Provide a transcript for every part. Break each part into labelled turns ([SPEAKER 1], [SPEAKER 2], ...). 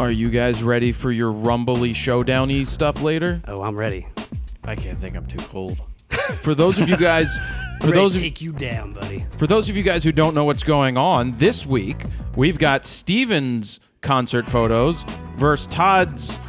[SPEAKER 1] Are you guys ready for your rumbly showdowny stuff later?
[SPEAKER 2] Oh, I'm ready.
[SPEAKER 3] I can't think, I'm too cold.
[SPEAKER 1] For those of you guys,
[SPEAKER 2] Take you down, buddy.
[SPEAKER 1] for those of you guys who don't know what's going on, this week we've got Steven's concert photos versus Todd's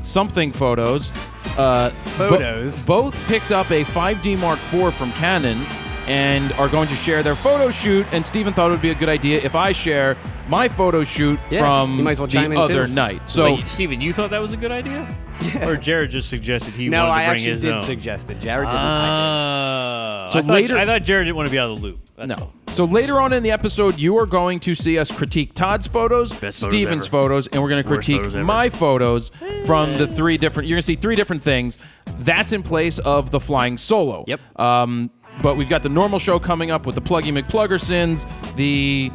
[SPEAKER 1] something photos.
[SPEAKER 2] Photos.
[SPEAKER 1] Both picked up a 5D Mark IV from Canon and are going to share their photo shoot. And Steven thought it would be a good idea if I share my photo shoot from
[SPEAKER 2] you might as well chime
[SPEAKER 1] the
[SPEAKER 2] in
[SPEAKER 1] other
[SPEAKER 2] too.
[SPEAKER 1] night. So,
[SPEAKER 3] Wait, Steven, you thought that was a good idea?
[SPEAKER 2] Yeah.
[SPEAKER 3] Or Jared just suggested he
[SPEAKER 2] No,
[SPEAKER 3] wanted
[SPEAKER 2] I
[SPEAKER 3] to bring
[SPEAKER 2] actually
[SPEAKER 3] his
[SPEAKER 2] did
[SPEAKER 3] own?
[SPEAKER 2] suggest it. Jared didn't. I
[SPEAKER 1] So
[SPEAKER 3] I thought,
[SPEAKER 1] later-
[SPEAKER 3] I thought Jared didn't want to be out of the loop. That's
[SPEAKER 1] no.
[SPEAKER 3] all.
[SPEAKER 1] So later on in the episode, you are going to see us critique Todd's photos,
[SPEAKER 3] Best photos
[SPEAKER 1] Steven's
[SPEAKER 3] ever.
[SPEAKER 1] photos, and we're going to
[SPEAKER 3] Worst
[SPEAKER 1] critique
[SPEAKER 3] photos ever.
[SPEAKER 1] my photos from the three different. You're going to see three different things. That's in place of the flying solo.
[SPEAKER 2] Yep.
[SPEAKER 1] But we've got the normal show coming up with the Pluggy McPluggersons, the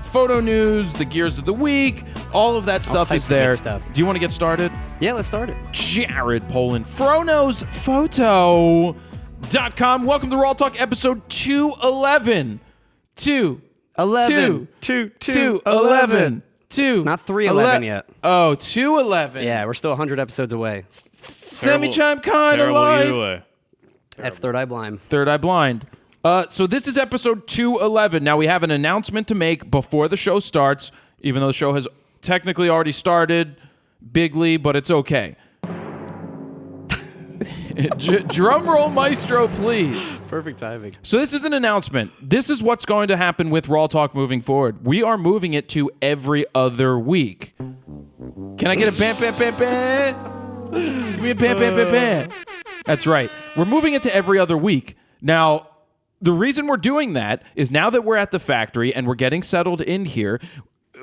[SPEAKER 1] photo news, the gears of the week. All of that stuff
[SPEAKER 2] types
[SPEAKER 1] is
[SPEAKER 2] of good
[SPEAKER 1] there.
[SPEAKER 2] stuff.
[SPEAKER 1] Do you want to get started?
[SPEAKER 2] Yeah, let's start it.
[SPEAKER 1] Jared Polin, FroKnowsPhoto.com. Welcome to RAWTalk episode 211.
[SPEAKER 2] 11.
[SPEAKER 1] 211.
[SPEAKER 2] It's not 311 yet.
[SPEAKER 1] Oh, 211.
[SPEAKER 2] Yeah, we're still 100 episodes away.
[SPEAKER 1] Semi-chime kind of
[SPEAKER 3] Terrible either
[SPEAKER 1] life.
[SPEAKER 3] way.
[SPEAKER 2] That's Third Eye Blind.
[SPEAKER 1] Third Eye Blind. So this is episode 211. Now we have an announcement to make before the show starts, even though the show has technically already started bigly, but it's okay. Drum roll, maestro, please.
[SPEAKER 2] Perfect timing.
[SPEAKER 1] So this is an announcement. This is what's going to happen with RAWTalk moving forward. We are moving it to every other week. Can I get a bam, bam, bam, bam? Give me a bam, bam, bam, bam. That's right. We're moving it to every other week. Now, the reason we're doing that is now that we're at the factory and we're getting settled in here,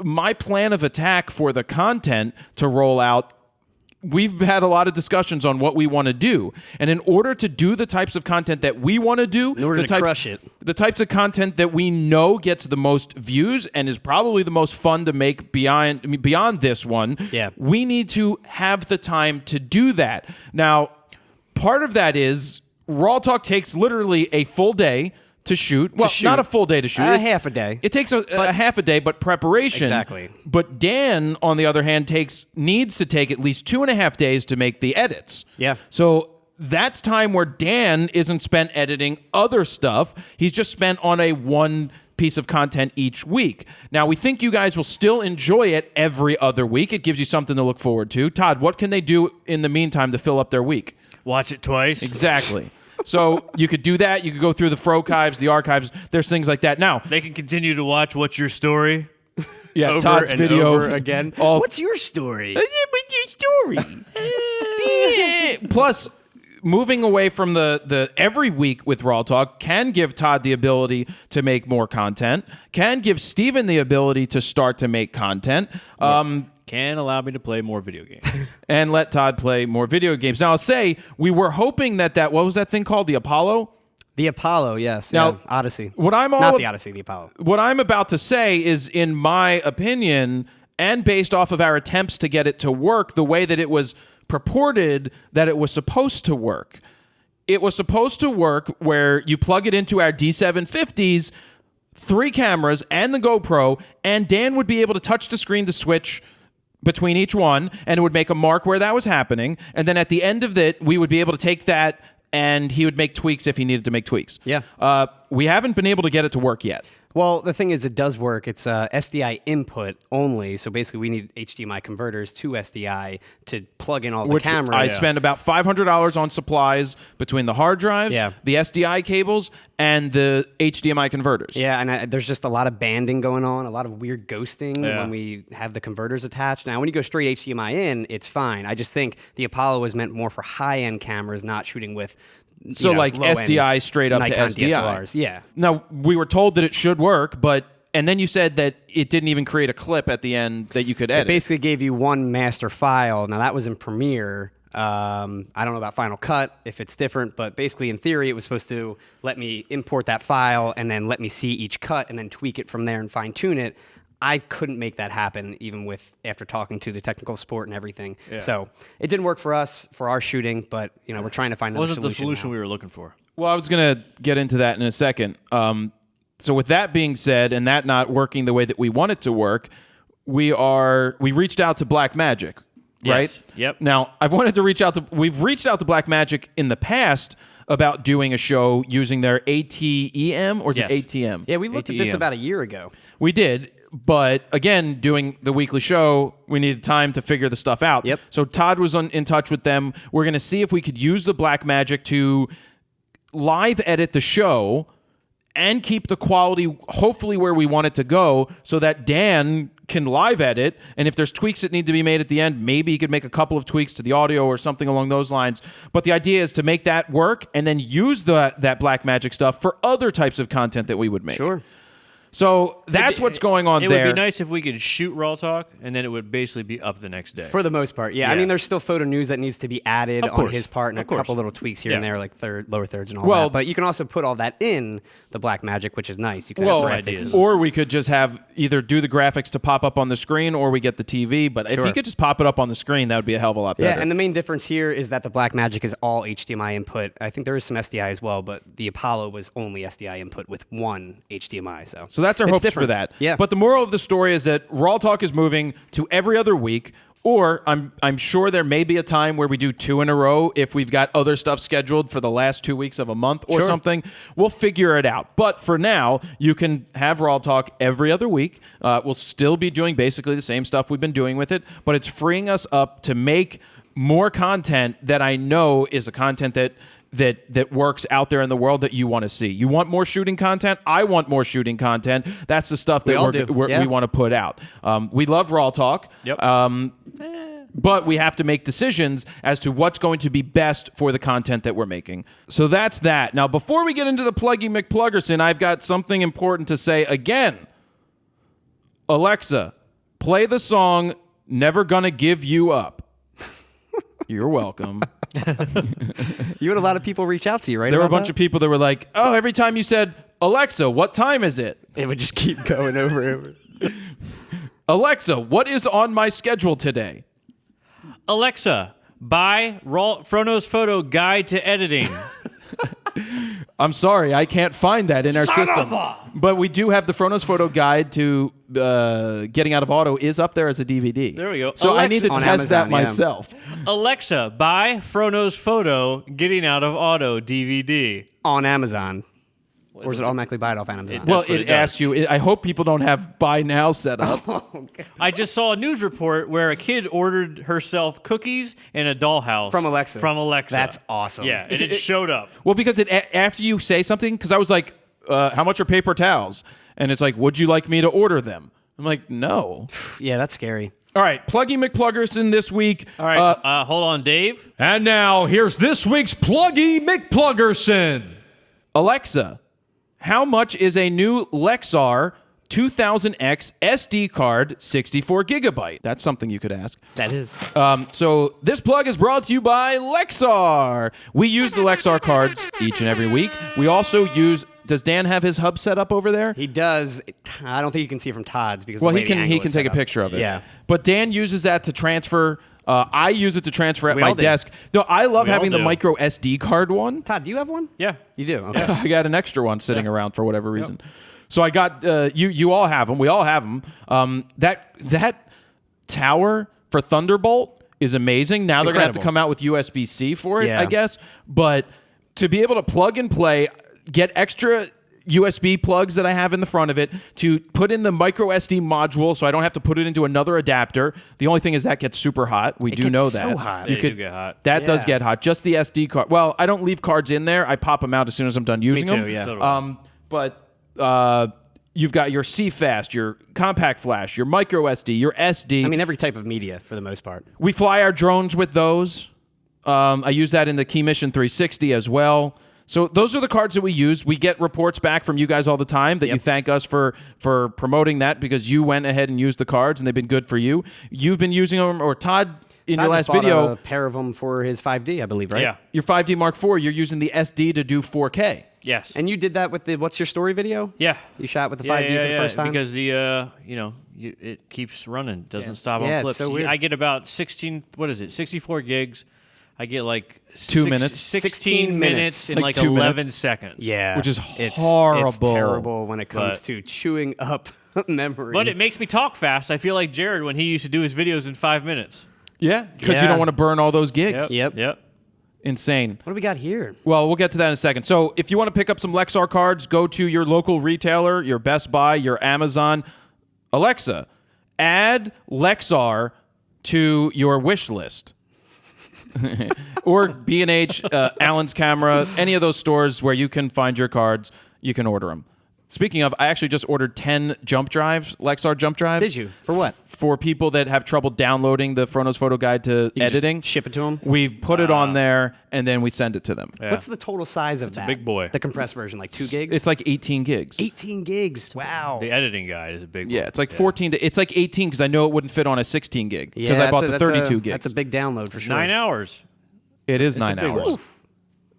[SPEAKER 1] my plan of attack for the content to roll out, we've had a lot of discussions on what we want to do. And in order to do the types of content that we want to do,
[SPEAKER 2] In order
[SPEAKER 1] the
[SPEAKER 2] to
[SPEAKER 1] types,
[SPEAKER 2] crush it.
[SPEAKER 1] the types of content that we know gets the most views and is probably the most fun to make beyond this one,
[SPEAKER 2] Yeah.
[SPEAKER 1] we need to have the time to do that. Now, part of that is RAWTalk takes literally a full day to shoot. Well,
[SPEAKER 2] shoot.
[SPEAKER 1] not a full day to shoot.
[SPEAKER 2] Half a day.
[SPEAKER 1] It takes a half a day, but preparation.
[SPEAKER 2] Exactly.
[SPEAKER 1] But Dan, on the other hand, needs to take at least 2.5 days to make the edits.
[SPEAKER 2] Yeah.
[SPEAKER 1] So that's time where Dan isn't spent editing other stuff. He's just spent on a one piece of content each week. Now, we think you guys will still enjoy it every other week. It gives you something to look forward to. Todd, what can they do in the meantime to fill up their week?
[SPEAKER 3] Watch it twice.
[SPEAKER 1] Exactly. So you could do that. You could go through the Frokives, the archives. There's things like that. Now,
[SPEAKER 3] They can continue to watch What's Your Story?
[SPEAKER 1] yeah,
[SPEAKER 3] Over
[SPEAKER 1] Todd's
[SPEAKER 3] and
[SPEAKER 1] video
[SPEAKER 3] over
[SPEAKER 2] Again.
[SPEAKER 1] All,
[SPEAKER 2] What's your story?
[SPEAKER 1] what's your story? Plus, moving away from the every week with RAWTalk can give Todd the ability to make more content, can give Steven the ability to start to make content,
[SPEAKER 3] Can allow me to play more video games.
[SPEAKER 1] and let Todd play more video games. Now, I'll say, we were hoping that what was that thing called? The Apollo?
[SPEAKER 2] The Apollo, yes.
[SPEAKER 1] Now,
[SPEAKER 2] yeah. Odyssey.
[SPEAKER 1] What I'm
[SPEAKER 2] Not the Odyssey, the Apollo.
[SPEAKER 1] What I'm about to say is, in my opinion, and based off of our attempts to get it to work the way that it was purported that it was supposed to work. It was supposed to work where you plug it into our D750s, 3 cameras, and the GoPro, and Dan would be able to touch the screen to switch between each one, and it would make a mark where that was happening. And then at the end of it, we would be able to take that, and he would make tweaks if he needed to make tweaks.
[SPEAKER 2] Yeah.
[SPEAKER 1] We haven't been able to get it to work yet.
[SPEAKER 2] Well, the thing is, it does work. It's SDI input only. So basically, we need HDMI converters to SDI to plug in all the
[SPEAKER 1] Which
[SPEAKER 2] cameras.
[SPEAKER 1] I spend about $500 on supplies between the hard drives,
[SPEAKER 2] Yeah.
[SPEAKER 1] the SDI cables, and the HDMI converters.
[SPEAKER 2] Yeah, and there's just a lot of banding going on, a lot of weird ghosting
[SPEAKER 3] Yeah.
[SPEAKER 2] when we have the converters attached. Now, when you go straight HDMI in, it's fine. I just think the Apollo was meant more for high-end cameras, not shooting with
[SPEAKER 1] So like
[SPEAKER 2] low-end
[SPEAKER 1] SDI straight up
[SPEAKER 2] Nikon
[SPEAKER 1] to SDI.
[SPEAKER 2] DSLRs. Yeah.
[SPEAKER 1] Now, we were told that it should work, and then you said that it didn't even create a clip at the end that you could edit.
[SPEAKER 2] It basically gave you one master file. Now, that was in Premiere. I don't know about Final Cut, if it's different, but basically, in theory, it was supposed to let me import that file and then let me see each cut and then tweak it from there and fine-tune it. I couldn't make that happen, even after talking to the technical support and everything.
[SPEAKER 3] Yeah.
[SPEAKER 2] So it didn't work for us, for our shooting, but we're trying to find another
[SPEAKER 3] Wasn't the
[SPEAKER 2] solution
[SPEAKER 3] solution
[SPEAKER 2] now.
[SPEAKER 3] we were looking for.
[SPEAKER 1] Well, I was going to get into that in a second. So with that being said, and that not working the way that we want it to work, we reached out to Blackmagic, right?
[SPEAKER 3] Yes. Yep.
[SPEAKER 1] Now, we've reached out to Blackmagic in the past about doing a show using their ATEM, or is
[SPEAKER 3] Yes.
[SPEAKER 1] it ATM?
[SPEAKER 2] Yeah, we looked at this
[SPEAKER 3] ATEM.
[SPEAKER 2] about a year ago.
[SPEAKER 1] We did, but again, doing the weekly show, we needed time to figure the stuff out.
[SPEAKER 2] Yep.
[SPEAKER 1] So Todd was in touch with them. We're going to see if we could use the Blackmagic to live edit the show and keep the quality hopefully where we want it to go, so that Dan can live edit, and if there's tweaks that need to be made at the end, maybe he could make a couple of tweaks to the audio or something along those lines. But the idea is to make that work and then use that Blackmagic stuff for other types of content that we would make.
[SPEAKER 2] Sure.
[SPEAKER 1] So that's what's going on
[SPEAKER 3] It
[SPEAKER 1] there.
[SPEAKER 3] would be nice if we could shoot RAWTalk, and then it would basically be up the next day.
[SPEAKER 2] For the most part, yeah. I
[SPEAKER 3] Yeah.
[SPEAKER 2] mean, there's still photo news that needs to be added
[SPEAKER 3] Of
[SPEAKER 2] on
[SPEAKER 3] course.
[SPEAKER 2] his part, and
[SPEAKER 3] Of
[SPEAKER 2] a
[SPEAKER 3] course.
[SPEAKER 2] couple little tweaks here and
[SPEAKER 3] Yeah.
[SPEAKER 2] there, like lower thirds and all
[SPEAKER 1] Well-
[SPEAKER 2] that. But you can also put all that in the Blackmagic, which is nice. You can
[SPEAKER 1] Well,
[SPEAKER 2] have
[SPEAKER 3] ideas.
[SPEAKER 2] graphics.
[SPEAKER 1] or we could just have either do the graphics to pop up on the screen, or we get the TV. But if
[SPEAKER 2] Sure.
[SPEAKER 1] he could just pop it up on the screen, that would be a hell of a lot better.
[SPEAKER 2] Yeah, and the main difference here is that the Blackmagic is all HDMI input. I think there is some SDI as well, but the Apollo was only SDI input with one HDMI. So
[SPEAKER 1] So that's our
[SPEAKER 2] it's
[SPEAKER 1] hopes for
[SPEAKER 2] different.
[SPEAKER 1] that.
[SPEAKER 2] Yeah.
[SPEAKER 1] But the moral of the story is that RAWTalk is moving to every other week, or I'm sure there may be a time where we do 2 in a row if we've got other stuff scheduled for the last 2 weeks of a month or
[SPEAKER 2] Sure.
[SPEAKER 1] something. We'll figure it out. But for now, you can have RAWTalk every other week. We'll still be doing basically the same stuff we've been doing with it, but it's freeing us up to make more content that I know is the content that works out there in the world that you want to see. You want more shooting content? I want more shooting content. That's the stuff that
[SPEAKER 2] We all do. Yeah.
[SPEAKER 1] we want to put out. We love RAWTalk.
[SPEAKER 3] Yep.
[SPEAKER 1] But we have to make decisions as to what's going to be best for the content that we're making. So that's that. Now, before we get into the Pluggy McPluggerson, I've got something important to say again. Alexa, play the song Never Gonna Give You Up. You're welcome.
[SPEAKER 2] You had a lot of people reach out to you, right?
[SPEAKER 1] There were a
[SPEAKER 2] about
[SPEAKER 1] bunch
[SPEAKER 2] that?
[SPEAKER 1] of people that were like, oh, every time you said, Alexa, what time is it?
[SPEAKER 2] It would just keep going over and over.
[SPEAKER 1] Alexa, what is on my schedule today?
[SPEAKER 3] Alexa, buy FroKnowsPhoto Guide to Editing.
[SPEAKER 1] I'm sorry, I can't find that in our system. But we do have the FroKnowsPhoto Guide to Getting Out of Auto is up there as a DVD.
[SPEAKER 3] There we go.
[SPEAKER 1] So I need to
[SPEAKER 2] On
[SPEAKER 1] test that
[SPEAKER 2] Amazon, yeah.
[SPEAKER 1] myself.
[SPEAKER 3] Alexa, buy FroKnowsPhoto Getting Out of Auto DVD.
[SPEAKER 2] On Amazon. Or is it automatically buy it off Amazon?
[SPEAKER 1] Well,
[SPEAKER 3] That's what
[SPEAKER 1] it
[SPEAKER 3] it does.
[SPEAKER 1] asks you. I hope people don't have buy now set up.
[SPEAKER 3] I just saw a news report where a kid ordered herself cookies and a dollhouse
[SPEAKER 2] From Alexa.
[SPEAKER 3] From Alexa.
[SPEAKER 2] That's awesome.
[SPEAKER 3] Yeah, and it showed up.
[SPEAKER 1] Well, because after you say something, because I was like, how much are paper towels? And it's like, would you like me to order them? I'm like, no.
[SPEAKER 2] Yeah, that's scary.
[SPEAKER 1] All right, Pluggy McPluggerson this week.
[SPEAKER 3] All right, hold on, Dave.
[SPEAKER 4] And now, here's this week's Pluggy McPluggerson.
[SPEAKER 1] Alexa, how much is a new LEXAR 2000X SD card 64 gigabyte? That's something you could ask.
[SPEAKER 2] That is.
[SPEAKER 1] So this plug is brought to you by LEXAR. We use the LEXAR cards each and every week. We also use. Does Dan have his hub set up over there?
[SPEAKER 2] He does. I don't think you can see it from Todd's because
[SPEAKER 1] Well,
[SPEAKER 2] the
[SPEAKER 1] he
[SPEAKER 2] way the
[SPEAKER 1] can
[SPEAKER 2] angle is
[SPEAKER 1] take
[SPEAKER 2] set
[SPEAKER 1] a
[SPEAKER 2] up.
[SPEAKER 1] picture of it.
[SPEAKER 2] Yeah.
[SPEAKER 1] But Dan uses that to transfer. I use it to transfer at
[SPEAKER 2] We
[SPEAKER 1] my
[SPEAKER 2] all do.
[SPEAKER 1] desk. No, I love
[SPEAKER 3] We all
[SPEAKER 1] having the
[SPEAKER 3] do.
[SPEAKER 1] micro SD card one.
[SPEAKER 2] Todd, do you have one?
[SPEAKER 3] Yeah.
[SPEAKER 2] You do. Okay.
[SPEAKER 1] I got an extra one sitting around for whatever reason. So I got you all have them. We all have them. That tower for Thunderbolt is amazing. Now they're gonna have to
[SPEAKER 3] incredible.
[SPEAKER 1] come out with USB-C for it,
[SPEAKER 2] Yeah.
[SPEAKER 1] I guess. But to be able to plug and play, get extra USB plugs that I have in the front of it to put in the micro SD module, so I don't have to put it into another adapter. The only thing is that gets super hot. We do
[SPEAKER 2] gets
[SPEAKER 1] know
[SPEAKER 2] so
[SPEAKER 1] that.
[SPEAKER 2] hot.
[SPEAKER 3] They do get hot.
[SPEAKER 1] That does
[SPEAKER 2] Yeah.
[SPEAKER 1] get hot. Just the SD card. Well, I don't leave cards in there. I pop them out as soon as I'm done using
[SPEAKER 2] too,
[SPEAKER 1] them.
[SPEAKER 2] yeah.
[SPEAKER 3] So do I.
[SPEAKER 1] But you've got your CFast, your compact flash, your micro SD, your SD.
[SPEAKER 2] I mean, every type of media for the most part.
[SPEAKER 1] We fly our drones with those. I use that in the Key Mission 360 as well. So those are the cards that we use. We get reports back from you guys all the time that you thank us for promoting that because you went ahead and used the cards and they've been good for you. You've been using them, or Todd in
[SPEAKER 2] Todd
[SPEAKER 1] your
[SPEAKER 2] just
[SPEAKER 1] last
[SPEAKER 2] bought
[SPEAKER 1] video,
[SPEAKER 2] a pair of them for his 5D, I believe, right?
[SPEAKER 3] Yeah.
[SPEAKER 1] your 5D Mark IV, you're using the SD to do 4K.
[SPEAKER 3] Yes.
[SPEAKER 2] And you did that with the What's Your Story video?
[SPEAKER 3] yeah.
[SPEAKER 2] You shot with the 5D for the first time?
[SPEAKER 3] Because the it keeps running, doesn't stop
[SPEAKER 2] Yeah,
[SPEAKER 3] on
[SPEAKER 2] it's
[SPEAKER 3] clips.
[SPEAKER 2] so weird.
[SPEAKER 3] I get about 64 gigs. I get like
[SPEAKER 1] 2 minutes?
[SPEAKER 3] 16 minutes in
[SPEAKER 1] Like
[SPEAKER 3] like
[SPEAKER 1] 2
[SPEAKER 3] 11
[SPEAKER 1] minutes?
[SPEAKER 3] seconds.
[SPEAKER 2] Yeah,
[SPEAKER 1] Which is
[SPEAKER 2] It's
[SPEAKER 1] horrible.
[SPEAKER 2] terrible when it comes
[SPEAKER 3] But-
[SPEAKER 2] to chewing up memory.
[SPEAKER 3] But it makes me talk fast. I feel like Jared when he used to do his videos in 5 minutes.
[SPEAKER 1] Yeah, because you
[SPEAKER 2] Yeah.
[SPEAKER 1] don't want to burn all those gigs.
[SPEAKER 2] Yep.
[SPEAKER 3] Yep.
[SPEAKER 1] Insane.
[SPEAKER 2] What do we got here?
[SPEAKER 1] Well, we'll get to that in a second. So if you want to pick up some LEXAR cards, go to your local retailer, your Best Buy, your Amazon. Alexa, add LEXAR to your wish list. Or B&H, Allen's Camera, any of those stores where you can find your cards, you can order them. Speaking of, I actually just ordered 10 jump drives, LEXAR jump drives.
[SPEAKER 2] Did you? For what?
[SPEAKER 1] For people that have trouble downloading the Fronos Photo Guide to
[SPEAKER 2] You just
[SPEAKER 1] editing.
[SPEAKER 2] ship it to 'em?
[SPEAKER 1] We put it on there, and then we send it to them.
[SPEAKER 3] Yeah.
[SPEAKER 2] What's the total size of that?
[SPEAKER 3] a big boy.
[SPEAKER 2] The compressed version, like 2 gigs?
[SPEAKER 1] It's like 18 gigs.
[SPEAKER 2] 18 gigs. Wow.
[SPEAKER 3] The editing guide is a big
[SPEAKER 1] Yeah,
[SPEAKER 3] one.
[SPEAKER 1] it's like 14 to, it's like 18 because I know it wouldn't fit on a 16 gig because
[SPEAKER 2] Yeah,
[SPEAKER 1] I bought the
[SPEAKER 2] that's
[SPEAKER 1] 32 gigs.
[SPEAKER 2] That's a big download for sure.
[SPEAKER 3] 9 hours.
[SPEAKER 1] It is
[SPEAKER 3] a
[SPEAKER 1] 9
[SPEAKER 3] big
[SPEAKER 1] hours.
[SPEAKER 3] one.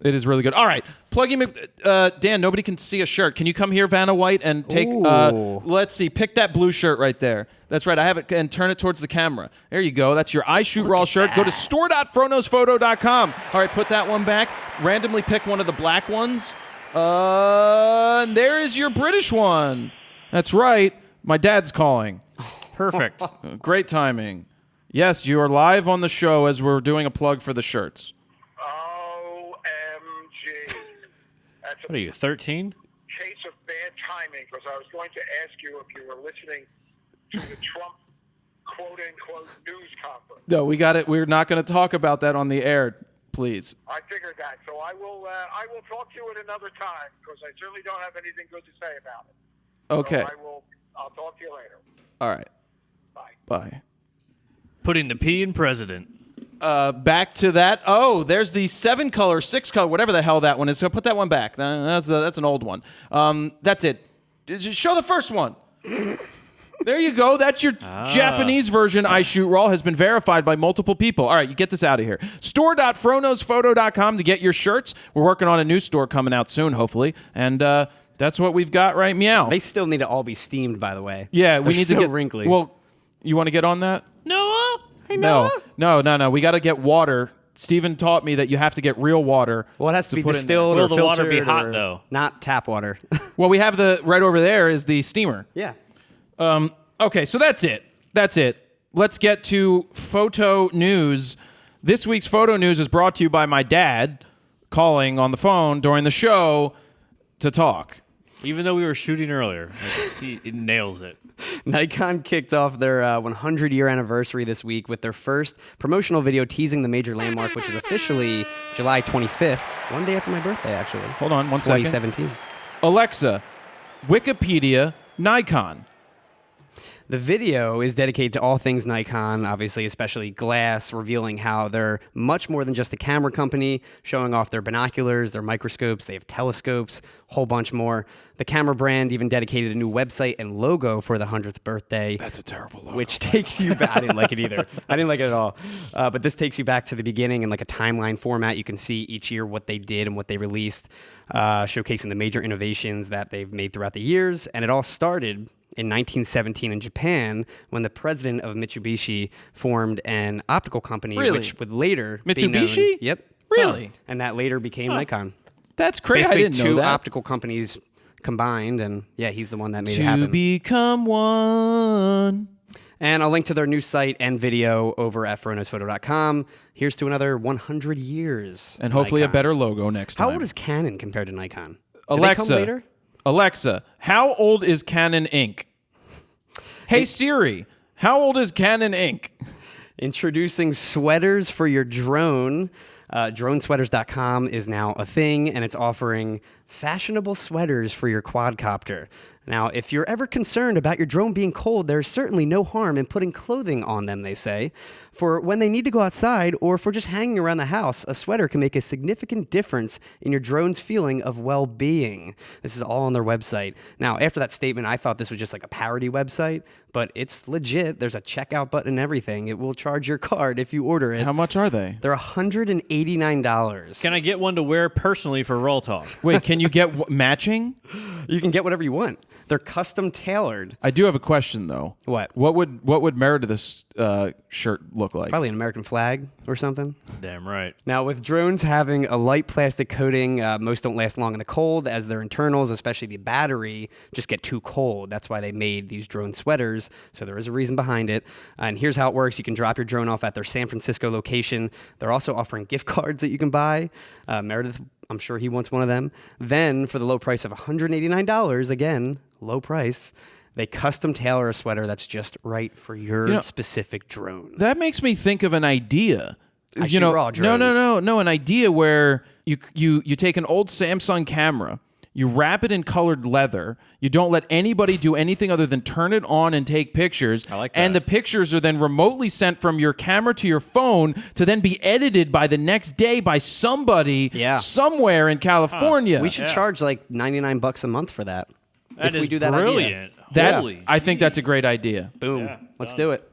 [SPEAKER 1] It is really good. All right, Dan, nobody can see a shirt. Can you come here, Vanna White, and take?
[SPEAKER 2] Ooh.
[SPEAKER 1] Let's see. Pick that blue shirt right there. That's right. I have it, and turn it towards the camera. There you go. That's your I Shoot Raw shirt. Go to store.froknowsphoto.com. All right, put that one back. Randomly pick one of the black ones. And there is your British one. That's right. My dad's calling.
[SPEAKER 3] Perfect.
[SPEAKER 1] Great timing. Yes, you are live on the show as we're doing a plug for the shirts.
[SPEAKER 5] OMG. That's
[SPEAKER 3] What are
[SPEAKER 5] a
[SPEAKER 3] you, 13?
[SPEAKER 5] case of bad timing because I was going to ask you if you were listening to the Trump quote-unquote news conference.
[SPEAKER 1] No, we got it. We're not going to talk about that on the air, please.
[SPEAKER 5] I figured that. So I will talk to you at another time because I certainly don't have anything good to say about it.
[SPEAKER 1] Okay.
[SPEAKER 5] So I'll talk to you later.
[SPEAKER 1] All right.
[SPEAKER 5] Bye.
[SPEAKER 1] Bye.
[SPEAKER 3] Putting the P in president.
[SPEAKER 1] Back to that. Oh, there's the 7-color, 6-color, whatever the hell that one is. So put that one back. That's an old one. That's it. Just show the first one. There you go. That's your Japanese version. I Shoot Raw has been verified by multiple people. All right, you get this out of here. Store.froknowsphoto.com to get your shirts. We're working on a new store coming out soon, hopefully. And that's what we've got, right? Meow.
[SPEAKER 2] They still need to all be steamed, by the way.
[SPEAKER 1] Yeah, we
[SPEAKER 2] They're
[SPEAKER 1] need
[SPEAKER 2] so
[SPEAKER 1] to get
[SPEAKER 2] wrinkly.
[SPEAKER 1] Well, you want to get on that?
[SPEAKER 3] Noah? Hey,
[SPEAKER 1] No,
[SPEAKER 3] Noah?
[SPEAKER 1] no. We got to get water. Steven taught me that you have to get real water.
[SPEAKER 2] Well, it has to be
[SPEAKER 1] put in there.
[SPEAKER 2] distilled
[SPEAKER 3] Will
[SPEAKER 2] or
[SPEAKER 3] the water be
[SPEAKER 2] filtered
[SPEAKER 3] hot,
[SPEAKER 2] or
[SPEAKER 3] though?
[SPEAKER 2] Not tap water.
[SPEAKER 1] Well, we have right over there is the steamer.
[SPEAKER 2] Yeah.
[SPEAKER 1] Okay, so that's it. That's it. Let's get to photo news. This week's photo news is brought to you by my dad calling on the phone during the show to talk.
[SPEAKER 3] Even though we were shooting earlier, he nails it.
[SPEAKER 2] Nikon kicked off their 100-year anniversary this week with their first promotional video teasing the major landmark, which is officially July 25th, one day after my birthday, actually.
[SPEAKER 1] Hold on one second.
[SPEAKER 2] 2017.
[SPEAKER 1] Alexa, Wikipedia, Nikon.
[SPEAKER 2] The video is dedicated to all things Nikon, obviously, especially glass, revealing how they're much more than just a camera company, showing off their binoculars, their microscopes, they have telescopes, a whole bunch more. The camera brand even dedicated a new website and logo for the 100th birthday.
[SPEAKER 1] That's a terrible logo.
[SPEAKER 2] Which takes you back. I didn't like it either. I didn't like it at all. But this takes you back to the beginning in like a timeline format. You can see each year what they did and what they released, showcasing the major innovations that they've made throughout the years. And it all started in 1917 in Japan when the president of Mitsubishi formed an optical company,
[SPEAKER 1] Really?
[SPEAKER 2] which would later be known-
[SPEAKER 1] Mitsubishi?
[SPEAKER 2] Yep.
[SPEAKER 1] Really?
[SPEAKER 2] And that later became Nikon.
[SPEAKER 1] That's crazy.
[SPEAKER 2] Basically,
[SPEAKER 1] I didn't know
[SPEAKER 2] two
[SPEAKER 1] that.
[SPEAKER 2] optical companies combined, and yeah, he's the one that made it
[SPEAKER 1] To
[SPEAKER 2] happen.
[SPEAKER 1] become one.
[SPEAKER 2] And I'll link to their new site and video over at FroKnowsPhoto.com. Here's to another 100 years.
[SPEAKER 1] And hopefully a
[SPEAKER 2] Nikon.
[SPEAKER 1] better logo next time.
[SPEAKER 2] How old is Canon compared to Nikon? Do
[SPEAKER 1] Alexa?
[SPEAKER 2] they come later?
[SPEAKER 1] Alexa, how old is Canon Inc? Hey Siri, how old is Canon Inc?
[SPEAKER 2] Introducing sweaters for your drone. DroneSweaters.com is now a thing, and it's offering fashionable sweaters for your quadcopter. Now, if you're ever concerned about your drone being cold, there's certainly no harm in putting clothing on them, they say. For when they need to go outside or for just hanging around the house, a sweater can make a significant difference in your drone's feeling of well-being. This is all on their website. Now, after that statement, I thought this was just like a parody website, but it's legit. There's a checkout button and everything. It will charge your card if you order it.
[SPEAKER 1] How much are they?
[SPEAKER 2] They're $189.
[SPEAKER 3] Can I get one to wear personally for RAWTalk?
[SPEAKER 1] Wait, can you get matching?
[SPEAKER 2] You can get whatever you want. They're custom tailored.
[SPEAKER 1] I do have a question though.
[SPEAKER 2] What?
[SPEAKER 1] What would Meredith's shirt look like?
[SPEAKER 2] Probably an American flag or something.
[SPEAKER 3] Damn right.
[SPEAKER 2] Now, with drones having a light plastic coating, most don't last long in the cold as their internals, especially the battery, just get too cold. That's why they made these drone sweaters. So there is a reason behind it. And here's how it works. You can drop your drone off at their San Francisco location. They're also offering gift cards that you can buy. Meredith, I'm sure he wants one of them. Then, for the low price of $189, again, low price, they custom tailor a sweater that's just right for your specific drone.
[SPEAKER 1] That makes me think of an idea.
[SPEAKER 2] I shoot raw drones.
[SPEAKER 1] No, an idea where you take an old Samsung camera, you wrap it in colored leather, you don't let anybody do anything other than turn it on and take pictures.
[SPEAKER 3] I like that.
[SPEAKER 1] And the pictures are then remotely sent from your camera to your phone to then be edited by the next day by somebody somewhere in California.
[SPEAKER 2] We should charge like $99 a month for that.
[SPEAKER 3] That
[SPEAKER 2] if we
[SPEAKER 3] is
[SPEAKER 2] do that
[SPEAKER 3] brilliant.
[SPEAKER 2] idea.
[SPEAKER 1] I think that's a great idea,
[SPEAKER 2] Boom.
[SPEAKER 3] Yeah,
[SPEAKER 2] Let's do it.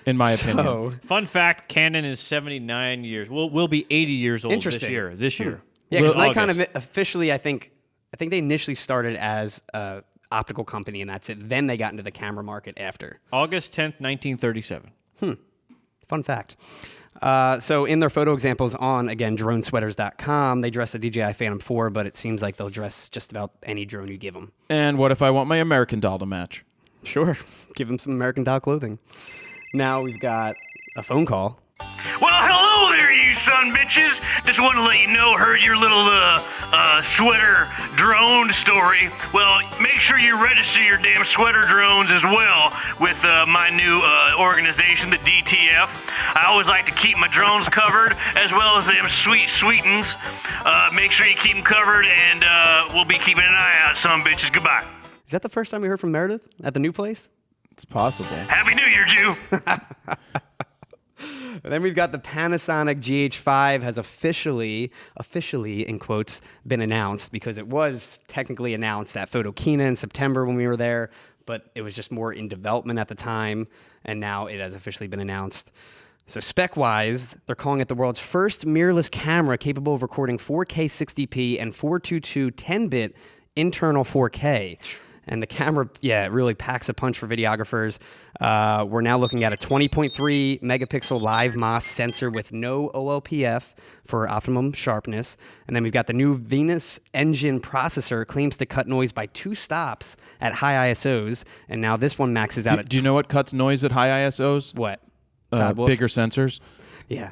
[SPEAKER 1] in my opinion.
[SPEAKER 2] So,
[SPEAKER 3] Fun fact: Canon is 79 years. We'll be 80 years old
[SPEAKER 2] Interesting.
[SPEAKER 3] This year.
[SPEAKER 2] yeah, because
[SPEAKER 3] Well,
[SPEAKER 2] Nikon
[SPEAKER 3] August.
[SPEAKER 2] officially, I think they initially started as a optical company, and that's it. Then they got into the camera market after.
[SPEAKER 3] August 10th, 1937.
[SPEAKER 2] Fun fact. So in their photo examples on, again, dronesweaters.com, they dress the DJI Phantom 4, but it seems like they'll dress just about any drone you give them.
[SPEAKER 1] And what if I want my American doll to match?
[SPEAKER 2] Sure. Give them some American doll clothing. Now we've got a phone call.
[SPEAKER 6] Well, hello there, you son bitches. Just want to let you know, heard your little sweater drone story. Well, make sure you register your damn sweater drones as well with my new organization, the DTF. I always like to keep my drones covered as well as them sweetens. Make sure you keep them covered, and we'll be keeping an eye out, son bitches. Goodbye.
[SPEAKER 2] Is that the first time we heard from Meredith at the new place?
[SPEAKER 1] It's possible.
[SPEAKER 6] Happy New Year, Jew.
[SPEAKER 2] And then we've got the Panasonic GH5 has officially, in quotes, been announced because it was technically announced at Photokina in September when we were there, but it was just more in development at the time, and now it has officially been announced. So spec-wise, they're calling it the world's first mirrorless camera capable of recording 4K 60p and 422 10-bit internal 4K. And the camera, it really packs a punch for videographers. We're now looking at a 20.3 megapixel live MOS sensor with no OLPF for optimum sharpness. And then we've got the new Venus engine processor, claims to cut noise by 2 stops at high ISOs. And now this one maxes out at...
[SPEAKER 1] Do you know what cuts noise at high ISOs?
[SPEAKER 2] What? Todd Wolf?
[SPEAKER 1] Bigger sensors.
[SPEAKER 2] Yeah.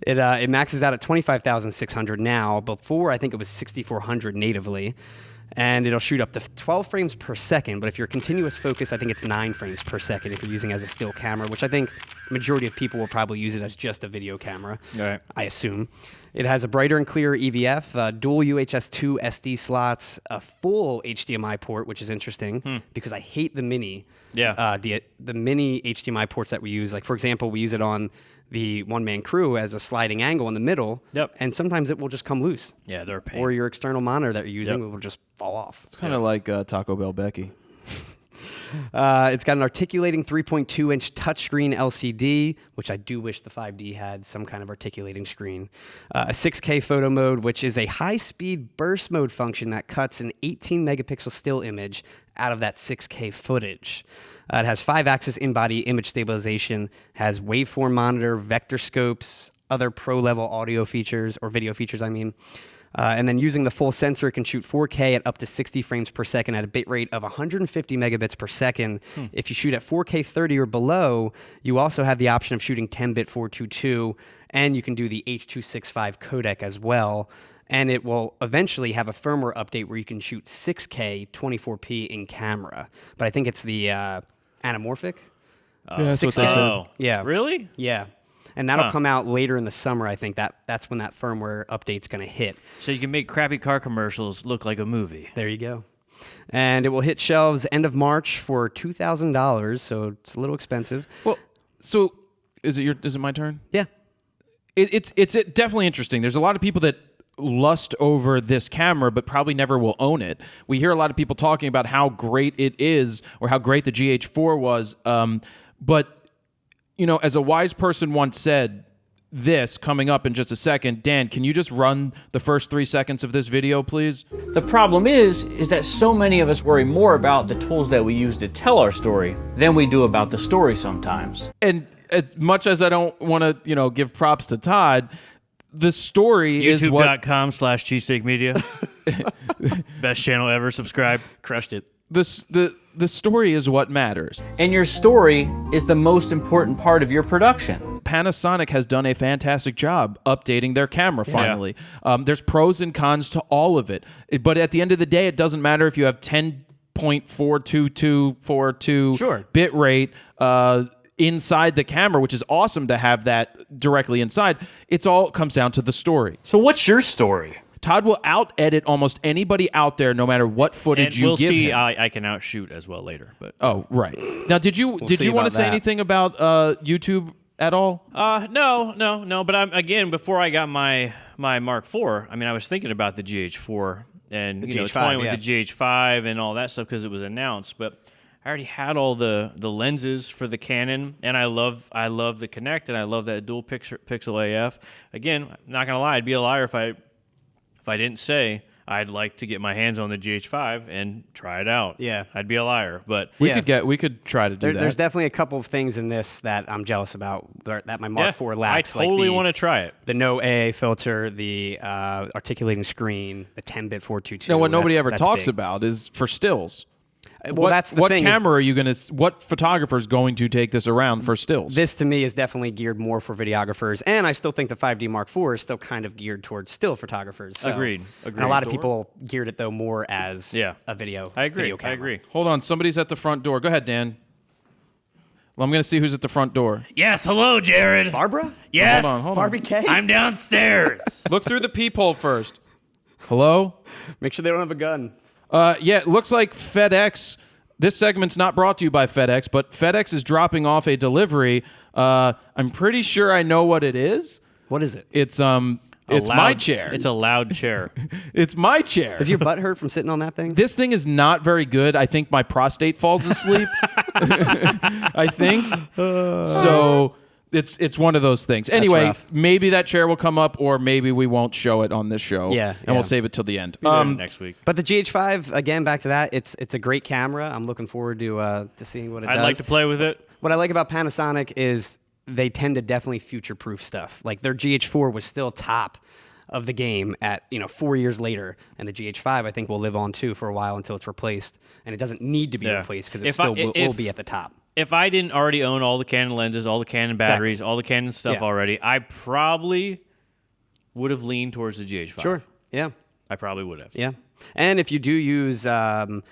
[SPEAKER 2] It maxes out at 25,600 now. Before, I think it was 6,400 natively. And it'll shoot up to 12 frames per second, but if you're continuous focus, I think it's 9 frames per second if you're using it as a still camera, which I think the majority of people will probably use it as just a video camera,
[SPEAKER 3] Right.
[SPEAKER 2] I assume. It has a brighter and clearer EVF, dual UHS-2 SD slots, a full HDMI port, which is interesting because I hate the mini.
[SPEAKER 3] Yeah.
[SPEAKER 2] The mini HDMI ports that we use, like for example, we use it on the one-man crew as a sliding angle in the middle, and sometimes it will just come loose.
[SPEAKER 3] Yeah, they're a pain.
[SPEAKER 2] Or your external monitor that you're using will just fall off.
[SPEAKER 1] It's kind of like Taco Bell Becky.
[SPEAKER 2] It's got an articulating 3.2-inch touchscreen LCD, which I do wish the 5D had some kind of articulating screen. A 6K photo mode, which is a high-speed burst mode function that cuts an 18-megapixel still image out of that 6K footage. It has 5-axis in-body image stabilization, has waveform monitor, vector scopes, other pro-level audio features, or video features, I mean. And then using the full sensor, it can shoot 4K at up to 60 frames per second at a bit rate of 150 megabits per second. If you shoot at 4K 30 or below, you also have the option of shooting 10-bit 422, and you can do the H.265 codec as well. And it will eventually have a firmware update where you can shoot 6K 24p in camera. But I think it's the anamorphic.
[SPEAKER 1] That's what they said.
[SPEAKER 3] Oh,
[SPEAKER 2] Yeah.
[SPEAKER 3] Really?
[SPEAKER 2] Yeah. And that'll come out later in the summer, I think. That's when that firmware update's going to hit.
[SPEAKER 3] So you can make crappy car commercials look like a movie.
[SPEAKER 2] There you go. And it will hit shelves end of March for $2,000, so it's a little expensive.
[SPEAKER 1] Well, so is it my turn?
[SPEAKER 2] Yeah.
[SPEAKER 1] It's definitely interesting. There's a lot of people that lust over this camera but probably never will own it. We hear a lot of people talking about how great it is or how great the GH4 was, but you know, as a wise person once said, this coming up in just a second. Dan, can you just run the first 3 seconds of this video, please?
[SPEAKER 7] The problem is that so many of us worry more about the tools that we use to tell our story than we do about the story sometimes.
[SPEAKER 1] And as much as I don't want to, give props to Todd, the story is what...
[SPEAKER 3] YouTube.com/cheesesteak media. Best channel ever. Subscribe.
[SPEAKER 2] Crushed it.
[SPEAKER 1] The story is what matters.
[SPEAKER 7] And your story is the most important part of your production.
[SPEAKER 1] Panasonic has done a fantastic job updating their camera finally. There's pros and cons to all of it. But at the end of the day, it doesn't matter if you have 10.42242 bit rate inside the camera, which is awesome to have that directly inside. It all comes down to the story.
[SPEAKER 7] So what's your story?
[SPEAKER 1] Todd will out-edit almost anybody out there, no matter what footage
[SPEAKER 3] And we'll
[SPEAKER 1] you give
[SPEAKER 3] see.
[SPEAKER 1] him.
[SPEAKER 3] I can outshoot as well later. But
[SPEAKER 1] Oh, right. Now, did you want to say anything about YouTube at all?
[SPEAKER 3] no. But before I got my Mark IV, I was thinking about the GH4 and
[SPEAKER 2] GH5,
[SPEAKER 3] toying with the GH5 and all that stuff because it was announced. But I already had all the lenses for the Canon, and I love the Connect, and I love that dual pixel AF. Again, I'm not gonna lie, I'd be a liar if I didn't say I'd like to get my hands on the GH5 and try it out.
[SPEAKER 2] Yeah.
[SPEAKER 3] I'd be a liar, but
[SPEAKER 1] We could try to do that.
[SPEAKER 2] There's definitely a couple of things in this that I'm jealous about that my Mark IV lacks.
[SPEAKER 3] I totally want to try it.
[SPEAKER 2] The no AA filter, the articulating screen, the 10-bit 422.
[SPEAKER 1] Now, what nobody ever
[SPEAKER 2] that's
[SPEAKER 1] talks
[SPEAKER 2] big.
[SPEAKER 1] about is for stills.
[SPEAKER 2] Well, that's the
[SPEAKER 1] what
[SPEAKER 2] thing.
[SPEAKER 1] camera are you going to? What photographer is going to take this around for stills?
[SPEAKER 2] This to me is definitely geared more for videographers, and I still think the 5D Mark IV is still kind of geared towards still photographers. So.
[SPEAKER 3] Agreed.
[SPEAKER 2] And a lot of people geared it though more as
[SPEAKER 3] Yeah.
[SPEAKER 2] a video.
[SPEAKER 3] I agree.
[SPEAKER 2] Video camera.
[SPEAKER 3] I agree.
[SPEAKER 1] Hold on, somebody's at the front door. Go ahead, Dan. Well, I'm going to see who's at the front door.
[SPEAKER 6] Yes, hello, Jared.
[SPEAKER 2] Barbara?
[SPEAKER 6] Yes.
[SPEAKER 1] Hold on.
[SPEAKER 2] Barbie K?
[SPEAKER 6] I'm downstairs.
[SPEAKER 1] Look through the peephole first. Hello?
[SPEAKER 2] Make sure they don't have a gun.
[SPEAKER 1] Yeah, it looks like FedEx. This segment's not brought to you by FedEx, but FedEx is dropping off a delivery. I'm pretty sure I know what it is.
[SPEAKER 2] What is it?
[SPEAKER 1] It's my chair.
[SPEAKER 3] It's a loud chair.
[SPEAKER 1] It's my chair.
[SPEAKER 2] Does your butt hurt from sitting on that thing?
[SPEAKER 1] This thing is not very good. I think my prostate falls asleep. I think. So it's one of those things. Anyway,
[SPEAKER 2] rough.
[SPEAKER 1] maybe that chair will come up, or maybe we won't show it on this show.
[SPEAKER 2] Yeah,
[SPEAKER 1] and we'll
[SPEAKER 2] yeah.
[SPEAKER 1] save it till the end.
[SPEAKER 3] Next week.
[SPEAKER 2] But the GH5, again, back to that, it's a great camera. I'm looking forward to seeing what it does.
[SPEAKER 3] I'd like to play with it.
[SPEAKER 2] What I like about Panasonic is they tend to definitely future-proof stuff. Like their GH4 was still top of the game at 4 years later, and the GH5 I think will live on too for a while until it's replaced, and it doesn't need to be
[SPEAKER 3] Yeah.
[SPEAKER 2] replaced because it
[SPEAKER 3] If
[SPEAKER 2] still
[SPEAKER 3] I-
[SPEAKER 2] will
[SPEAKER 3] if-
[SPEAKER 2] be at the top.
[SPEAKER 3] If I didn't already own all the Canon lenses, all the Canon batteries, all the Canon stuff
[SPEAKER 2] Yeah.
[SPEAKER 3] already, I probably would have leaned towards the GH5.
[SPEAKER 2] Sure. Yeah.
[SPEAKER 3] I probably would have.
[SPEAKER 2] Yeah. And if you do use the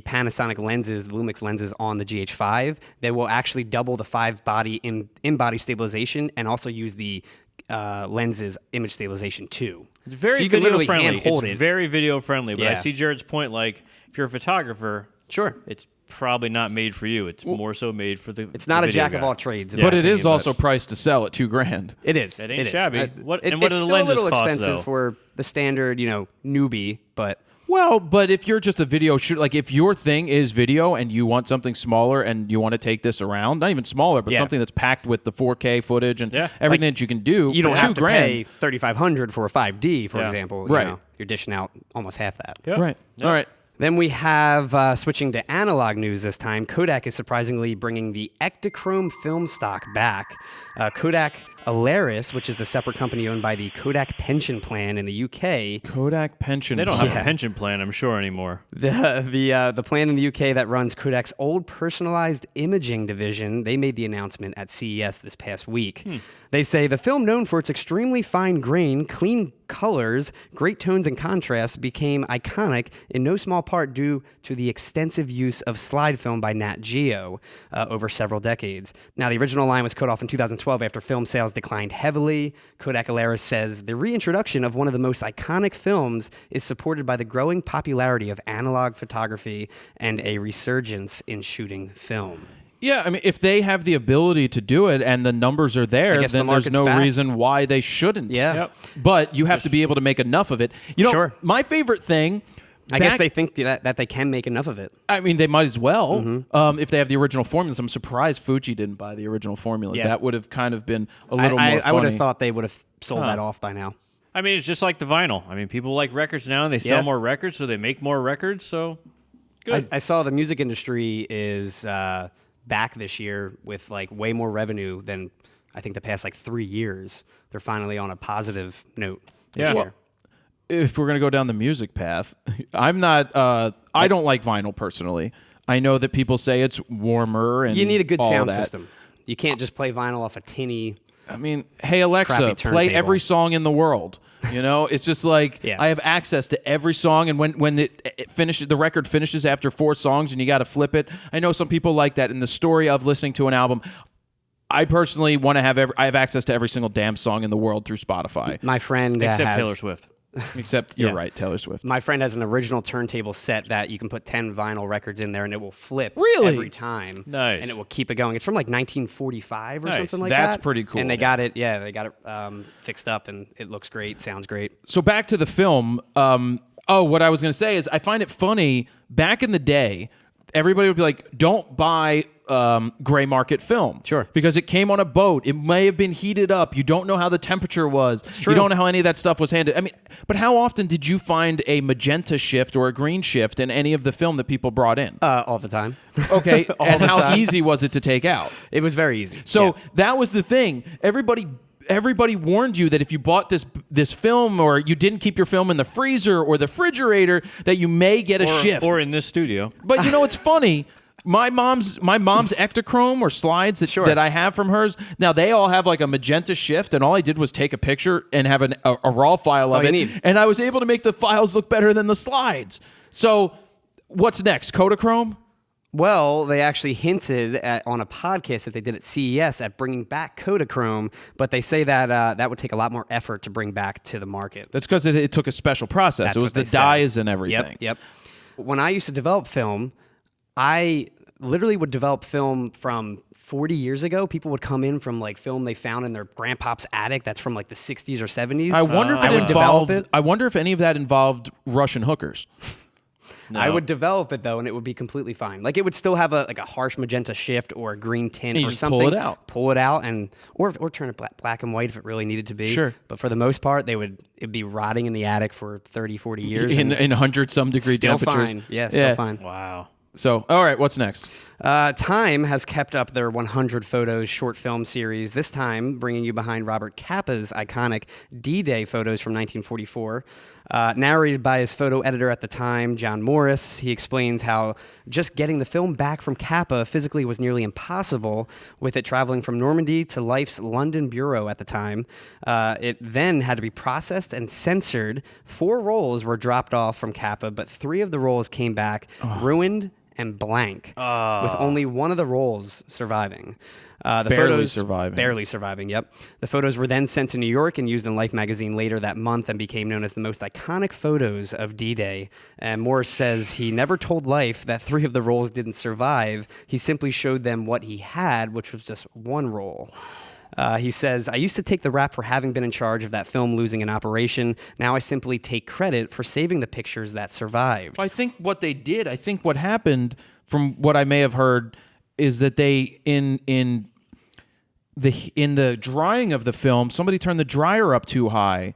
[SPEAKER 2] Panasonic lenses, the Lumix lenses on the GH5, they will actually double the 5-body in-body stabilization and also use the lenses image stabilization too.
[SPEAKER 3] It's very
[SPEAKER 2] so you can
[SPEAKER 3] video
[SPEAKER 2] literally
[SPEAKER 3] friendly.
[SPEAKER 2] hand-hold
[SPEAKER 3] It's
[SPEAKER 2] it.
[SPEAKER 3] very video friendly. But I
[SPEAKER 2] Yeah.
[SPEAKER 3] see Jared's point. Like, if you're a photographer,
[SPEAKER 2] Sure.
[SPEAKER 3] it's probably not made for you. It's more so made for the.
[SPEAKER 2] It's not
[SPEAKER 3] the
[SPEAKER 2] a
[SPEAKER 3] video
[SPEAKER 2] jack of
[SPEAKER 3] guy.
[SPEAKER 2] all trades. in
[SPEAKER 1] but
[SPEAKER 2] my
[SPEAKER 1] it is
[SPEAKER 2] opinion,
[SPEAKER 1] also priced to sell at $2,000.
[SPEAKER 2] It is.
[SPEAKER 3] It ain't
[SPEAKER 2] is.
[SPEAKER 3] shabby. What do
[SPEAKER 2] it's
[SPEAKER 3] the
[SPEAKER 2] still
[SPEAKER 3] lenses
[SPEAKER 2] a little
[SPEAKER 3] cost,
[SPEAKER 2] expensive
[SPEAKER 3] though?
[SPEAKER 2] for the standard, newbie, but
[SPEAKER 1] Well, but if you're just a video shooter, like if your thing is video and you want something smaller and you want to take this around, not even smaller, but
[SPEAKER 2] Yeah.
[SPEAKER 1] something that's packed with the 4K footage and
[SPEAKER 3] Yeah.
[SPEAKER 1] everything that you can do,
[SPEAKER 2] you don't
[SPEAKER 1] for
[SPEAKER 2] have to
[SPEAKER 1] $2,000.
[SPEAKER 2] pay $3,500 for a 5D, for
[SPEAKER 3] Yeah.
[SPEAKER 2] example.
[SPEAKER 1] Right.
[SPEAKER 2] You're dishing out almost half that.
[SPEAKER 3] Yeah.
[SPEAKER 1] Right. All right.
[SPEAKER 2] Then we have, switching to analog news this time, Kodak is surprisingly bringing the Ektachrome film stock back. Kodak Alaris, which is the separate company owned by the Kodak Pension Plan in the UK.
[SPEAKER 1] Kodak Pension.
[SPEAKER 3] They don't have
[SPEAKER 2] Yeah.
[SPEAKER 3] a pension plan, I'm sure, anymore.
[SPEAKER 2] The plan in the UK that runs Kodak's old personalized imaging division, they made the announcement at CES this past week. They say the film, known for its extremely fine grain, clean colors, great tones and contrasts, became iconic in no small part due to the extensive use of slide film by Nat Geo over several decades. Now, the original line was cut off in 2012 after film sales declined heavily. Kodak Alaris says the reintroduction of one of the most iconic films is supported by the growing popularity of analog photography and a resurgence in shooting film.
[SPEAKER 1] Yeah, I mean, if they have the ability to do it and the numbers are there,
[SPEAKER 2] guess the
[SPEAKER 1] then there's
[SPEAKER 2] market's
[SPEAKER 1] no
[SPEAKER 2] back.
[SPEAKER 1] reason why they shouldn't.
[SPEAKER 2] Yeah. Yep.
[SPEAKER 1] But you have to be able to make enough of it.
[SPEAKER 2] Sure.
[SPEAKER 1] My favorite thing
[SPEAKER 2] I guess they think that they can make enough of it.
[SPEAKER 1] I mean, they might as well if they have the original formulas. I'm surprised Fuji didn't buy the original formulas.
[SPEAKER 2] Yeah.
[SPEAKER 1] That would have kind of been a little more funny.
[SPEAKER 2] I would have thought they would have sold that off by now.
[SPEAKER 3] I mean, it's just like the vinyl. I mean, people like records now, and they sell more records, so they make more records. So, good.
[SPEAKER 2] I saw the music industry is back this year with like way more revenue than I think the past like 3 years. They're finally on a positive note this year.
[SPEAKER 1] If we're going to go down the music path, I'm not, I don't like vinyl personally. I know that people say it's warmer and
[SPEAKER 2] You need a good
[SPEAKER 1] all
[SPEAKER 2] sound
[SPEAKER 1] that.
[SPEAKER 2] system. You can't just play vinyl off a tinny.
[SPEAKER 1] I mean, hey Alexa,
[SPEAKER 2] Crappy
[SPEAKER 1] play
[SPEAKER 2] turntable.
[SPEAKER 1] every song in the world. You know, it's just like
[SPEAKER 2] Yeah.
[SPEAKER 1] I have access to every song, and when it finishes, the record finishes after 4 songs, and you got to flip it. I know some people like that. In the story of listening to an album, I personally want to have I have access to every single damn song in the world through Spotify.
[SPEAKER 2] My friend
[SPEAKER 3] Except
[SPEAKER 2] has,
[SPEAKER 3] Taylor Swift.
[SPEAKER 1] Except you're
[SPEAKER 2] Yeah.
[SPEAKER 1] right, Taylor Swift.
[SPEAKER 2] My friend has an original turntable set that you can put 10 vinyl records in there and it will flip
[SPEAKER 1] Really?
[SPEAKER 2] every time.
[SPEAKER 3] Nice.
[SPEAKER 2] And it will keep it going. It's from like 1945 or
[SPEAKER 3] Nice.
[SPEAKER 2] something like that.
[SPEAKER 1] That's pretty cool.
[SPEAKER 2] And they got it, they got it fixed up and it looks great, sounds great.
[SPEAKER 1] So back to the film. What I was going to say is I find it funny. Back in the day, everybody would be like, "Don't buy gray market film."
[SPEAKER 2] Sure.
[SPEAKER 1] Because it came on a boat. It may have been heated up. You don't know how the temperature was.
[SPEAKER 2] true.
[SPEAKER 1] You don't know how any of that stuff was handled. I mean, but how often did you find a magenta shift or a green shift in any of the film that people brought in?
[SPEAKER 2] All the time.
[SPEAKER 1] Okay.
[SPEAKER 2] all
[SPEAKER 1] And
[SPEAKER 2] the
[SPEAKER 1] how
[SPEAKER 2] time.
[SPEAKER 1] easy was it to take out?
[SPEAKER 2] It was very easy.
[SPEAKER 1] So
[SPEAKER 2] Yeah.
[SPEAKER 1] that was the thing. Everybody warned you that if you bought this film or you didn't keep your film in the freezer or the refrigerator, that you may get a shift.
[SPEAKER 3] Or in this studio.
[SPEAKER 1] But you know what's funny? My mom's Ektachrome or slides that I have from hers. Now they all have like a magenta shift, and all I did was take a picture and have a raw file of
[SPEAKER 2] all you
[SPEAKER 1] it,
[SPEAKER 2] need.
[SPEAKER 1] and I was able to make the files look better than the slides. So, what's next? Kodachrome?
[SPEAKER 2] Well, they actually hinted on a podcast that they did at CES at bringing back Kodachrome, but they say that that would take a lot more effort to bring back to the market.
[SPEAKER 1] That's because it took a special process.
[SPEAKER 2] That's
[SPEAKER 1] It was
[SPEAKER 2] what
[SPEAKER 1] the
[SPEAKER 2] they said.
[SPEAKER 1] dyes and everything.
[SPEAKER 2] Yep. When I used to develop film, I literally would develop film from 40 years ago. People would come in from like film they found in their grandpa's attic that's from like the 60s or 70s.
[SPEAKER 1] I wonder if
[SPEAKER 2] I would develop it.
[SPEAKER 1] I wonder if any of that involved Russian hookers.
[SPEAKER 3] No.
[SPEAKER 2] I would develop it though, and it would be completely fine. Like it would still have a harsh magenta shift or a green tint
[SPEAKER 1] And you
[SPEAKER 2] or
[SPEAKER 1] just
[SPEAKER 2] something.
[SPEAKER 1] pull it out.
[SPEAKER 2] and or turn it black and white if it really needed to be.
[SPEAKER 1] Sure.
[SPEAKER 2] But for the most part, it'd be rotting in the attic for 30, 40 years.
[SPEAKER 1] in
[SPEAKER 2] and
[SPEAKER 1] 100-some degree
[SPEAKER 2] still
[SPEAKER 1] temperatures.
[SPEAKER 2] fine. Yeah, still fine.
[SPEAKER 3] Wow.
[SPEAKER 1] So, all right, what's next?
[SPEAKER 2] Time has kept up their 100 photos short film series, this time bringing you behind Robert Capa's iconic D-Day photos from 1944. Narrated by his photo editor at the time, John Morris, he explains how just getting the film back from Capa physically was nearly impossible, with it traveling from Normandy to Life's London bureau at the time. It then had to be processed and censored. 4 rolls were dropped off from Capa, but 3 of the rolls came back ruined and blank, with only one of the rolls surviving.
[SPEAKER 1] Barely surviving.
[SPEAKER 2] Barely surviving, yep. The photos were then sent to New York and used in Life magazine later that month and became known as the most iconic photos of D-Day. And Morris says he never told Life that 3 of the rolls didn't survive. He simply showed them what he had, which was just 1 roll. He says, I used to take the rap for having been in charge of that film losing an operation. Now I simply take credit for saving the pictures that survived.
[SPEAKER 1] I think what happened, from what I may have heard, is that they in the drying of the film, somebody turned the dryer up too high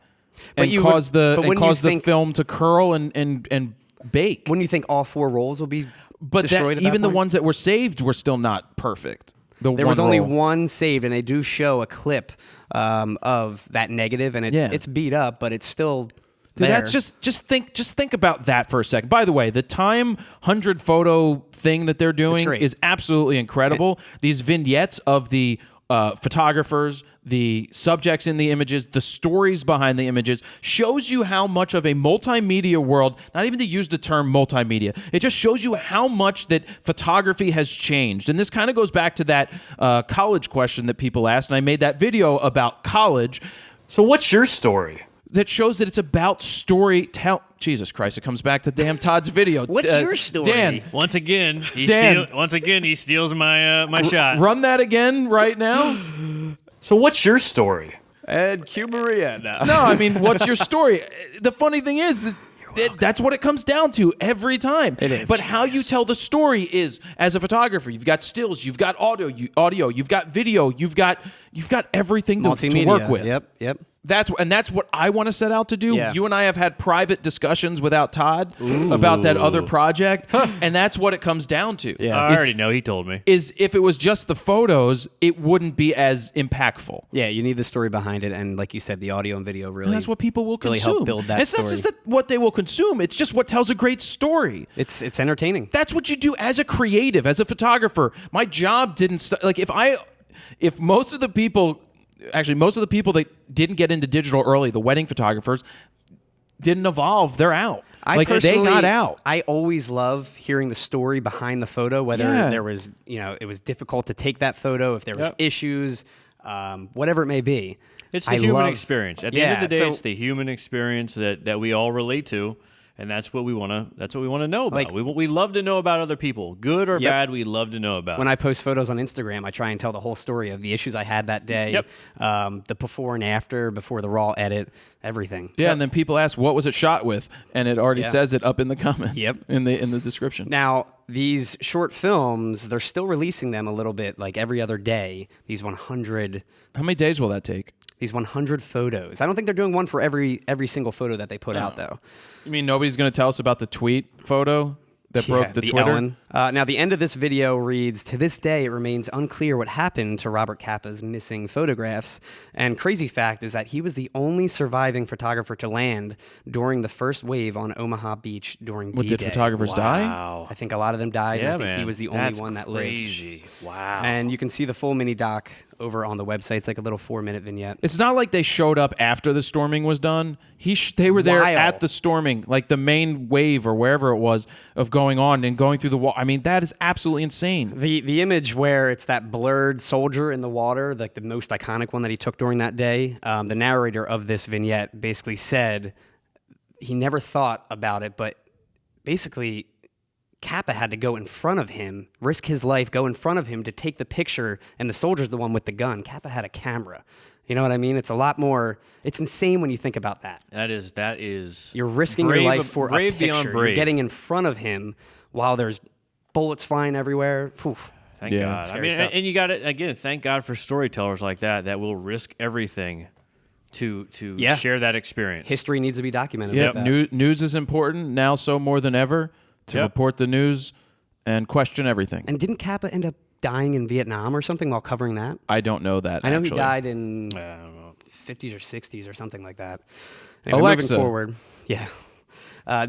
[SPEAKER 1] and caused the film to curl and bake.
[SPEAKER 2] Wouldn't you think all 4 rolls will be
[SPEAKER 1] But
[SPEAKER 2] destroyed at that
[SPEAKER 1] even the
[SPEAKER 2] point?
[SPEAKER 1] ones that were saved were still not perfect.
[SPEAKER 2] There was only one saved, and they do show a clip of that negative, and it's beat up, but it's still
[SPEAKER 1] Dude,
[SPEAKER 2] there.
[SPEAKER 1] that's just think about that for a second. By the way, the Time 100 photo thing that they're doing
[SPEAKER 2] great.
[SPEAKER 1] is absolutely incredible. These vignettes of the photographers, the subjects in the images, the stories behind the images, shows you how much of a multimedia world, not even to use the term multimedia, it just shows you how much that photography has changed. And this kind of goes back to that college question that people asked, and I made that video about college.
[SPEAKER 7] So what's your story?
[SPEAKER 1] That shows that it's about storytelling. Jesus Christ! It comes back to damn Todd's video.
[SPEAKER 2] What's your story?
[SPEAKER 1] Dan,
[SPEAKER 3] Once again, he
[SPEAKER 1] Dan.
[SPEAKER 3] steals my shot.
[SPEAKER 1] run that again right now.
[SPEAKER 7] So what's your story?
[SPEAKER 2] And Q Maria now.
[SPEAKER 1] No, I mean, what's your story? The funny thing is, That's what it comes down to every time.
[SPEAKER 2] It is.
[SPEAKER 1] But how you tell the story is, as a photographer, you've got stills, you've got audio, you've got video, you've got everything to work with.
[SPEAKER 2] Yep.
[SPEAKER 1] That's what I want to set out to do.
[SPEAKER 2] Yeah.
[SPEAKER 1] You and I have had private discussions without Todd about that other project, and that's what it comes down to.
[SPEAKER 2] Yeah.
[SPEAKER 3] I already know. He told me.
[SPEAKER 1] Is if it was just the photos, it wouldn't be as impactful.
[SPEAKER 2] Yeah, you need the story behind it, and like you said, the audio and video really.
[SPEAKER 1] And that's what people will
[SPEAKER 2] really
[SPEAKER 1] consume.
[SPEAKER 2] help build that
[SPEAKER 1] it's not
[SPEAKER 2] story.
[SPEAKER 1] just what they will consume; it's just what tells a great story.
[SPEAKER 2] It's entertaining.
[SPEAKER 1] That's what you do as a creative, as a photographer. My job didn't if most of the people that didn't get into digital early, the wedding photographers, didn't evolve. They're out. They got out.
[SPEAKER 2] I always love hearing the story behind the photo, whether there was, it was difficult to take that photo, if there was issues, whatever it may be.
[SPEAKER 3] It's the human experience. At the end of the day, it's the human experience that we all relate to. And that's what we want to know about. We love to know about other people, good or bad. We love to know about.
[SPEAKER 2] When I post photos on Instagram, I try and tell the whole story of the issues I had that day, the before and after, before the raw edit, everything.
[SPEAKER 1] Yeah, and then people ask, "What was it shot with?" And it already says it up in the comments.
[SPEAKER 2] Yep.
[SPEAKER 1] in the description.
[SPEAKER 2] Now, these short films, they're still releasing them a little bit, like every other day. These 100.
[SPEAKER 1] How many days will that take?
[SPEAKER 2] These 100 photos. I don't think they're doing one for every single photo that they put out, though.
[SPEAKER 1] You mean nobody's going to tell us about the tweet photo that broke the Twitter?
[SPEAKER 2] Ellen. Now, the end of this video reads, "To this day, it remains unclear what happened to Robert Capa's missing photographs. And crazy fact is that he was the only surviving photographer to land during the first wave on Omaha Beach during D-Day."
[SPEAKER 1] Did photographers die?
[SPEAKER 2] I think a lot of them died.
[SPEAKER 3] Yeah,
[SPEAKER 2] and I think he was the only one that lived.
[SPEAKER 3] Crazy. Wow.
[SPEAKER 2] And you can see the full mini doc over on the website. It's like a little 4-minute vignette.
[SPEAKER 1] It's not like they showed up after the storming was done. They were there
[SPEAKER 2] While.
[SPEAKER 1] at the storming, like the main wave or wherever it was of going on and going through the wall. I mean, that is absolutely insane.
[SPEAKER 2] The image where it's that blurred soldier in the water, like the most iconic one that he took during that day, the narrator of this vignette basically said he never thought about it, but basically Kappa had to go in front of him, risk his life, go in front of him to take the picture, and the soldier's the one with the gun. Kappa had a camera. You know what I mean? It's a lot more. It's insane when you think about that.
[SPEAKER 3] That is.
[SPEAKER 2] You're risking
[SPEAKER 3] brave,
[SPEAKER 2] your life for
[SPEAKER 3] brave
[SPEAKER 2] a
[SPEAKER 3] beyond
[SPEAKER 2] picture.
[SPEAKER 3] brave.
[SPEAKER 2] You're getting in front of him while there's bullets flying everywhere. Oof.
[SPEAKER 3] Thank God. I mean,
[SPEAKER 2] stuff.
[SPEAKER 3] and you got it again. Thank God for storytellers like that will risk everything to share that experience.
[SPEAKER 2] History needs to be documented.
[SPEAKER 1] Yeah,
[SPEAKER 2] like that.
[SPEAKER 1] news is important now, so more than ever, to report the news and question everything.
[SPEAKER 2] And didn't Kappa end up dying in Vietnam or something while covering that?
[SPEAKER 1] I don't know that.
[SPEAKER 2] I know
[SPEAKER 1] actually.
[SPEAKER 2] he died in 50s or 60s or something like that.
[SPEAKER 1] Alexa.
[SPEAKER 2] Moving forward,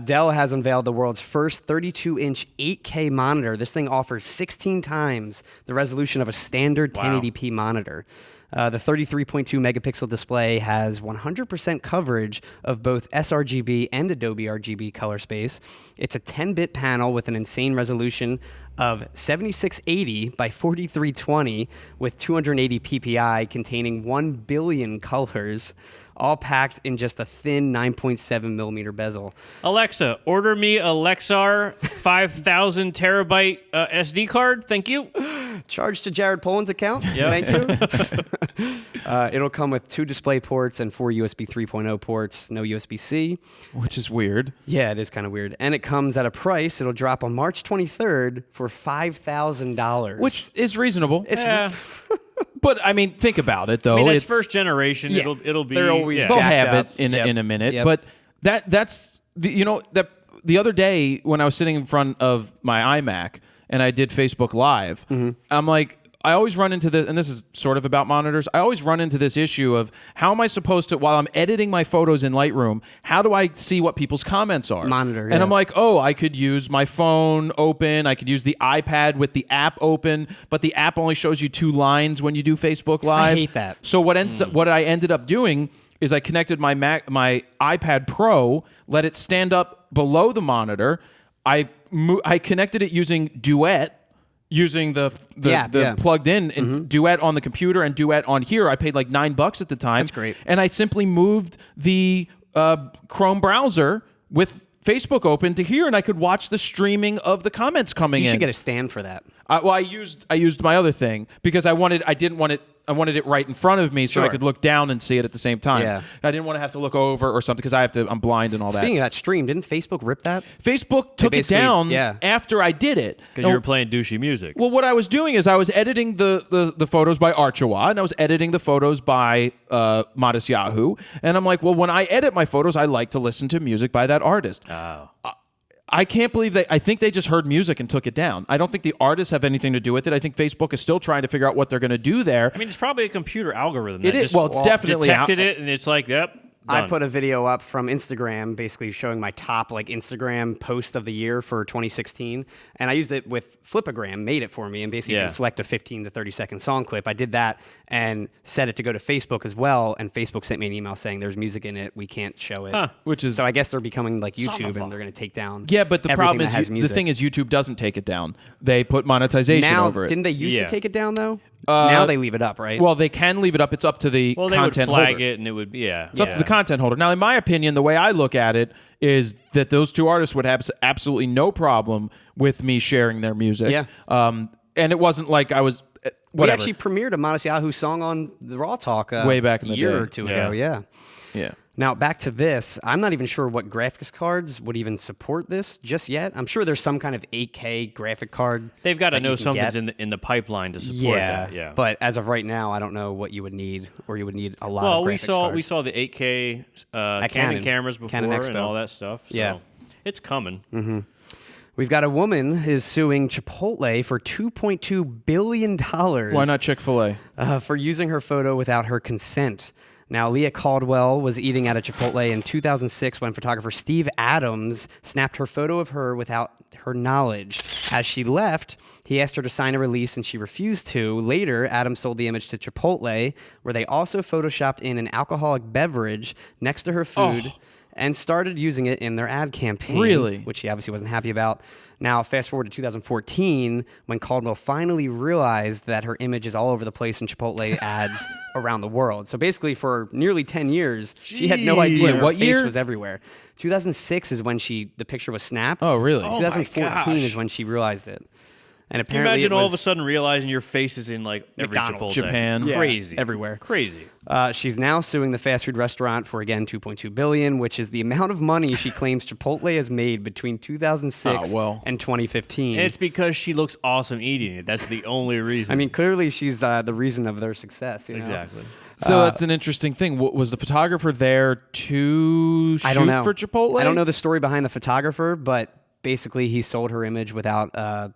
[SPEAKER 2] Dell has unveiled the world's first 32-inch 8K monitor. This thing offers 16 times the resolution of a standard 1080p monitor. The 33.2 megapixel display has 100% coverage of both sRGB and Adobe RGB color space. It's a 10-bit panel with an insane resolution of 7680 by 4320 with 280 ppi containing 1 billion colors, all packed in just a thin 9.7 millimeter bezel.
[SPEAKER 3] Alexa, order me a LEXAR 5,000 terabyte SD card. Thank you.
[SPEAKER 2] Charged to Jared Polin's account.
[SPEAKER 3] Yep.
[SPEAKER 2] Thank you. It'll come with 2 display ports and 4 USB 3.0 ports, no USB-C.
[SPEAKER 1] Which is weird.
[SPEAKER 2] Yeah, it is kind of weird. And it comes at a price. It'll drop on March 23rd for $5,000.
[SPEAKER 1] Which is reasonable.
[SPEAKER 2] It's
[SPEAKER 1] But I mean, think about it though.
[SPEAKER 3] I mean, that's
[SPEAKER 1] it's
[SPEAKER 3] first generation.
[SPEAKER 2] Yeah.
[SPEAKER 3] It'll be.
[SPEAKER 2] They're always
[SPEAKER 3] yeah.
[SPEAKER 1] they'll
[SPEAKER 2] jacked
[SPEAKER 1] have
[SPEAKER 2] up.
[SPEAKER 1] it in a minute.
[SPEAKER 2] Yep.
[SPEAKER 1] But that's the other day when I was sitting in front of my iMac and I did Facebook Live, I'm like, I always run into this, and this is sort of about monitors. I always run into this issue of how am I supposed to, while I'm editing my photos in Lightroom, how do I see what people's comments are?
[SPEAKER 2] Monitor,
[SPEAKER 1] And
[SPEAKER 2] yeah.
[SPEAKER 1] I'm like, oh, I could use my phone open. I could use the iPad with the app open, but the app only shows you 2 lines when you do Facebook Live.
[SPEAKER 2] I hate that.
[SPEAKER 1] So what I ended up doing is I connected my iPad Pro, let it stand up below the monitor. I connected it using Duet. Using the plugged in and Duet on the computer and Duet on here. I paid like $9 at the time.
[SPEAKER 2] That's great.
[SPEAKER 1] And I simply moved the Chrome browser with Facebook open to here, and I could watch the streaming of the comments coming in.
[SPEAKER 2] You should get a stand for that.
[SPEAKER 1] Well, I used my other thing because I didn't want it wanted it right in front of me so I
[SPEAKER 2] Sure.
[SPEAKER 1] could look down and see it at the same time.
[SPEAKER 2] Yeah.
[SPEAKER 1] I didn't want to have to look over or something because I'm blind and all
[SPEAKER 2] Speaking
[SPEAKER 1] that.
[SPEAKER 2] of that stream, didn't Facebook rip that?
[SPEAKER 1] Facebook took it
[SPEAKER 2] basically-
[SPEAKER 1] down
[SPEAKER 2] yeah.
[SPEAKER 1] after I did it.
[SPEAKER 3] Because you were playing douchey music.
[SPEAKER 1] Well, what I was doing is I was editing the photos by Archawa, and I was editing the photos by Modest Yahoo. And I'm like, well, when I edit my photos, I like to listen to music by that artist.
[SPEAKER 3] Oh.
[SPEAKER 1] I can't believe I think they just heard music and took it down. I don't think the artists have anything to do with it. I think Facebook is still trying to figure out what they're going to do there.
[SPEAKER 3] I mean, it's probably a computer algorithm.
[SPEAKER 1] It
[SPEAKER 3] that
[SPEAKER 1] is.
[SPEAKER 3] just
[SPEAKER 1] Well, it's definitely
[SPEAKER 3] detected it, and it's like, yep.
[SPEAKER 2] I
[SPEAKER 3] done.
[SPEAKER 2] put a video up from Instagram basically showing my top Instagram post of the year for 2016, and I used it with Flipagram, made it for me, and basically you
[SPEAKER 3] Yeah.
[SPEAKER 2] can select a 15 to 30 second song clip. I did that and set it to go to Facebook as well, and Facebook sent me an email saying there's music in it, we can't show it.
[SPEAKER 1] Which is
[SPEAKER 2] So I guess they're becoming like YouTube and they're going to take down
[SPEAKER 1] yeah, but the
[SPEAKER 2] everything
[SPEAKER 1] problem
[SPEAKER 2] that
[SPEAKER 1] is
[SPEAKER 2] has
[SPEAKER 1] the
[SPEAKER 2] music.
[SPEAKER 1] thing is YouTube doesn't take it down. They put monetization
[SPEAKER 2] now,
[SPEAKER 1] over it.
[SPEAKER 2] didn't they used
[SPEAKER 3] Yeah.
[SPEAKER 2] to take it down though? Now they leave it up, right?
[SPEAKER 1] Well, they can leave it up. It's up to the
[SPEAKER 3] Well, they would
[SPEAKER 1] content
[SPEAKER 3] flag
[SPEAKER 1] holder.
[SPEAKER 3] it, and it would be, yeah.
[SPEAKER 1] It's up to the content holder. Now, in my opinion, the way I look at it is that those two artists would have absolutely no problem with me sharing their music.
[SPEAKER 2] Yeah.
[SPEAKER 1] And it wasn't like I was
[SPEAKER 2] we
[SPEAKER 1] whatever.
[SPEAKER 2] actually premiered a Modest Yahoo song on the RAWTalk
[SPEAKER 1] Way back in the
[SPEAKER 2] a year
[SPEAKER 1] day.
[SPEAKER 2] or two
[SPEAKER 3] Yeah.
[SPEAKER 2] ago. Yeah.
[SPEAKER 1] yeah.
[SPEAKER 2] Now, back to this. I'm not even sure what graphics cards would even support this just yet. I'm sure there's some kind of 8K graphic card.
[SPEAKER 3] They've got to
[SPEAKER 2] that you
[SPEAKER 3] know
[SPEAKER 2] can
[SPEAKER 3] something's
[SPEAKER 2] get.
[SPEAKER 3] in the pipeline to support that. Yeah.
[SPEAKER 2] But as of right now, I don't know what you would need, or you would need a lot of
[SPEAKER 3] well,
[SPEAKER 2] graphics
[SPEAKER 3] we
[SPEAKER 2] cards.
[SPEAKER 3] saw the 8K Canon
[SPEAKER 2] Canon.
[SPEAKER 3] cameras before
[SPEAKER 2] Canon
[SPEAKER 3] and
[SPEAKER 2] Expo.
[SPEAKER 3] all that stuff. So
[SPEAKER 2] Yeah.
[SPEAKER 3] it's coming.
[SPEAKER 2] We've got a woman is suing Chipotle for $2.2 billion.
[SPEAKER 1] Why not Chick-fil-A?
[SPEAKER 2] For using her photo without her consent. Now, Leah Caldwell was eating at a Chipotle in 2006 when photographer Steve Adams snapped her photo of her without her knowledge. As she left, he asked her to sign a release and she refused to. Later, Adams sold the image to Chipotle, where they also photoshopped in an alcoholic beverage next to her food. And started using it in their ad campaign.
[SPEAKER 1] Really?
[SPEAKER 2] Which he obviously wasn't happy about. Now, fast forward to 2014, when Caldwell finally realized that her image is all over the place in Chipotle ads around the world. So basically, for nearly 10 years, she had no idea
[SPEAKER 1] Wait,
[SPEAKER 2] her
[SPEAKER 1] what
[SPEAKER 2] face
[SPEAKER 1] year?
[SPEAKER 2] was everywhere. 2006 is when the picture was snapped.
[SPEAKER 1] Oh, really?
[SPEAKER 2] 2014 is
[SPEAKER 3] gosh.
[SPEAKER 2] when she realized it. And
[SPEAKER 3] Can you
[SPEAKER 2] apparently,
[SPEAKER 3] imagine
[SPEAKER 2] it
[SPEAKER 3] all of a
[SPEAKER 2] was-
[SPEAKER 3] sudden realizing your face is in like every
[SPEAKER 2] McDonald's.
[SPEAKER 3] Chipotle?
[SPEAKER 1] Japan.
[SPEAKER 2] Yeah,
[SPEAKER 3] Crazy.
[SPEAKER 2] everywhere.
[SPEAKER 3] Crazy.
[SPEAKER 2] She's now suing the fast food restaurant for, again, $2.2 billion, which is the amount of money she claims Chipotle has made between 2006
[SPEAKER 1] Oh, well.
[SPEAKER 2] and 2015.
[SPEAKER 3] And it's because she looks awesome eating it. That's the only reason.
[SPEAKER 2] I mean, clearly she's the reason of their success. You know?
[SPEAKER 3] exactly.
[SPEAKER 1] So that's an interesting thing. Was the photographer there to shoot
[SPEAKER 2] I don't know.
[SPEAKER 1] for Chipotle?
[SPEAKER 2] I don't know the story behind the photographer, but basically he sold her image without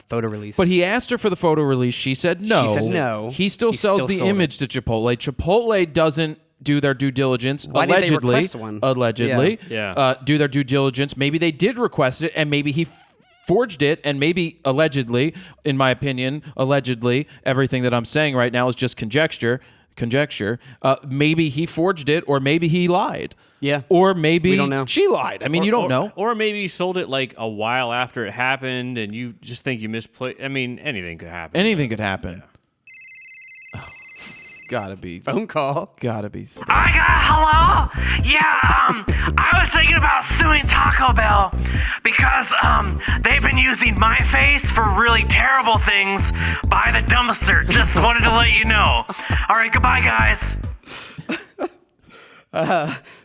[SPEAKER 2] photo release.
[SPEAKER 1] But he asked her for the photo release. She said no.
[SPEAKER 2] She said no.
[SPEAKER 1] He still
[SPEAKER 2] He
[SPEAKER 1] sells
[SPEAKER 2] still
[SPEAKER 1] the
[SPEAKER 2] sold
[SPEAKER 1] image to Chipotle. Chipotle doesn't do their due diligence.
[SPEAKER 2] Why didn't they
[SPEAKER 1] allegedly.
[SPEAKER 2] request one?
[SPEAKER 1] Allegedly.
[SPEAKER 3] Yeah.
[SPEAKER 1] Do their due diligence. Maybe they did request it, and maybe he forged it, and maybe allegedly, in my opinion, allegedly, everything that I'm saying right now is just conjecture. Maybe he forged it, or maybe he lied.
[SPEAKER 2] Yeah.
[SPEAKER 1] Or maybe
[SPEAKER 2] We don't know.
[SPEAKER 1] she lied. I mean, you don't know.
[SPEAKER 3] Or maybe you sold it like a while after it happened and you just think you misplaced. I mean, anything could happen.
[SPEAKER 1] Anything could happen. Oh, gotta be.
[SPEAKER 2] phone call.
[SPEAKER 1] Gotta be.
[SPEAKER 6] I got hello. Yeah, I was thinking about suing Taco Bell because they've been using my face for really terrible things by the dumpster. Just wanted to let you know. All right, goodbye, guys.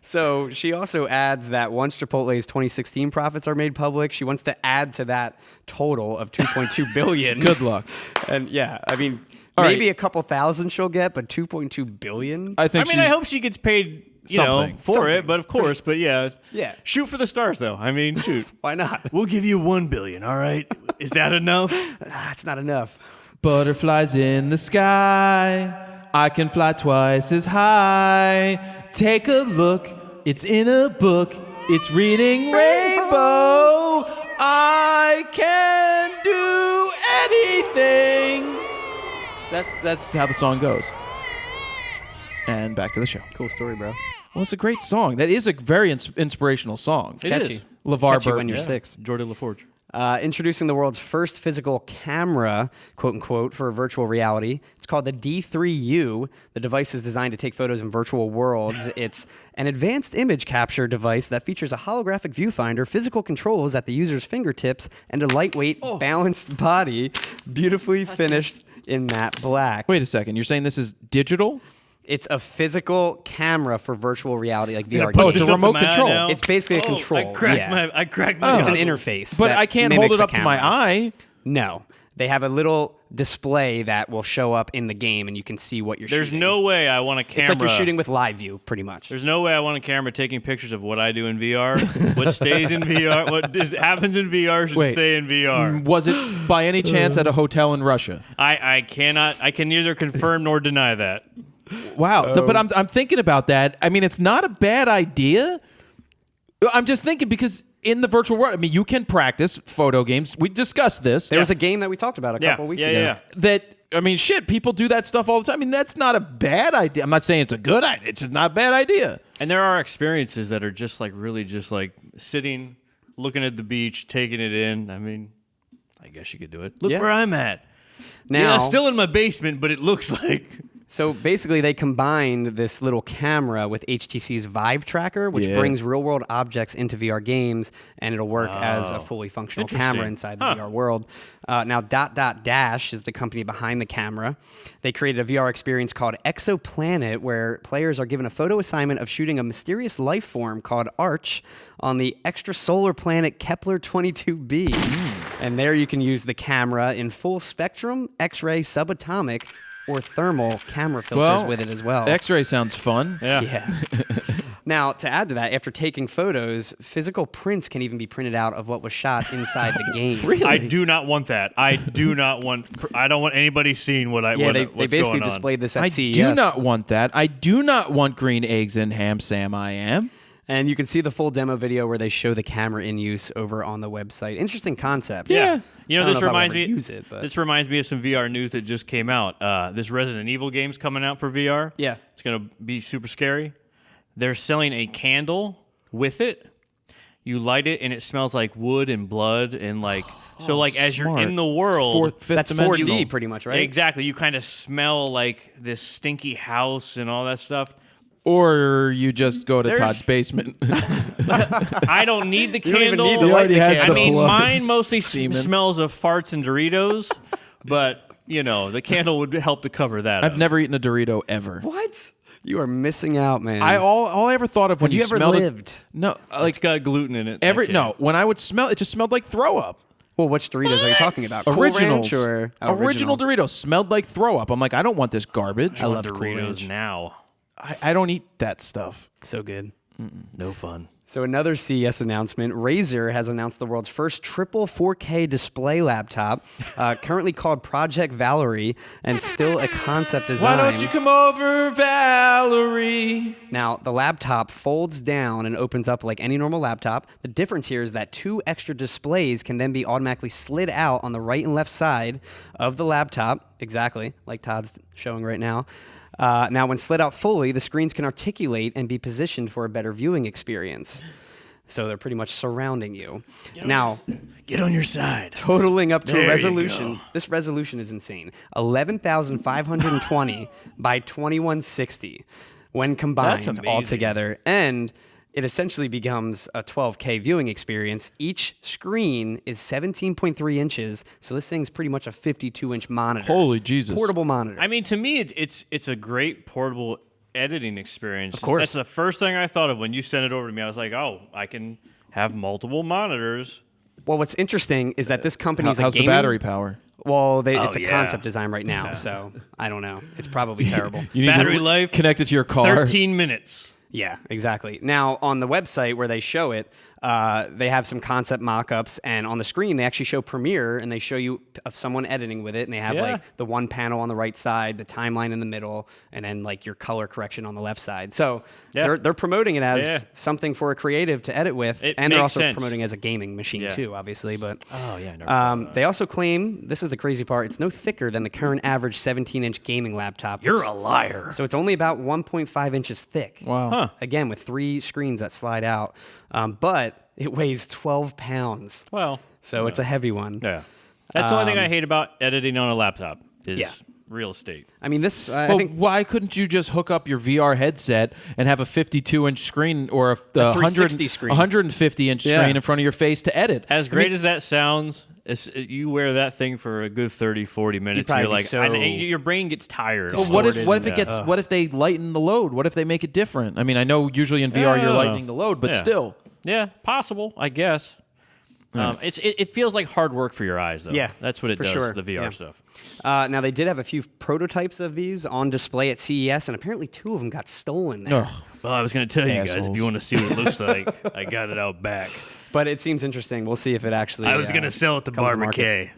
[SPEAKER 2] So she also adds that once Chipotle's 2016 profits are made public, she wants to add to that total of $2.2 billion.
[SPEAKER 1] Good luck.
[SPEAKER 2] And yeah, I mean,
[SPEAKER 1] All
[SPEAKER 2] maybe
[SPEAKER 1] right.
[SPEAKER 2] a couple thousand she'll get, but $2.2 billion?
[SPEAKER 1] I
[SPEAKER 3] I
[SPEAKER 1] think.
[SPEAKER 3] mean,
[SPEAKER 1] she's-
[SPEAKER 3] I hope she gets paid,
[SPEAKER 1] Something.
[SPEAKER 3] for it, but of course, but yeah.
[SPEAKER 2] Yeah.
[SPEAKER 3] Shoot for the stars, though. I mean, shoot.
[SPEAKER 2] Why not?
[SPEAKER 3] We'll give you $1 billion, all right? Is that enough?
[SPEAKER 2] That's not enough.
[SPEAKER 1] Butterflies in the sky. I can fly twice as high. Take a look. It's in a book. It's reading rainbow. I can do anything. That's how the song goes. And back to the show.
[SPEAKER 2] Cool story, bro.
[SPEAKER 1] Well, it's a great song. That is a very inspirational song.
[SPEAKER 3] It
[SPEAKER 2] Catchy.
[SPEAKER 3] is.
[SPEAKER 1] LeVar
[SPEAKER 2] Catchy when
[SPEAKER 1] Burton.
[SPEAKER 2] you're 6.
[SPEAKER 3] Jordan LaForge.
[SPEAKER 2] Introducing the world's first physical camera, quote unquote, for virtual reality. It's called the D3U. The device is designed to take photos in virtual worlds. It's an advanced image capture device that features a holographic viewfinder, physical controls at the user's fingertips, and a lightweight, balanced body, beautifully finished in matte black.
[SPEAKER 1] Wait a second. You're saying this is digital?
[SPEAKER 2] It's a physical camera for virtual reality, like VR
[SPEAKER 1] Oh,
[SPEAKER 2] games.
[SPEAKER 1] it's a remote control.
[SPEAKER 2] It's basically a control.
[SPEAKER 3] I cracked my
[SPEAKER 2] It's an
[SPEAKER 3] knuckle.
[SPEAKER 2] interface.
[SPEAKER 1] But
[SPEAKER 2] that
[SPEAKER 1] I can't hold
[SPEAKER 2] mimics
[SPEAKER 1] it
[SPEAKER 2] a
[SPEAKER 1] up to my
[SPEAKER 2] camera.
[SPEAKER 1] eye.
[SPEAKER 2] No. They have a little display that will show up in the game, and you can see what you're
[SPEAKER 3] There's
[SPEAKER 2] shooting.
[SPEAKER 3] no way I want a camera.
[SPEAKER 2] It's like you're shooting with live view, pretty much.
[SPEAKER 3] There's no way I want a camera taking pictures of what I do in VR. What stays in VR, happens in VR should
[SPEAKER 1] Wait.
[SPEAKER 3] stay in VR.
[SPEAKER 1] Was it by any chance at a hotel in Russia?
[SPEAKER 3] I can neither confirm nor deny that.
[SPEAKER 1] Wow. But I'm thinking about that. I mean, it's not a bad idea. I'm just thinking because in the virtual world, I mean, you can practice photo games. We discussed this.
[SPEAKER 2] There was a game that we talked about a couple weeks ago.
[SPEAKER 3] Yeah.
[SPEAKER 1] That, I mean, shit, people do that stuff all the time. I mean, that's not a bad idea. I'm not saying it's a good idea. It's just not a bad idea.
[SPEAKER 3] And there are experiences that are just like really just like sitting, looking at the beach, taking it in. I mean, I guess you could do it. Look
[SPEAKER 2] Yeah.
[SPEAKER 3] where I'm at.
[SPEAKER 2] Now,
[SPEAKER 3] Still in my basement, but it looks like.
[SPEAKER 2] so basically, they combined this little camera with HTC's Vive Tracker, which
[SPEAKER 1] Yeah.
[SPEAKER 2] brings real-world objects into VR games, and it'll work as a fully functional camera
[SPEAKER 3] Interesting.
[SPEAKER 2] inside the VR world. Now, Dash is the company behind the camera. They created a VR experience called Exoplanet, where players are given a photo assignment of shooting a mysterious life form called Arch on the extrasolar planet Kepler 22b. And there you can use the camera in full spectrum, X-ray, subatomic, or thermal camera filters with it as well.
[SPEAKER 1] X-ray sounds fun.
[SPEAKER 2] Yeah. Now, to add to that, after taking photos, physical prints can even be printed out of what was shot inside the game. Really?
[SPEAKER 3] I do not want that. I don't want anybody seeing what I.
[SPEAKER 2] Yeah,
[SPEAKER 3] what,
[SPEAKER 2] they
[SPEAKER 3] what's
[SPEAKER 2] basically
[SPEAKER 3] going on.
[SPEAKER 2] displayed this at
[SPEAKER 1] I
[SPEAKER 2] CES.
[SPEAKER 1] do not want that. I do not want green eggs and ham Sam I am.
[SPEAKER 2] And you can see the full demo video where they show the camera in use over on the website. Interesting concept.
[SPEAKER 3] Yeah. You know,
[SPEAKER 2] I don't
[SPEAKER 3] this
[SPEAKER 2] know if I'll
[SPEAKER 3] reminds
[SPEAKER 2] ever
[SPEAKER 3] me.
[SPEAKER 2] use it, but
[SPEAKER 3] This reminds me of some VR news that just came out. This Resident Evil game's coming out for VR.
[SPEAKER 2] Yeah.
[SPEAKER 3] It's gonna be super scary. They're selling a candle with it. You light it and it smells like wood and blood and like so like as you're
[SPEAKER 1] smart.
[SPEAKER 3] in the world.
[SPEAKER 1] Fifth
[SPEAKER 2] that's
[SPEAKER 1] dimensional.
[SPEAKER 2] 4D pretty much, right?
[SPEAKER 3] Exactly. You kind of smell like this stinky house and all that stuff.
[SPEAKER 1] Or you just go to
[SPEAKER 3] There's-
[SPEAKER 1] Todd's basement.
[SPEAKER 3] I don't need the
[SPEAKER 2] don't even
[SPEAKER 3] candle.
[SPEAKER 2] need to light
[SPEAKER 1] already
[SPEAKER 2] the
[SPEAKER 1] has
[SPEAKER 2] candle.
[SPEAKER 3] I mean,
[SPEAKER 1] blood.
[SPEAKER 3] mine mostly
[SPEAKER 1] Semen.
[SPEAKER 3] smells of farts and Doritos, but you know, the candle would help to cover that.
[SPEAKER 1] I've
[SPEAKER 3] up.
[SPEAKER 1] never eaten a Dorito ever.
[SPEAKER 2] What? You are missing out, man.
[SPEAKER 1] All I ever thought of when
[SPEAKER 2] Have you ever
[SPEAKER 1] smelled
[SPEAKER 2] lived?
[SPEAKER 1] it. No,
[SPEAKER 3] It's
[SPEAKER 1] like
[SPEAKER 3] got gluten in it.
[SPEAKER 1] when I would smell it, just smelled like throw up.
[SPEAKER 2] Well, which Doritos are you talking about? Cool
[SPEAKER 1] Originals.
[SPEAKER 2] Ranch or
[SPEAKER 1] Original Doritos smelled like throw up. I'm like, I don't want this garbage.
[SPEAKER 3] I
[SPEAKER 2] love
[SPEAKER 3] love
[SPEAKER 2] Cool
[SPEAKER 3] Doritos
[SPEAKER 2] Ranch.
[SPEAKER 3] now.
[SPEAKER 1] I don't eat that stuff.
[SPEAKER 2] So good.
[SPEAKER 3] No fun.
[SPEAKER 2] So another CES announcement, Razer has announced the world's first triple 4K display laptop, currently called Project Valerie, and still a concept design.
[SPEAKER 1] Why don't you come over, Valerie?
[SPEAKER 2] Now, the laptop folds down and opens up like any normal laptop. The difference here is that 2 extra displays can then be automatically slid out on the right and left side of the laptop, exactly like Todd's showing right now. Now, when slid out fully, the screens can articulate and be positioned for a better viewing experience. So they're pretty much surrounding you. Now,
[SPEAKER 3] Get on your side.
[SPEAKER 2] totaling up to
[SPEAKER 3] There
[SPEAKER 2] a
[SPEAKER 3] you
[SPEAKER 2] resolution.
[SPEAKER 3] go.
[SPEAKER 2] This resolution is insane. 11,520 by 2160 when combined
[SPEAKER 3] amazing.
[SPEAKER 2] all together. And it essentially becomes a 12K viewing experience. Each screen is 17.3 inches, so this thing's pretty much a 52-inch monitor.
[SPEAKER 1] Holy Jesus.
[SPEAKER 2] Portable monitor.
[SPEAKER 3] I mean, to me, it's a great portable editing experience. Of
[SPEAKER 2] course.
[SPEAKER 3] That's the first thing I thought of when you sent it over to me. I was like, oh, I can have multiple monitors.
[SPEAKER 2] well, what's interesting is that this company's
[SPEAKER 1] How's
[SPEAKER 2] a
[SPEAKER 1] the
[SPEAKER 2] gaming...
[SPEAKER 1] battery power?
[SPEAKER 2] Well, it's a
[SPEAKER 3] yeah.
[SPEAKER 2] concept design right now, so I don't know. It's probably terrible.
[SPEAKER 1] You need
[SPEAKER 3] Battery
[SPEAKER 1] to
[SPEAKER 3] life,
[SPEAKER 1] connect it to your car.
[SPEAKER 3] 13 minutes.
[SPEAKER 2] Yeah, exactly. Now, on the website where they show it, they have some concept mock-ups, and on the screen, they actually show Premiere, and they show you of someone editing with it, and they have,
[SPEAKER 3] Yeah.
[SPEAKER 2] like, the one panel on the right side, the timeline in the middle, and then, like, your color correction on the left side. So
[SPEAKER 3] Yeah.
[SPEAKER 2] they're promoting it as
[SPEAKER 3] Yeah.
[SPEAKER 2] something for a creative to edit with,
[SPEAKER 3] It
[SPEAKER 2] and they're
[SPEAKER 3] makes
[SPEAKER 2] also
[SPEAKER 3] sense.
[SPEAKER 2] promoting it as a gaming machine,
[SPEAKER 3] Yeah.
[SPEAKER 2] too, obviously. But
[SPEAKER 3] Oh, yeah.
[SPEAKER 2] they also claim, this is the crazy part, it's no thicker than the current average 17-inch gaming laptop.
[SPEAKER 3] You're a liar.
[SPEAKER 2] So it's only about 1.5 inches thick.
[SPEAKER 1] Wow.
[SPEAKER 3] Huh.
[SPEAKER 2] Again, with 3 screens that slide out. But it weighs 12 pounds.
[SPEAKER 3] Well,
[SPEAKER 2] So it's a heavy one.
[SPEAKER 3] yeah. That's the only thing I hate about editing on a laptop is
[SPEAKER 2] Yeah.
[SPEAKER 3] real estate.
[SPEAKER 2] I mean, this, I
[SPEAKER 1] Well,
[SPEAKER 2] think,
[SPEAKER 1] why couldn't you just hook up your VR headset and have a 52-inch screen or a
[SPEAKER 2] 360 screen.
[SPEAKER 1] 150-inch
[SPEAKER 2] Yeah.
[SPEAKER 1] screen in front of your face to edit?
[SPEAKER 3] As great as that sounds, You wear that thing for a good 30, 40 minutes.
[SPEAKER 2] probably
[SPEAKER 3] You're like,
[SPEAKER 2] be so
[SPEAKER 3] your brain gets tired.
[SPEAKER 1] Well, what if it gets? What if they lighten the load? What if they make it different? I mean, I know usually in VR you're lightening the load, but still.
[SPEAKER 3] Yeah, possible, I guess. It feels like hard work for your eyes, though.
[SPEAKER 2] Yeah,
[SPEAKER 3] that's what it
[SPEAKER 2] for
[SPEAKER 3] does.
[SPEAKER 2] sure.
[SPEAKER 3] The VR stuff.
[SPEAKER 2] Now they did have a few prototypes of these on display at CES, and apparently 2 of them got stolen there.
[SPEAKER 3] Well, I was going to tell you guys, if
[SPEAKER 1] Assholes.
[SPEAKER 3] you want to see what it looks like, I got it out back.
[SPEAKER 2] But it seems interesting. We'll see if it actually.
[SPEAKER 3] I was going to sell it to
[SPEAKER 2] comes to
[SPEAKER 3] Barbara
[SPEAKER 2] market.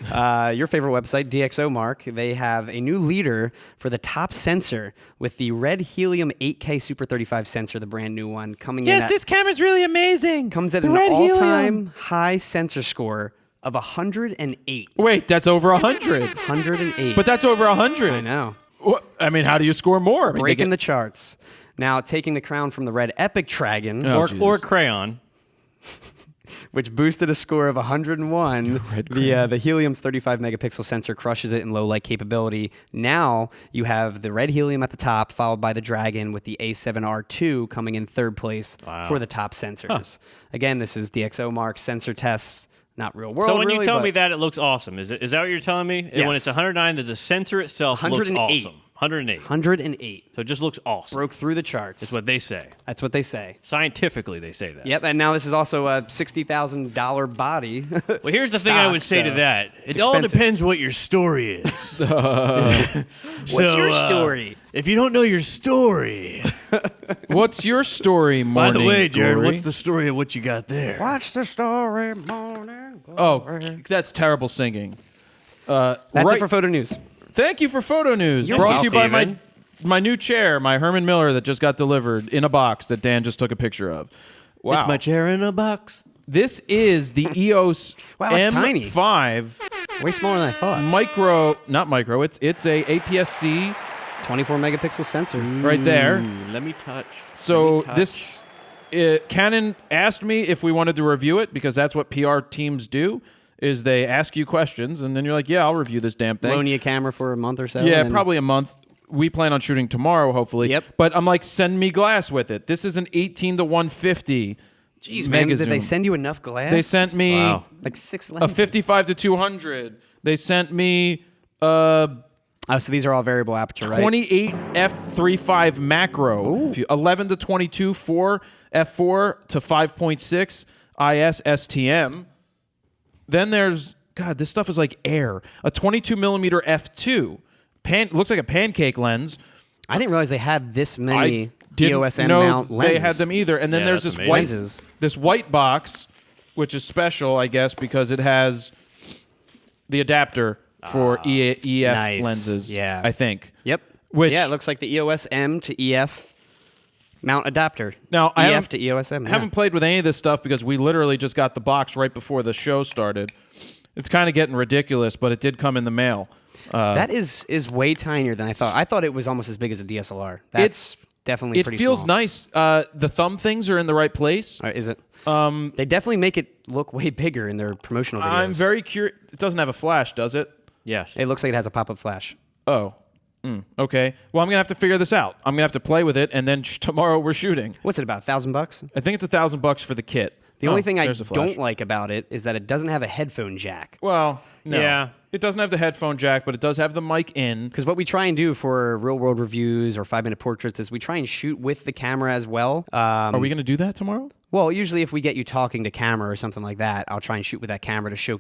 [SPEAKER 3] K.
[SPEAKER 2] Your favorite website, DxO Mark, they have a new leader for the top sensor with the red Helium 8K Super 35 sensor, the brand new one, coming in.
[SPEAKER 1] this camera's really amazing.
[SPEAKER 2] Comes at an all-time high sensor score of 108.
[SPEAKER 1] Wait, that's over 100.
[SPEAKER 2] 108.
[SPEAKER 1] But that's over 100.
[SPEAKER 2] I know.
[SPEAKER 1] I mean, how do you score more? I mean,
[SPEAKER 2] Breaking the charts. Now, taking the crown from the red Epic Dragon,
[SPEAKER 3] Or Crayon.
[SPEAKER 2] which boosted a score of 101. The Helium's 35 megapixel sensor crushes it in low light capability. Now you have the red Helium at the top, followed by the Dragon with the A7R2 coming in third place for the top sensors. Again, this is DxO Mark sensor tests, not real world.
[SPEAKER 3] So when you
[SPEAKER 2] really,
[SPEAKER 3] tell
[SPEAKER 2] but
[SPEAKER 3] me that, it looks awesome. Is that what you're telling me?
[SPEAKER 2] Yes.
[SPEAKER 3] When it's 109, that the sensor itself looks
[SPEAKER 2] 108.
[SPEAKER 3] awesome. 108.
[SPEAKER 2] 108
[SPEAKER 3] So it just looks awesome.
[SPEAKER 2] broke through the charts.
[SPEAKER 3] That's what they say.
[SPEAKER 2] That's what they say.
[SPEAKER 3] Scientifically, they say that.
[SPEAKER 2] Yep, and now this is also a $60,000 body.
[SPEAKER 3] Well, here's the thing I would say to that. It all
[SPEAKER 2] expensive.
[SPEAKER 3] depends what your story is.
[SPEAKER 2] What's your story?
[SPEAKER 3] If you don't know your story.
[SPEAKER 1] What's your story,
[SPEAKER 3] By
[SPEAKER 1] Morning
[SPEAKER 3] the way, Jared,
[SPEAKER 1] Glory?
[SPEAKER 3] what's the story of what you got there?
[SPEAKER 2] Watch the story, morning.
[SPEAKER 1] Oh, that's terrible singing.
[SPEAKER 2] That's
[SPEAKER 1] right-
[SPEAKER 2] it for photo news.
[SPEAKER 1] Thank you for photo news.
[SPEAKER 3] You're
[SPEAKER 1] Brought to you by
[SPEAKER 3] welcome.
[SPEAKER 1] my new chair, my Herman Miller that just got delivered in a box that Dan just took a picture of. Wow.
[SPEAKER 3] It's my chair in a box.
[SPEAKER 1] This is the EOS
[SPEAKER 2] Wow, it's tiny.
[SPEAKER 1] M5
[SPEAKER 2] Way smaller than I thought.
[SPEAKER 1] not micro. It's a APS-C
[SPEAKER 2] 24 megapixel sensor.
[SPEAKER 1] right there.
[SPEAKER 3] Ooh, let me touch.
[SPEAKER 1] So
[SPEAKER 3] Let me touch.
[SPEAKER 1] Canon asked me if we wanted to review it because that's what PR teams do. Is they ask you questions and then you're like, yeah, I'll review this damn thing.
[SPEAKER 2] Loan you a camera for a month or so.
[SPEAKER 1] Yeah,
[SPEAKER 2] and then-
[SPEAKER 1] probably a month. We plan on shooting tomorrow, hopefully.
[SPEAKER 2] Yep.
[SPEAKER 1] But I'm like, send me glass with it. This is an 18-150.
[SPEAKER 2] Jeez, man, did
[SPEAKER 1] Zoom.
[SPEAKER 2] they send you enough glass?
[SPEAKER 1] They sent me
[SPEAKER 3] Wow.
[SPEAKER 2] like 6
[SPEAKER 1] a
[SPEAKER 2] lenses.
[SPEAKER 1] 55-200. They sent me
[SPEAKER 2] Oh, so these are all variable aperture, right?
[SPEAKER 1] 28 f3.5 macro. 11-22 4 f4 to 5.6 IS STM. Then there's this stuff is like air. A 22 millimeter f2. Looks like a pancake lens.
[SPEAKER 2] I didn't realize they had this
[SPEAKER 1] I
[SPEAKER 2] many
[SPEAKER 1] didn't
[SPEAKER 2] EOS M
[SPEAKER 1] know
[SPEAKER 2] mount lenses.
[SPEAKER 1] they had them either. And then
[SPEAKER 3] Yeah,
[SPEAKER 1] there's
[SPEAKER 3] that's
[SPEAKER 1] this
[SPEAKER 3] amazing.
[SPEAKER 1] white box, which is special, I guess, because it has the adapter for EF
[SPEAKER 2] Nice.
[SPEAKER 1] lenses.
[SPEAKER 2] Yeah.
[SPEAKER 1] I think.
[SPEAKER 2] Yep.
[SPEAKER 1] Which-
[SPEAKER 2] yeah, it looks like the EOS M to EF mount adapter.
[SPEAKER 1] Now, I
[SPEAKER 2] EF
[SPEAKER 1] haven't-
[SPEAKER 2] to EOS M.
[SPEAKER 1] I haven't played with any of this stuff because we literally just got the box right before the show started. It's kind of getting ridiculous, but it did come in the mail.
[SPEAKER 2] That is way tinier than I thought. I thought it was almost as big as a DSLR. That's definitely
[SPEAKER 1] It
[SPEAKER 2] pretty
[SPEAKER 1] feels
[SPEAKER 2] small.
[SPEAKER 1] nice. The thumb things are in the right place.
[SPEAKER 2] Is it? They definitely make it look way bigger in their promotional videos.
[SPEAKER 1] I'm very curious. It doesn't have a flash, does it?
[SPEAKER 3] Yes.
[SPEAKER 2] It looks like it has a pop-up flash.
[SPEAKER 1] Oh. Okay. Well, I'm going to have to figure this out. I'm going to have to play with it, and then tomorrow we're shooting.
[SPEAKER 2] What's it about? $1,000?
[SPEAKER 1] I think it's $1,000 for the kit.
[SPEAKER 2] The only thing I
[SPEAKER 1] there's a flash.
[SPEAKER 2] don't like about it is that it doesn't have a headphone jack.
[SPEAKER 1] Well, no.
[SPEAKER 3] Yeah.
[SPEAKER 1] It doesn't have the headphone jack, but it does have the mic in.
[SPEAKER 2] Because what we try and do for real-world reviews or 5-minute portraits is we try and shoot with the camera as well.
[SPEAKER 1] Are we going to do that tomorrow?
[SPEAKER 2] Well, usually if we get you talking to camera or something like that, I'll try and shoot with that camera to show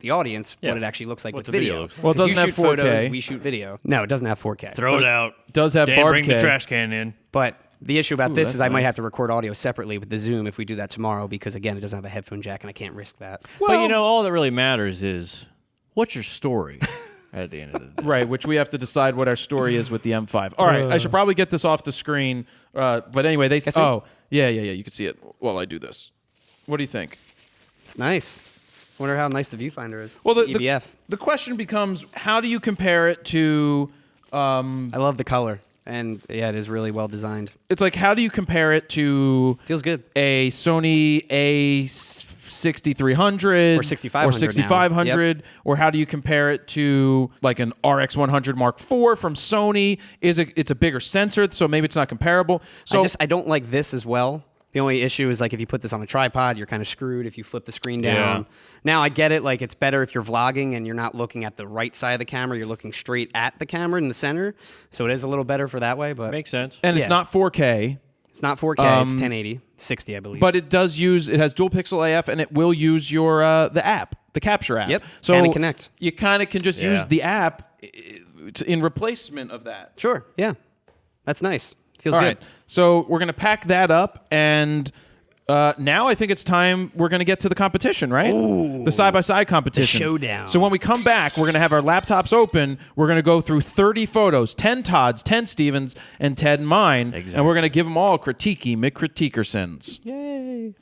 [SPEAKER 2] the audience what it actually looks like
[SPEAKER 3] What
[SPEAKER 2] with
[SPEAKER 3] the video
[SPEAKER 2] video.
[SPEAKER 3] looks like.
[SPEAKER 1] Well, it
[SPEAKER 2] 'Cause
[SPEAKER 1] doesn't
[SPEAKER 2] you
[SPEAKER 1] have
[SPEAKER 2] shoot photos,
[SPEAKER 1] 4K.
[SPEAKER 2] we shoot video. No, it doesn't have 4K.
[SPEAKER 3] Throw it out.
[SPEAKER 1] Does have
[SPEAKER 3] Dan,
[SPEAKER 1] Barb
[SPEAKER 3] bring
[SPEAKER 1] K.
[SPEAKER 3] the trash can in.
[SPEAKER 2] But the issue about this
[SPEAKER 1] that's
[SPEAKER 2] is I might
[SPEAKER 1] nice.
[SPEAKER 2] have to record audio separately with the Zoom if we do that tomorrow because, again, it doesn't have a headphone jack and I can't risk that.
[SPEAKER 3] But you know, all that really matters is what's your story at the end of the day.
[SPEAKER 1] Right, which we have to decide what our story is with the M5. All right, I should probably get this off the screen. But anyway, they...
[SPEAKER 2] see?
[SPEAKER 1] Oh, yeah. You can see it while I do this. What do you think?
[SPEAKER 2] It's nice. Wonder how nice the viewfinder is.
[SPEAKER 1] Well,
[SPEAKER 2] EVF.
[SPEAKER 1] the question becomes, how do you compare it to...
[SPEAKER 2] I love the color. And, yeah, it is really well designed.
[SPEAKER 1] It's like, how do you compare it to
[SPEAKER 2] Feels good.
[SPEAKER 1] a Sony A6300
[SPEAKER 2] Or 6500
[SPEAKER 1] or
[SPEAKER 2] now.
[SPEAKER 1] 6500, or how do you compare it to like an RX100 Mark IV from Sony? It's a bigger sensor, so maybe it's not comparable. So
[SPEAKER 2] I don't like this as well. The only issue is like if you put this on a tripod, you're kind of screwed if you flip the screen down. Now I get it, like it's better if you're vlogging and you're not looking at the right side of the camera, you're looking straight at the camera in the center. So it is a little better for that way, but
[SPEAKER 3] Makes sense.
[SPEAKER 1] And it's
[SPEAKER 2] Yeah.
[SPEAKER 1] not 4K.
[SPEAKER 2] it's not 4K, it's 1080, 60 I believe.
[SPEAKER 1] But it does use, it has dual pixel AF, and it will use your the app, the capture app.
[SPEAKER 2] Yep,
[SPEAKER 1] So
[SPEAKER 2] Canon Connect.
[SPEAKER 1] you kind of can just use the app in replacement of that.
[SPEAKER 2] Sure, yeah. That's nice. Feels
[SPEAKER 1] All
[SPEAKER 2] good.
[SPEAKER 1] right. So we're going to pack that up, and now I think it's time we're going to get to the competition, right? Ooh, the side-by-side competition.
[SPEAKER 2] The showdown.
[SPEAKER 1] So when we come back, we're going to have our laptops open. We're going to go through 30 photos, 10 Todd's, 10 Steven's, and 10 mine.
[SPEAKER 3] Exactly.
[SPEAKER 1] And we're going to give them all critiquey McCritiquersons.
[SPEAKER 3] Yay.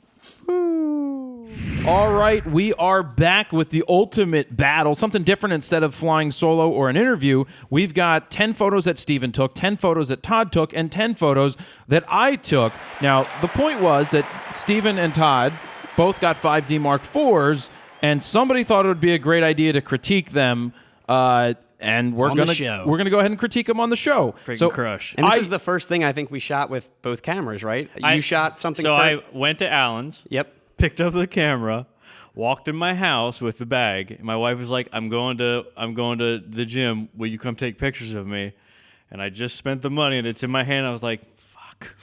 [SPEAKER 1] All right, we are back with the ultimate battle. Something different instead of flying solo or an interview. We've got 10 photos that Steven took, 10 photos that Todd took, and 10 photos that I took. Now, the point was that Steven and Todd both got 5D Mark IVs, and somebody thought it would be a great idea to critique them. And we're
[SPEAKER 2] On the
[SPEAKER 1] gonna
[SPEAKER 2] show.
[SPEAKER 1] we're gonna go ahead and critique them on the show.
[SPEAKER 3] Freaking crush.
[SPEAKER 2] And this is the first thing I think we shot with both cameras, right? You shot something
[SPEAKER 3] So
[SPEAKER 2] for...
[SPEAKER 3] I went to Allen's.
[SPEAKER 2] Yep.
[SPEAKER 3] Picked up the camera, walked in my house with the bag. My wife was like, I'm going to the gym. Will you come take pictures of me? And I just spent the money and it's in my hand. I was like, fuck.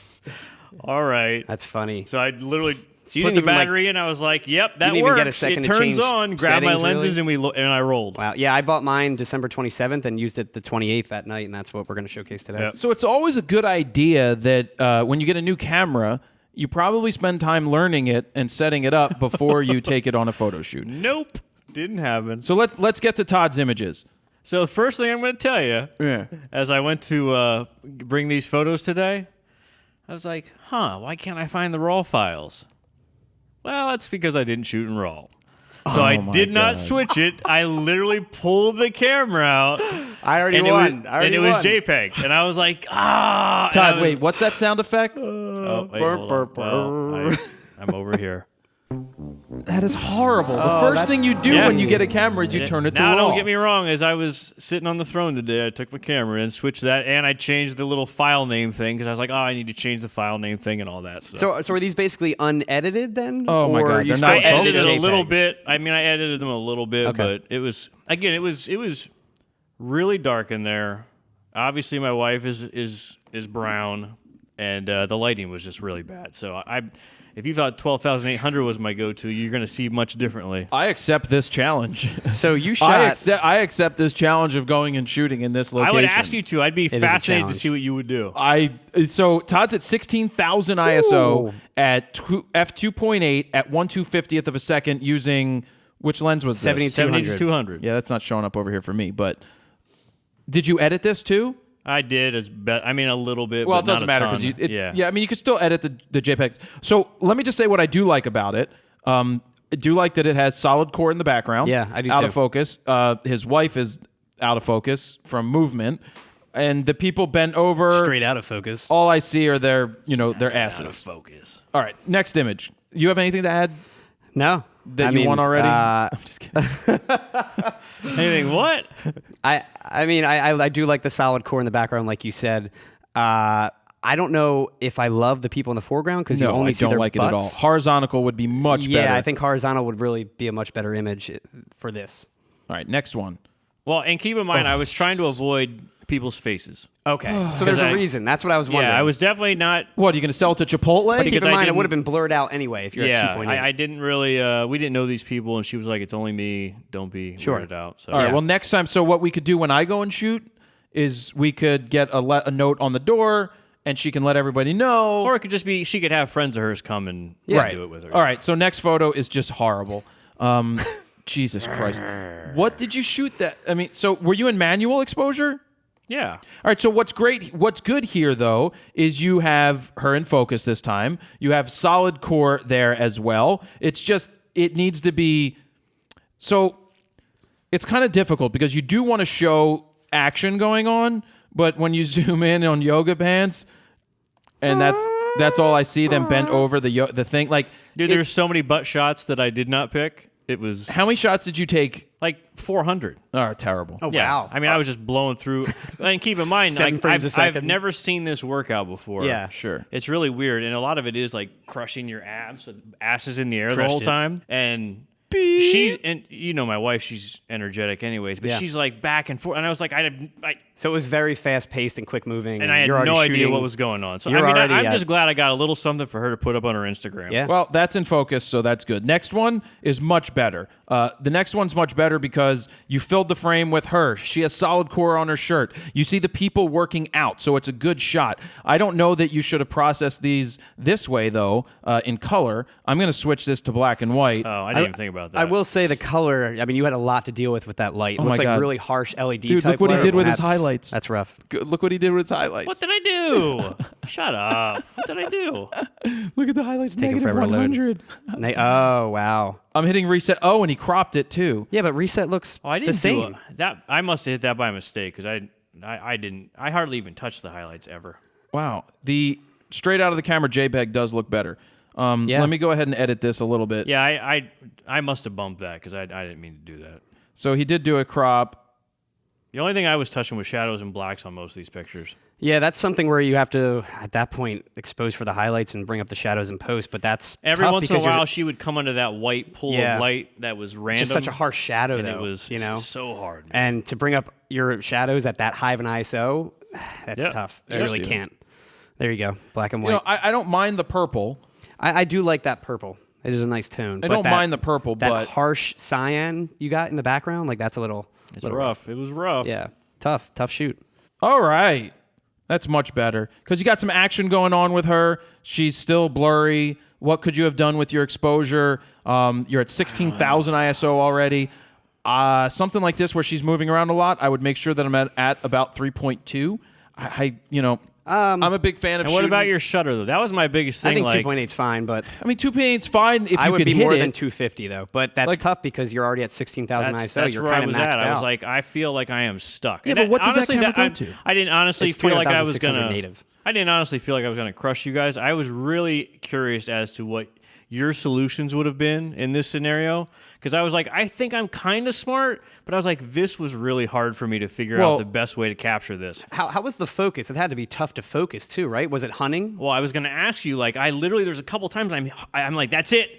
[SPEAKER 3] All right.
[SPEAKER 2] That's funny.
[SPEAKER 3] So I literally
[SPEAKER 2] you
[SPEAKER 3] put
[SPEAKER 2] didn't
[SPEAKER 3] the
[SPEAKER 2] even, like-
[SPEAKER 3] battery in. I was like, yep, that
[SPEAKER 2] didn't even
[SPEAKER 3] works.
[SPEAKER 2] get a second
[SPEAKER 3] It
[SPEAKER 2] to
[SPEAKER 3] turns
[SPEAKER 2] change
[SPEAKER 3] on, grabbed my
[SPEAKER 2] settings,
[SPEAKER 3] lenses,
[SPEAKER 2] really?
[SPEAKER 3] and I rolled.
[SPEAKER 2] Wow. Yeah, I bought mine December 27th and used it the 28th that night, and that's what we're going to showcase today.
[SPEAKER 3] Yep.
[SPEAKER 1] So it's always a good idea that when you get a new camera, you probably spend time learning it and setting it up before you take it on a photo shoot.
[SPEAKER 3] Nope. Didn't happen.
[SPEAKER 1] So let's get to Todd's images.
[SPEAKER 3] So the first thing I'm going to tell you, as I went to bring these photos today, I was like, why can't I find the RAW files? Well, that's because I didn't shoot in RAW. So I did not switch it. I literally pulled the camera out.
[SPEAKER 2] I already won.
[SPEAKER 3] And it was JPEG. And I was like,
[SPEAKER 1] Todd, wait, what's that sound effect?
[SPEAKER 3] Oh, wait, hold on. Well, I'm over here.
[SPEAKER 1] That is horrible. The first thing you do when you get a camera is you turn it to
[SPEAKER 3] Now,
[SPEAKER 1] RAW.
[SPEAKER 3] don't get me wrong. As I was sitting on the throne today, I took my camera and switched that, and I changed the little file name thing because I was like, I need to change the file name thing and all that stuff.
[SPEAKER 2] So are these basically unedited then?
[SPEAKER 1] Oh, my
[SPEAKER 2] Or
[SPEAKER 1] God,
[SPEAKER 2] you
[SPEAKER 1] they're
[SPEAKER 2] still
[SPEAKER 1] not
[SPEAKER 3] I edited
[SPEAKER 1] focused.
[SPEAKER 3] a little
[SPEAKER 2] JPEGs?
[SPEAKER 3] bit. I mean, I edited them a little bit,
[SPEAKER 2] Okay.
[SPEAKER 3] but it was really dark in there. Obviously, my wife is brown, and the lighting was just really bad. So if you thought 12,800 was my go-to, you're going to see much differently.
[SPEAKER 1] I accept this challenge.
[SPEAKER 2] So you shot...
[SPEAKER 1] I accept this challenge of going and shooting in this location.
[SPEAKER 3] I would ask you to. I'd be
[SPEAKER 2] is a
[SPEAKER 3] fascinated to
[SPEAKER 2] challenge.
[SPEAKER 3] see what you would do.
[SPEAKER 1] So Todd's at 16,000 ISO at f2.8 at 1/250th of a second using which lens was this?
[SPEAKER 3] 7200.
[SPEAKER 1] Yeah, that's not showing up over here for me. But did you edit this too?
[SPEAKER 3] I did. I mean, a little bit.
[SPEAKER 1] Well,
[SPEAKER 3] but
[SPEAKER 1] it doesn't
[SPEAKER 3] not a
[SPEAKER 1] matter
[SPEAKER 3] ton.
[SPEAKER 1] because I mean, you could still edit the JPEGs. So let me just say what I do like about it. I do like that it has solid core in the background.
[SPEAKER 2] Yeah, I do
[SPEAKER 1] Out
[SPEAKER 2] too.
[SPEAKER 1] of focus. His wife is out of focus from movement, and the people bent over.
[SPEAKER 2] Straight out of focus.
[SPEAKER 1] All I see are their asses.
[SPEAKER 3] Out of focus.
[SPEAKER 1] All right, next image. You have anything to add
[SPEAKER 2] No.
[SPEAKER 1] that you won already?
[SPEAKER 2] I'm
[SPEAKER 1] just kidding.
[SPEAKER 3] Anything? What?
[SPEAKER 2] I mean, I do like the solid core in the background, like you said. I don't know if I love the people in the foreground because you
[SPEAKER 1] No,
[SPEAKER 2] only
[SPEAKER 1] I
[SPEAKER 2] see
[SPEAKER 1] don't
[SPEAKER 2] their
[SPEAKER 1] like it at all.
[SPEAKER 2] butts.
[SPEAKER 1] Horizontal would be much better.
[SPEAKER 2] Yeah, I think horizontal would really be a much better image for this.
[SPEAKER 1] All right, next one.
[SPEAKER 3] Well, and keep in mind, I was trying to avoid people's faces.
[SPEAKER 2] Okay, so there's a reason. That's what I was wondering.
[SPEAKER 3] Yeah, I was definitely not.
[SPEAKER 1] What, are you going to sell it to Chipotle?
[SPEAKER 2] But keep
[SPEAKER 3] because
[SPEAKER 2] in
[SPEAKER 3] I
[SPEAKER 2] mind, it
[SPEAKER 3] didn't-
[SPEAKER 2] would have been blurred out anyway if you're
[SPEAKER 3] Yeah,
[SPEAKER 2] at 2.8.
[SPEAKER 3] I didn't really. We didn't know these people, and she was like, "It's only me. Don't be weirded out." So
[SPEAKER 1] All right.
[SPEAKER 2] Yeah.
[SPEAKER 1] Well, next time. So what we could do when I go and shoot is we could get a note on the door, and she can let everybody know.
[SPEAKER 3] or it could just be she could have friends of hers come and
[SPEAKER 1] right.
[SPEAKER 3] do it with her.
[SPEAKER 1] All right. So next photo is just horrible. Jesus Christ. What did you shoot that? I mean, so were you in manual exposure?
[SPEAKER 3] Yeah.
[SPEAKER 1] All right, so what's good here, though, is you have her in focus this time. You have solid core there as well. It's just, it needs to be, so it's kind of difficult because you do want to show action going on, but when you zoom in on yoga pants, and that's all I see, them bent over the thing. Like,
[SPEAKER 3] Dude, there's so many butt shots that I did not pick. it was
[SPEAKER 1] How many shots did you take?
[SPEAKER 3] like 400.
[SPEAKER 1] Oh, terrible.
[SPEAKER 2] Oh,
[SPEAKER 3] Yeah.
[SPEAKER 2] wow.
[SPEAKER 3] I mean, I was just blowing through. And keep in mind,
[SPEAKER 2] 7
[SPEAKER 3] like,
[SPEAKER 2] frames a
[SPEAKER 3] I've
[SPEAKER 2] second.
[SPEAKER 3] never seen this workout before.
[SPEAKER 2] Yeah.
[SPEAKER 1] Sure.
[SPEAKER 3] It's really weird, and a lot of it is like crushing your abs, so ass is in the air the
[SPEAKER 2] Crushed
[SPEAKER 3] whole
[SPEAKER 2] it.
[SPEAKER 3] time, and she and you know my wife, she's energetic anyways, but
[SPEAKER 2] Yeah.
[SPEAKER 3] she's like back and forth, and I was like,
[SPEAKER 2] So it was very fast paced and quick moving.
[SPEAKER 3] and I had
[SPEAKER 2] you're already
[SPEAKER 3] no idea
[SPEAKER 2] shooting-
[SPEAKER 3] what was going on. So I
[SPEAKER 2] You're
[SPEAKER 3] mean,
[SPEAKER 2] already
[SPEAKER 3] I'm
[SPEAKER 2] at-
[SPEAKER 3] just glad I got a little something for her to put up on her Instagram.
[SPEAKER 2] Yeah.
[SPEAKER 1] Well, that's in focus, so that's good. Next one is much better. The next one's much better because you filled the frame with her. She has solid core on her shirt. You see the people working out, so it's a good shot. I don't know that you should have processed these this way, though, in color. I'm going to switch this to black and white.
[SPEAKER 3] Oh, I didn't even think about that.
[SPEAKER 2] I will say the color. I mean, you had a lot to deal with that light. It
[SPEAKER 1] Oh
[SPEAKER 2] looks
[SPEAKER 1] my
[SPEAKER 2] like
[SPEAKER 1] God.
[SPEAKER 2] really harsh LED.
[SPEAKER 1] Dude,
[SPEAKER 2] type
[SPEAKER 1] look what he
[SPEAKER 2] light.
[SPEAKER 1] did with his
[SPEAKER 2] That's-
[SPEAKER 1] highlights.
[SPEAKER 2] That's rough.
[SPEAKER 1] Good. Look what he did with his highlights.
[SPEAKER 3] What did I do? Shut up. What did I do?
[SPEAKER 1] Look at the highlights.
[SPEAKER 2] taking
[SPEAKER 1] Negative
[SPEAKER 2] forever to load.
[SPEAKER 1] 100.
[SPEAKER 2] Oh wow.
[SPEAKER 1] I'm hitting reset. Oh, and he cropped it too.
[SPEAKER 2] Yeah, but reset looks
[SPEAKER 3] Oh, I didn't
[SPEAKER 2] the same.
[SPEAKER 3] do that. I must have hit that by mistake because I didn't. I hardly even touched the highlights ever.
[SPEAKER 1] Wow. The straight out of the camera JPEG does look better.
[SPEAKER 2] Yeah.
[SPEAKER 1] Let me go ahead and edit this a little bit.
[SPEAKER 3] Yeah, I must have bumped that because I didn't mean to do that.
[SPEAKER 1] So he did do a crop.
[SPEAKER 3] The only thing I was touching was shadows and blacks on most of these pictures.
[SPEAKER 2] Yeah, that's something where you have to, at that point, expose for the highlights and bring up the shadows in post. But that's
[SPEAKER 3] Every
[SPEAKER 2] tough
[SPEAKER 3] once in a
[SPEAKER 2] because you're-
[SPEAKER 3] while, she would come under that white pool
[SPEAKER 2] Yeah.
[SPEAKER 3] of light that was random.
[SPEAKER 2] it's just such a harsh shadow,
[SPEAKER 3] and
[SPEAKER 2] though.
[SPEAKER 3] it was
[SPEAKER 2] you know,
[SPEAKER 3] so hard.
[SPEAKER 2] and to bring up your shadows at that high of an ISO, that's
[SPEAKER 3] Yeah.
[SPEAKER 2] tough. You
[SPEAKER 1] There's
[SPEAKER 2] really
[SPEAKER 1] you.
[SPEAKER 2] can't. There you go, black and white.
[SPEAKER 1] You know, I don't mind the purple.
[SPEAKER 2] I do like that purple. It is a nice tone.
[SPEAKER 1] I
[SPEAKER 2] but
[SPEAKER 1] don't
[SPEAKER 2] that-
[SPEAKER 1] mind the purple,
[SPEAKER 2] that
[SPEAKER 1] but
[SPEAKER 2] harsh cyan you got in the background, like that's a little.
[SPEAKER 3] It's
[SPEAKER 2] little
[SPEAKER 3] rough. It was rough.
[SPEAKER 2] Yeah, tough shoot.
[SPEAKER 1] all right. That's much better because you got some action going on with her. She's still blurry. What could you have done with your exposure? You're at 16,000 ISO already. Something like this where she's moving around a lot, I would make sure that I'm at about 3.2. I'm a big fan of
[SPEAKER 3] And what
[SPEAKER 1] shooting.
[SPEAKER 3] about your shutter though? That was my biggest thing.
[SPEAKER 2] I think
[SPEAKER 3] like,
[SPEAKER 2] 2.8 is fine, but
[SPEAKER 1] I mean, 2.8's fine if you
[SPEAKER 2] I would
[SPEAKER 1] could
[SPEAKER 2] be
[SPEAKER 1] hit
[SPEAKER 2] more
[SPEAKER 1] it.
[SPEAKER 2] than 250 though. But that's
[SPEAKER 1] Like-
[SPEAKER 2] tough because you're already at 16,000 ISO.
[SPEAKER 3] That's
[SPEAKER 2] You're
[SPEAKER 3] where I
[SPEAKER 2] kind of
[SPEAKER 3] was
[SPEAKER 2] maxed
[SPEAKER 3] at.
[SPEAKER 2] out.
[SPEAKER 3] I was like, I feel like I am stuck.
[SPEAKER 1] Yeah,
[SPEAKER 3] And
[SPEAKER 1] but what does that
[SPEAKER 3] honestly,
[SPEAKER 1] camera go
[SPEAKER 3] I-
[SPEAKER 1] to?
[SPEAKER 3] I didn't honestly
[SPEAKER 2] It's
[SPEAKER 3] feel like I was
[SPEAKER 2] 21,600
[SPEAKER 3] gonna.
[SPEAKER 2] native.
[SPEAKER 3] I didn't honestly feel like I was gonna crush you guys. I was really curious as to what your solutions would have been in this scenario because I was like, I think I'm kind of smart, but I was like, this was really hard for me to figure
[SPEAKER 1] Well-
[SPEAKER 3] out the best way to capture this.
[SPEAKER 2] how was the focus? It had to be tough to focus too, right? Was it hunting?
[SPEAKER 3] Well, I was gonna ask you, like, I literally there's a couple times I'm like, that's it,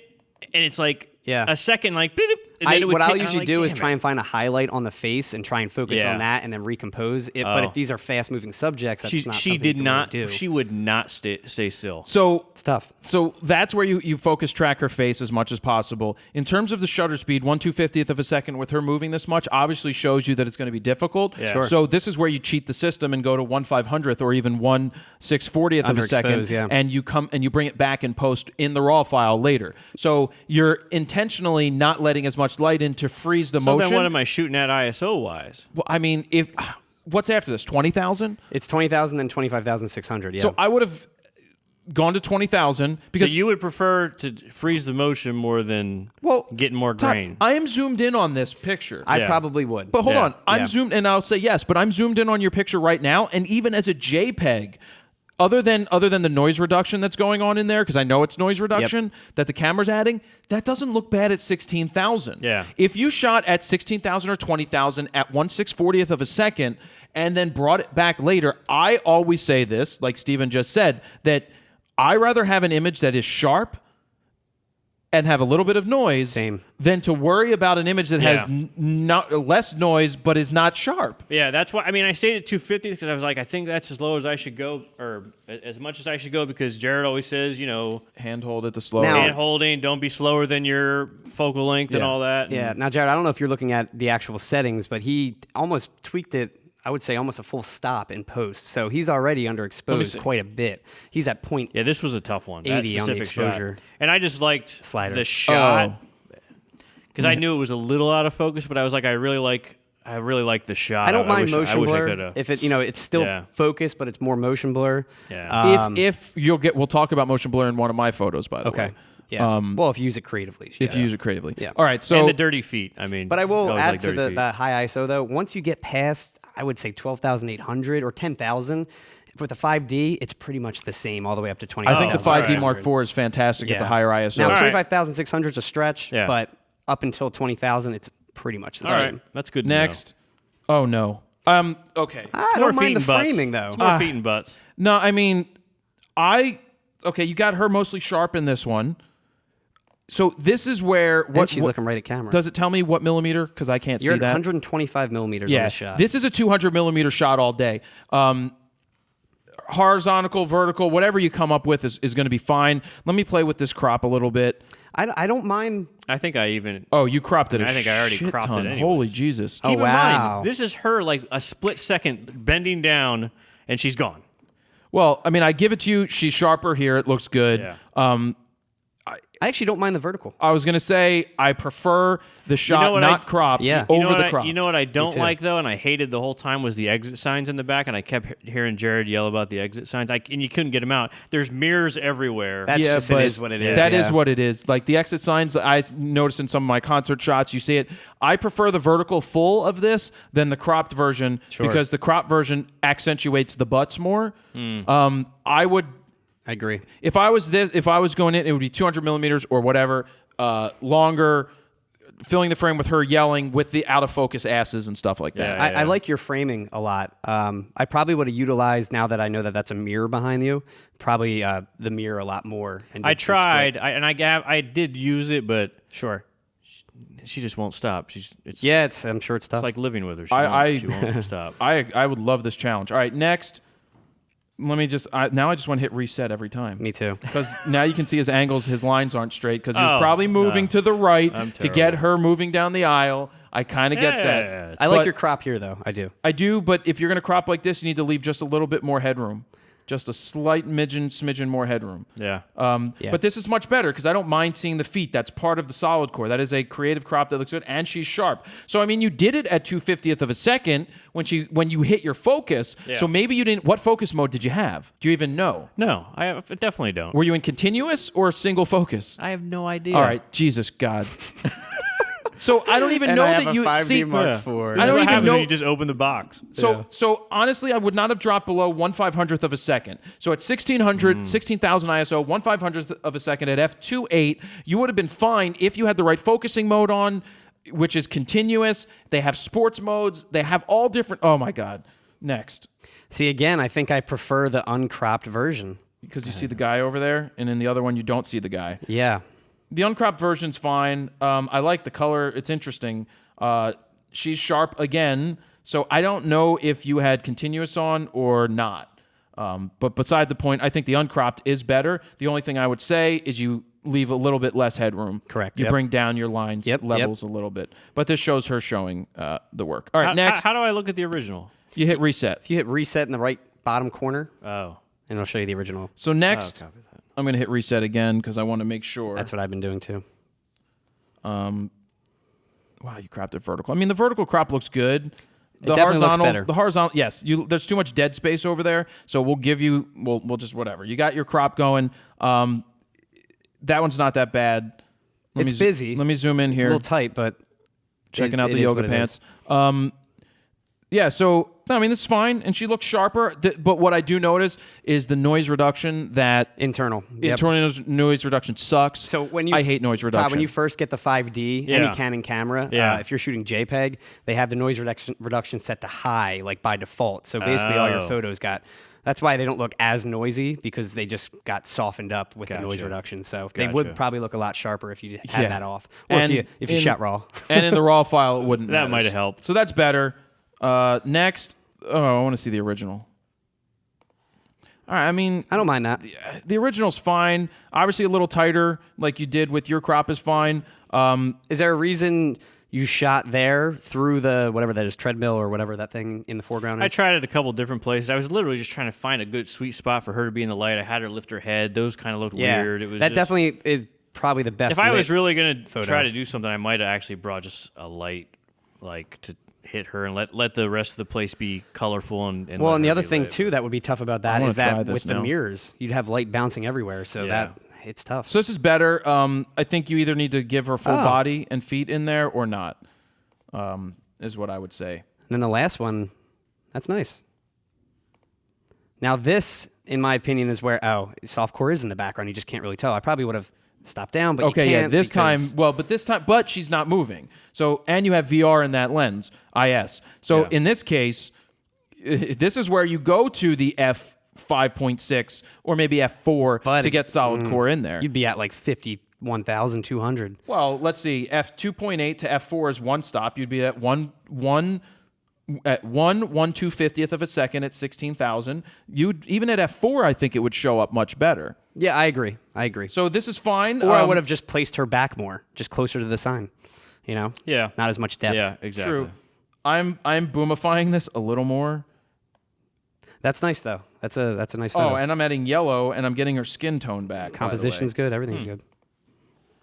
[SPEAKER 3] and it's like
[SPEAKER 2] Yeah.
[SPEAKER 3] a second, like, beep, beep, and then it would
[SPEAKER 2] What I'll
[SPEAKER 3] take- I'm
[SPEAKER 2] usually
[SPEAKER 3] like,
[SPEAKER 2] do is
[SPEAKER 3] damn
[SPEAKER 2] try
[SPEAKER 3] it.
[SPEAKER 2] and find a highlight on the face and try and focus
[SPEAKER 3] Yeah.
[SPEAKER 2] on that and then recompose it. But
[SPEAKER 3] Oh.
[SPEAKER 2] if these are fast moving subjects, that's not
[SPEAKER 3] She
[SPEAKER 2] something
[SPEAKER 3] did
[SPEAKER 2] you can
[SPEAKER 3] not.
[SPEAKER 2] really do.
[SPEAKER 3] She would not stay still.
[SPEAKER 1] So
[SPEAKER 2] It's tough.
[SPEAKER 1] So that's where you focus track her face as much as possible. In terms of the shutter speed, 1/250th of a second with her moving this much obviously shows you that it's going to be difficult.
[SPEAKER 3] Yeah. Sure.
[SPEAKER 1] So this is where you cheat the system and go to 1/500th or even 1/640th of a second,
[SPEAKER 2] Underexposed, yeah.
[SPEAKER 1] and you you bring it back and post in the raw file later. So you're intentionally not letting as much light in to freeze the
[SPEAKER 3] So
[SPEAKER 1] motion.
[SPEAKER 3] then, what am I shooting at ISO wise?
[SPEAKER 1] Well, I mean, if what's after this? 20,000.
[SPEAKER 2] It's 20,000 then 25,600. Yeah.
[SPEAKER 1] So I would have gone to 20,000
[SPEAKER 3] So
[SPEAKER 1] because
[SPEAKER 3] you would prefer to freeze the motion more than getting more
[SPEAKER 1] Todd,
[SPEAKER 3] grain.
[SPEAKER 1] I am zoomed in on this picture.
[SPEAKER 2] I
[SPEAKER 3] Yeah.
[SPEAKER 2] probably would.
[SPEAKER 1] But hold
[SPEAKER 3] Yeah.
[SPEAKER 1] on, I'm
[SPEAKER 2] Yeah.
[SPEAKER 1] zoomed, and I'll say yes, but I'm zoomed in on your picture right now, and even as a JPEG, other than the noise reduction that's going on in there, because I know it's noise reduction that the camera's adding, that doesn't look bad at 16,000.
[SPEAKER 3] Yeah.
[SPEAKER 1] If you shot at 16,000 or 20,000 at 1/640th of a second, and then brought it back later, I always say this, like Steven just said, that I rather have an image that is sharp and have a little bit of noise
[SPEAKER 2] Same.
[SPEAKER 1] than to worry about an image that has
[SPEAKER 3] Yeah.
[SPEAKER 1] less noise but is not sharp.
[SPEAKER 3] Yeah, that's why. I mean, I stayed at 250 because I was like, I think that's as low as I should go, or as much as I should go, because Jared always says, you know,
[SPEAKER 1] Handhold at the slow.
[SPEAKER 2] Now-
[SPEAKER 3] hand holding, don't be slower than your focal length and
[SPEAKER 1] Yeah.
[SPEAKER 3] all that.
[SPEAKER 2] Yeah. Now, Jared, I don't know if you're looking at the actual settings, but he almost tweaked it. I would say almost a full stop in post. So he's already
[SPEAKER 1] see.
[SPEAKER 2] underexposed quite a bit. He's at point.
[SPEAKER 3] Yeah, this was a tough one. That
[SPEAKER 2] 80 on the
[SPEAKER 3] specific shot.
[SPEAKER 2] exposure.
[SPEAKER 3] And I just liked
[SPEAKER 2] Slider.
[SPEAKER 3] the shot
[SPEAKER 1] Oh.
[SPEAKER 3] because I knew it was a little out of focus, but I was like, I really like the shot.
[SPEAKER 2] I don't mind
[SPEAKER 3] wish
[SPEAKER 2] motion
[SPEAKER 3] I
[SPEAKER 2] blur.
[SPEAKER 3] coulda.
[SPEAKER 2] If it, it's still
[SPEAKER 3] Yeah.
[SPEAKER 2] focused, but it's more motion blur.
[SPEAKER 3] Yeah.
[SPEAKER 1] If we'll talk about motion blur in one of my photos, by the
[SPEAKER 2] Okay.
[SPEAKER 1] way.
[SPEAKER 2] Yeah. Well, if you use it creatively.
[SPEAKER 1] If you use it creatively.
[SPEAKER 2] Yeah.
[SPEAKER 1] All right. So
[SPEAKER 3] and the dirty feet. I mean,
[SPEAKER 2] But I will
[SPEAKER 3] always
[SPEAKER 2] add
[SPEAKER 3] like
[SPEAKER 2] to
[SPEAKER 3] dirty feet.
[SPEAKER 2] the high ISO though. Once you get past, I would say 12,800 or 10,000, with the 5D, it's pretty much the same all the way up to 20.
[SPEAKER 1] I think the 5D
[SPEAKER 3] right.
[SPEAKER 1] Mark IV is fantastic at the higher ISO.
[SPEAKER 2] Now
[SPEAKER 3] All right.
[SPEAKER 2] 25,600 is a stretch,
[SPEAKER 3] Yeah.
[SPEAKER 2] but up until 20,000, it's pretty much the
[SPEAKER 3] All
[SPEAKER 2] same.
[SPEAKER 3] right, that's good.
[SPEAKER 1] Next. Oh no. Okay.
[SPEAKER 2] I
[SPEAKER 3] More
[SPEAKER 2] don't mind
[SPEAKER 3] feet
[SPEAKER 2] the
[SPEAKER 3] and butts.
[SPEAKER 2] framing though.
[SPEAKER 3] It's more feet and butts.
[SPEAKER 1] No, I mean, okay, you got her mostly sharp in this one. So this is where
[SPEAKER 2] And she's looking right at camera.
[SPEAKER 1] Does it tell me what millimeter? Because I can't
[SPEAKER 2] You're
[SPEAKER 1] see
[SPEAKER 2] at
[SPEAKER 1] that.
[SPEAKER 2] 125 millimeters on
[SPEAKER 1] Yeah,
[SPEAKER 2] this shot.
[SPEAKER 1] this is a 200 millimeter shot all day. Horizontal, vertical, whatever you come up with is going to be fine. Let me play with this crop a little bit.
[SPEAKER 2] I don't mind.
[SPEAKER 3] I think I even.
[SPEAKER 1] Oh, you cropped it.
[SPEAKER 3] I think I already
[SPEAKER 1] shit
[SPEAKER 3] cropped it
[SPEAKER 1] ton.
[SPEAKER 3] anyways.
[SPEAKER 1] Holy Jesus!
[SPEAKER 2] Oh,
[SPEAKER 3] Keep in
[SPEAKER 2] wow.
[SPEAKER 3] mind, this is her like a split second bending down, and she's gone.
[SPEAKER 1] Well, I mean, I give it to you. She's sharper here. It looks good.
[SPEAKER 3] Yeah.
[SPEAKER 2] I actually don't mind the vertical.
[SPEAKER 1] I was going to say I prefer the shot
[SPEAKER 3] what
[SPEAKER 1] not
[SPEAKER 3] I-
[SPEAKER 1] cropped
[SPEAKER 2] Yeah.
[SPEAKER 1] over
[SPEAKER 3] You know what
[SPEAKER 1] the
[SPEAKER 3] I-
[SPEAKER 1] crop.
[SPEAKER 3] You know what I don't
[SPEAKER 2] too.
[SPEAKER 3] like though, and I hated the whole time was the exit signs in the back, and I kept hearing Jared yell about the exit signs. And you couldn't get them out. There's mirrors everywhere.
[SPEAKER 2] That's
[SPEAKER 1] Yeah,
[SPEAKER 2] just it
[SPEAKER 1] but
[SPEAKER 2] is what it is.
[SPEAKER 1] That
[SPEAKER 2] yeah.
[SPEAKER 1] is what it is. Like the exit signs, I noticed in some of my concert shots, you see it. I prefer the vertical full of this than the cropped version because the cropped version accentuates the butts more. I would,
[SPEAKER 2] I agree.
[SPEAKER 1] if I was going in, it would be 200 millimeters or whatever, longer, filling the frame with her yelling with the out of focus asses and stuff like that.
[SPEAKER 3] Yeah.
[SPEAKER 2] I like your framing a lot. I probably would have utilized, now that I know that that's a mirror behind you, probably the mirror a lot more. And
[SPEAKER 3] I
[SPEAKER 2] did some split.
[SPEAKER 3] tried, I did use it, but
[SPEAKER 2] Sure.
[SPEAKER 3] she just won't stop. It's
[SPEAKER 2] Yeah, I'm sure it's tough.
[SPEAKER 3] It's like living with her. She won't stop.
[SPEAKER 1] I would love this challenge. All right, next. Let me just now I just want to hit reset every time.
[SPEAKER 2] Me too.
[SPEAKER 1] Because now you can see his angles, his lines aren't straight because he was
[SPEAKER 3] Oh,
[SPEAKER 1] probably moving to the right
[SPEAKER 3] I'm
[SPEAKER 1] to get
[SPEAKER 3] terrible.
[SPEAKER 1] her moving down the aisle. I kind of get that.
[SPEAKER 2] I like
[SPEAKER 1] But-
[SPEAKER 2] your crop here, though. I do.
[SPEAKER 1] I do, but if you're going to crop like this, you need to leave just a little bit more headroom. Just a slight smidgen more headroom.
[SPEAKER 3] Yeah.
[SPEAKER 2] Yeah.
[SPEAKER 1] But this is much better because I don't mind seeing the feet. That's part of the solid core. That is a creative crop that looks good, and she's sharp. So I mean, you did it at 2/50th of a second when you hit your focus.
[SPEAKER 3] Yeah.
[SPEAKER 1] So maybe you didn't. What focus mode did you have? Do you even know?
[SPEAKER 3] No, I definitely don't.
[SPEAKER 1] Were you in continuous or single focus?
[SPEAKER 3] I have no idea.
[SPEAKER 1] All right, Jesus God. So I don't even know that you see.
[SPEAKER 3] This
[SPEAKER 1] I
[SPEAKER 3] is
[SPEAKER 1] don't
[SPEAKER 3] what
[SPEAKER 1] even
[SPEAKER 3] happens
[SPEAKER 1] know.
[SPEAKER 3] when you just open the box.
[SPEAKER 1] So honestly, I would not have dropped below 1/500th of a second. So at 16,000 ISO, 1/500th of a second at f2.8, you would have been fine if you had the right focusing mode on, which is continuous. They have sports modes. They have all different. Oh my God. Next.
[SPEAKER 2] See, again, I think I prefer the uncropped version.
[SPEAKER 1] Because you see the guy over there, and in the other one, you don't see the guy.
[SPEAKER 2] Yeah.
[SPEAKER 1] The uncropped version's fine. I like the color. It's interesting. She's sharp again, so I don't know if you had continuous on or not. But beside the point, I think the uncropped is better. The only thing I would say is you leave a little bit less headroom.
[SPEAKER 2] Correct.
[SPEAKER 1] You
[SPEAKER 2] Yep.
[SPEAKER 1] bring down your lines levels a little bit. But this shows her showing the work. All right, next.
[SPEAKER 3] How do I look at the original?
[SPEAKER 1] You hit reset.
[SPEAKER 2] If you hit reset in the right bottom corner,
[SPEAKER 3] Oh.
[SPEAKER 2] and I'll show you the original.
[SPEAKER 1] So next,
[SPEAKER 3] copy that.
[SPEAKER 1] I'm going to hit reset again because I want to make sure.
[SPEAKER 2] That's what I've been doing too.
[SPEAKER 1] Wow, you cropped it vertical. I mean, the vertical crop looks good. The
[SPEAKER 2] definitely looks
[SPEAKER 1] horizontal,
[SPEAKER 2] better.
[SPEAKER 1] the horizontal, yes. There's too much dead space over there, so we'll give you. We'll just whatever. You got your crop going. That one's not that bad.
[SPEAKER 2] It's busy.
[SPEAKER 1] Let me zoom in
[SPEAKER 2] It's a
[SPEAKER 1] here.
[SPEAKER 2] little tight, but
[SPEAKER 1] Checking
[SPEAKER 2] it-
[SPEAKER 1] out
[SPEAKER 2] it
[SPEAKER 1] the
[SPEAKER 2] is
[SPEAKER 1] yoga
[SPEAKER 2] what it
[SPEAKER 1] pants.
[SPEAKER 2] is.
[SPEAKER 1] Yeah, so I mean, this is fine, and she looks sharper. But what I do notice is the noise reduction. That
[SPEAKER 2] internal. Yep.
[SPEAKER 1] internal noise reduction sucks.
[SPEAKER 2] So when you
[SPEAKER 1] I hate noise reduction.
[SPEAKER 2] Todd, when you first get the 5D,
[SPEAKER 3] Yeah.
[SPEAKER 2] any Canon camera,
[SPEAKER 3] Yeah.
[SPEAKER 2] if you're shooting JPEG, they have the noise reduction set to high, like by default. So basically, all your
[SPEAKER 3] Oh.
[SPEAKER 2] photos got. That's why they don't look as noisy, because they just got softened up with the noise
[SPEAKER 3] Gotcha.
[SPEAKER 2] reduction. So they would
[SPEAKER 3] Gotcha.
[SPEAKER 2] probably look a lot sharper if you had
[SPEAKER 1] Yeah.
[SPEAKER 2] that off, or
[SPEAKER 1] And
[SPEAKER 2] if you
[SPEAKER 1] in-
[SPEAKER 2] shot raw.
[SPEAKER 1] and in the raw file, it wouldn't.
[SPEAKER 3] That
[SPEAKER 1] matter.
[SPEAKER 3] might have helped.
[SPEAKER 1] So that's better. Next, I want to see the original. All right, I mean,
[SPEAKER 2] I don't mind that.
[SPEAKER 1] the original's fine. Obviously, a little tighter, like you did with your crop, is fine.
[SPEAKER 2] Is there a reason you shot there through the whatever that is, treadmill or whatever that thing in the foreground is?
[SPEAKER 3] I tried it a couple different places. I was literally just trying to find a good sweet spot for her to be in the light. I had her lift her head. Those kind of looked
[SPEAKER 2] Yeah,
[SPEAKER 3] weird. It was
[SPEAKER 2] that
[SPEAKER 3] just-
[SPEAKER 2] definitely is probably the best.
[SPEAKER 3] If I
[SPEAKER 2] lit
[SPEAKER 3] was really gonna
[SPEAKER 2] photo.
[SPEAKER 3] try to do something, I might have actually brought just a light, like to hit her and let the rest of the place be colorful and
[SPEAKER 2] Well,
[SPEAKER 3] let
[SPEAKER 2] and the
[SPEAKER 3] her
[SPEAKER 2] other
[SPEAKER 3] be
[SPEAKER 2] thing
[SPEAKER 3] lit.
[SPEAKER 2] too that would be tough about
[SPEAKER 1] I
[SPEAKER 2] that
[SPEAKER 1] wanna
[SPEAKER 2] is
[SPEAKER 1] try
[SPEAKER 2] that
[SPEAKER 1] this
[SPEAKER 2] with the
[SPEAKER 1] now.
[SPEAKER 2] mirrors, you'd have light bouncing everywhere. So
[SPEAKER 3] Yeah.
[SPEAKER 2] that it's tough.
[SPEAKER 1] So this is better. I think you either need to give her full
[SPEAKER 2] Oh.
[SPEAKER 1] body and feet in there or not. Is what I would say.
[SPEAKER 2] And then the last one, that's nice. Now this, in my opinion, is where softcore is in the background. You just can't really tell. I probably would have stop down, but
[SPEAKER 1] Okay,
[SPEAKER 2] you
[SPEAKER 1] yeah,
[SPEAKER 2] can't
[SPEAKER 1] this time,
[SPEAKER 2] because-
[SPEAKER 1] but she's not moving. So, and you have VR in that lens, IS. So
[SPEAKER 3] Yeah.
[SPEAKER 1] in this case, this is where you go to the f5.6 or maybe f4
[SPEAKER 2] But
[SPEAKER 1] to get solid core in there.
[SPEAKER 2] You'd be at like 51,200.
[SPEAKER 1] Well, let's see. f2.8 to f4 is one stop. You'd be at 1/250th of a second at 16,000. You'd even at f4, I think it would show up much better.
[SPEAKER 2] Yeah, I agree.
[SPEAKER 1] So this is fine.
[SPEAKER 2] Or I would have just placed her back more, just closer to the sign. You know?
[SPEAKER 3] Yeah.
[SPEAKER 2] Not as much depth.
[SPEAKER 3] Yeah, exactly.
[SPEAKER 1] True. I'm boomifying this a little more.
[SPEAKER 2] That's nice though. That's a nice photo.
[SPEAKER 1] Oh, and I'm adding yellow, and I'm getting her skin tone back.
[SPEAKER 2] Composition's good. Everything's good.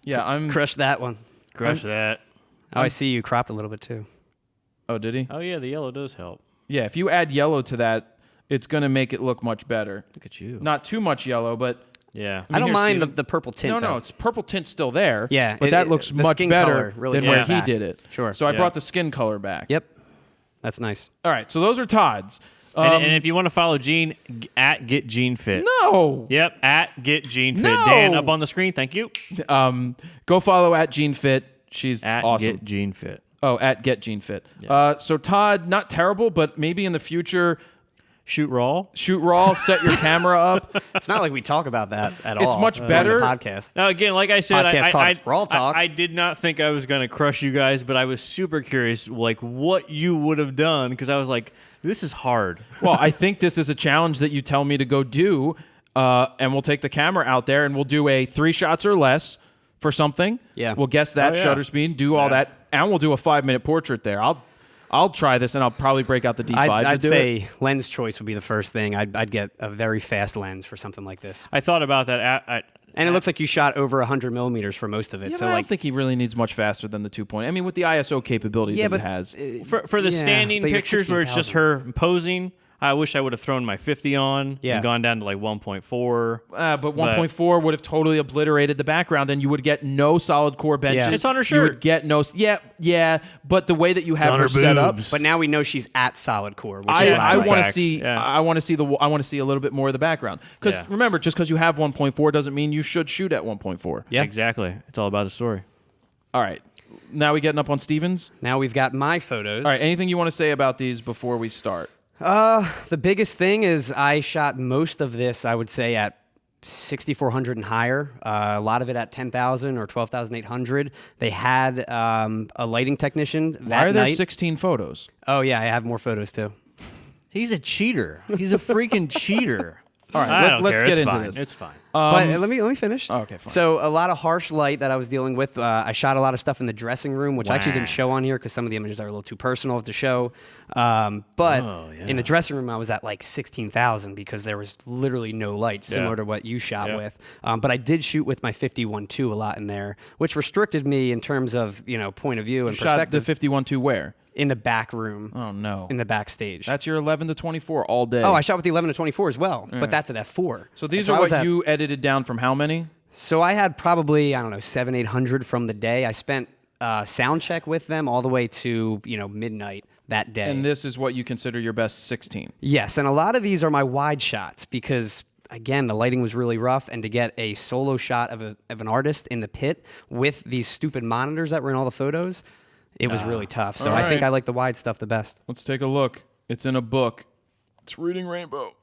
[SPEAKER 1] Yeah, I'm.
[SPEAKER 2] Crush that one.
[SPEAKER 3] Crush that.
[SPEAKER 2] Oh, I see you cropped a little bit too.
[SPEAKER 1] Oh, did he?
[SPEAKER 3] Oh yeah, the yellow does help.
[SPEAKER 1] Yeah, if you add yellow to that, it's gonna make it look much better.
[SPEAKER 3] Look at you.
[SPEAKER 1] Not too much yellow, but
[SPEAKER 3] Yeah.
[SPEAKER 2] I don't
[SPEAKER 1] here,
[SPEAKER 2] mind
[SPEAKER 1] Steven.
[SPEAKER 2] the purple tint.
[SPEAKER 1] no,
[SPEAKER 2] though.
[SPEAKER 1] it's purple tint still there.
[SPEAKER 2] Yeah,
[SPEAKER 1] but that looks
[SPEAKER 2] the
[SPEAKER 1] much
[SPEAKER 2] skin
[SPEAKER 1] better
[SPEAKER 2] color really
[SPEAKER 1] than where
[SPEAKER 2] comes
[SPEAKER 1] he
[SPEAKER 2] back.
[SPEAKER 1] did it.
[SPEAKER 2] Sure.
[SPEAKER 1] So I
[SPEAKER 3] Yeah.
[SPEAKER 1] brought the skin color back.
[SPEAKER 2] Yep. That's nice.
[SPEAKER 1] All right, so those are Todd's.
[SPEAKER 3] And if you want to follow Gene, at Get Gene Fit.
[SPEAKER 1] No.
[SPEAKER 3] Yep, at Get Gene Fit.
[SPEAKER 1] No.
[SPEAKER 3] Dan, up on the screen. Thank you.
[SPEAKER 1] Go follow at Gene Fit. She's
[SPEAKER 3] At
[SPEAKER 1] awesome.
[SPEAKER 3] Get Gene Fit.
[SPEAKER 1] Oh, at Get Gene Fit. So Todd, not terrible, but maybe in the future,
[SPEAKER 3] Shoot raw.
[SPEAKER 1] shoot raw, set your camera up.
[SPEAKER 2] It's not like we talk about that at all.
[SPEAKER 1] It's much
[SPEAKER 2] during
[SPEAKER 1] better.
[SPEAKER 2] The podcast.
[SPEAKER 3] Now again, like I said,
[SPEAKER 2] Podcast called RAWTalk.
[SPEAKER 3] I did not think I was going to crush you guys, but I was super curious, like what you would have done, because I was like, this is hard.
[SPEAKER 1] Well, I think this is a challenge that you tell me to go do, and we'll take the camera out there and we'll do a 3 shots or less for something.
[SPEAKER 2] Yeah.
[SPEAKER 1] We'll guess that
[SPEAKER 3] Oh, yeah.
[SPEAKER 1] shutter speed, do all
[SPEAKER 3] Yeah.
[SPEAKER 1] that, and we'll do a 5-minute portrait there. I'll try this, and I'll probably break out the D5
[SPEAKER 2] I'd
[SPEAKER 1] to do it.
[SPEAKER 2] say lens choice would be the first thing. I'd get a very fast lens for something like this.
[SPEAKER 3] I thought about that.
[SPEAKER 2] And it looks like you shot over 100 millimeters for most of it.
[SPEAKER 1] Yeah,
[SPEAKER 2] so
[SPEAKER 1] but I
[SPEAKER 2] like,
[SPEAKER 1] don't think he really needs much faster than the 2.0. I mean, with the ISO capability
[SPEAKER 2] yeah,
[SPEAKER 1] that
[SPEAKER 2] but
[SPEAKER 1] it has.
[SPEAKER 3] For the
[SPEAKER 2] Yeah,
[SPEAKER 3] standing
[SPEAKER 2] but you're
[SPEAKER 3] pictures where it's just
[SPEAKER 2] 16,000.
[SPEAKER 3] her posing, I wish I would have thrown my 50 on
[SPEAKER 2] Yeah.
[SPEAKER 3] and gone down to like 1.4.
[SPEAKER 1] But 1.4 would have totally obliterated the background, and you would get no solid core benches.
[SPEAKER 2] Yeah.
[SPEAKER 3] It's on her
[SPEAKER 1] You
[SPEAKER 3] shirt.
[SPEAKER 1] would get no. Yeah. But the way that you have
[SPEAKER 3] on
[SPEAKER 1] her
[SPEAKER 3] her
[SPEAKER 1] set up,
[SPEAKER 3] boobs.
[SPEAKER 2] but now we know she's at solid core. Which
[SPEAKER 1] I,
[SPEAKER 2] is
[SPEAKER 3] Yeah,
[SPEAKER 2] what
[SPEAKER 1] I
[SPEAKER 2] like.
[SPEAKER 1] want to
[SPEAKER 3] Facts.
[SPEAKER 1] see.
[SPEAKER 3] Yeah.
[SPEAKER 1] I want to see I want to see a little bit more of the background. Because
[SPEAKER 3] Yeah.
[SPEAKER 1] remember, just because you have 1.4 doesn't mean you should shoot at 1.4.
[SPEAKER 2] Yeah.
[SPEAKER 3] Exactly. It's all about the story.
[SPEAKER 1] All right. Now we getting up on Stevens.
[SPEAKER 2] Now we've got my photos.
[SPEAKER 1] All right. Anything you want to say about these before we start?
[SPEAKER 2] The biggest thing is I shot most of this, I would say, at 6,400 and higher. A lot of it at 10,000 or 12,800. They had a lighting technician that
[SPEAKER 1] Why are there
[SPEAKER 2] night.
[SPEAKER 1] 16 photos?
[SPEAKER 2] Oh yeah, I have more photos too.
[SPEAKER 3] He's a cheater. He's a freaking cheater.
[SPEAKER 1] All right.
[SPEAKER 3] I don't
[SPEAKER 1] let's
[SPEAKER 3] care.
[SPEAKER 1] get
[SPEAKER 3] It's
[SPEAKER 1] into
[SPEAKER 3] fine.
[SPEAKER 1] this.
[SPEAKER 3] It's fine.
[SPEAKER 2] But let me finish.
[SPEAKER 1] Okay, fine.
[SPEAKER 2] So a lot of harsh light that I was dealing with. I shot a lot of stuff in the dressing room, which I actually didn't show on here because some of the images are a little too personal to show. But in the dressing room, I was at like 16,000 because there was literally no light, similar to what you shot with. But I did shoot with my 51.2 a lot in there, which restricted me in terms of point of view and
[SPEAKER 1] Shot the
[SPEAKER 2] perspective.
[SPEAKER 1] 51.2 where?
[SPEAKER 2] In the back room.
[SPEAKER 1] Oh no.
[SPEAKER 2] In the backstage.
[SPEAKER 1] That's your 11 to 24 all day.
[SPEAKER 2] Oh, I shot with the 11 to 24 as well, but that's at f4.
[SPEAKER 1] So these
[SPEAKER 2] So
[SPEAKER 1] are
[SPEAKER 2] I was
[SPEAKER 1] what
[SPEAKER 2] at-
[SPEAKER 1] you edited down from how many?
[SPEAKER 2] So I had probably, 700-800 from the day. I spent sound check with them all the way to, midnight that day.
[SPEAKER 1] And this is what you consider your best 16.
[SPEAKER 2] Yes, and a lot of these are my wide shots because, again, the lighting was really rough, and to get a solo shot of an artist in the pit with these stupid monitors that were in all the photos, it was really tough. So
[SPEAKER 1] all
[SPEAKER 2] I think
[SPEAKER 1] right.
[SPEAKER 2] I like the wide stuff the best.
[SPEAKER 1] Let's take a look. It's in a book. It's Reading Rainbow.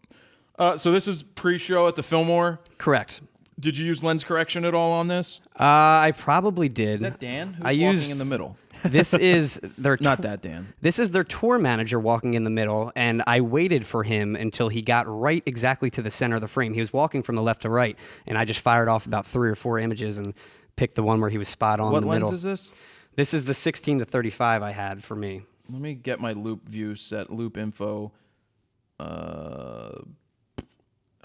[SPEAKER 1] So this is pre-show at the Fillmore.
[SPEAKER 2] Correct.
[SPEAKER 1] Did you use lens correction at all on this?
[SPEAKER 2] I probably did.
[SPEAKER 1] Is that Dan? Who's
[SPEAKER 2] I
[SPEAKER 1] walking
[SPEAKER 2] used
[SPEAKER 1] in the middle?
[SPEAKER 2] This is their
[SPEAKER 1] Not that Dan.
[SPEAKER 2] This is their tour manager walking in the middle, and I waited for him until he got right exactly to the center of the frame. He was walking from the left to right, and I just fired off about 3 or 4 images and picked the one where he was spot on
[SPEAKER 1] What
[SPEAKER 2] in the
[SPEAKER 1] lens
[SPEAKER 2] middle.
[SPEAKER 1] is this?
[SPEAKER 2] This is the 16 to 35 I had for me.
[SPEAKER 1] Let me get my loop view set, loop info. How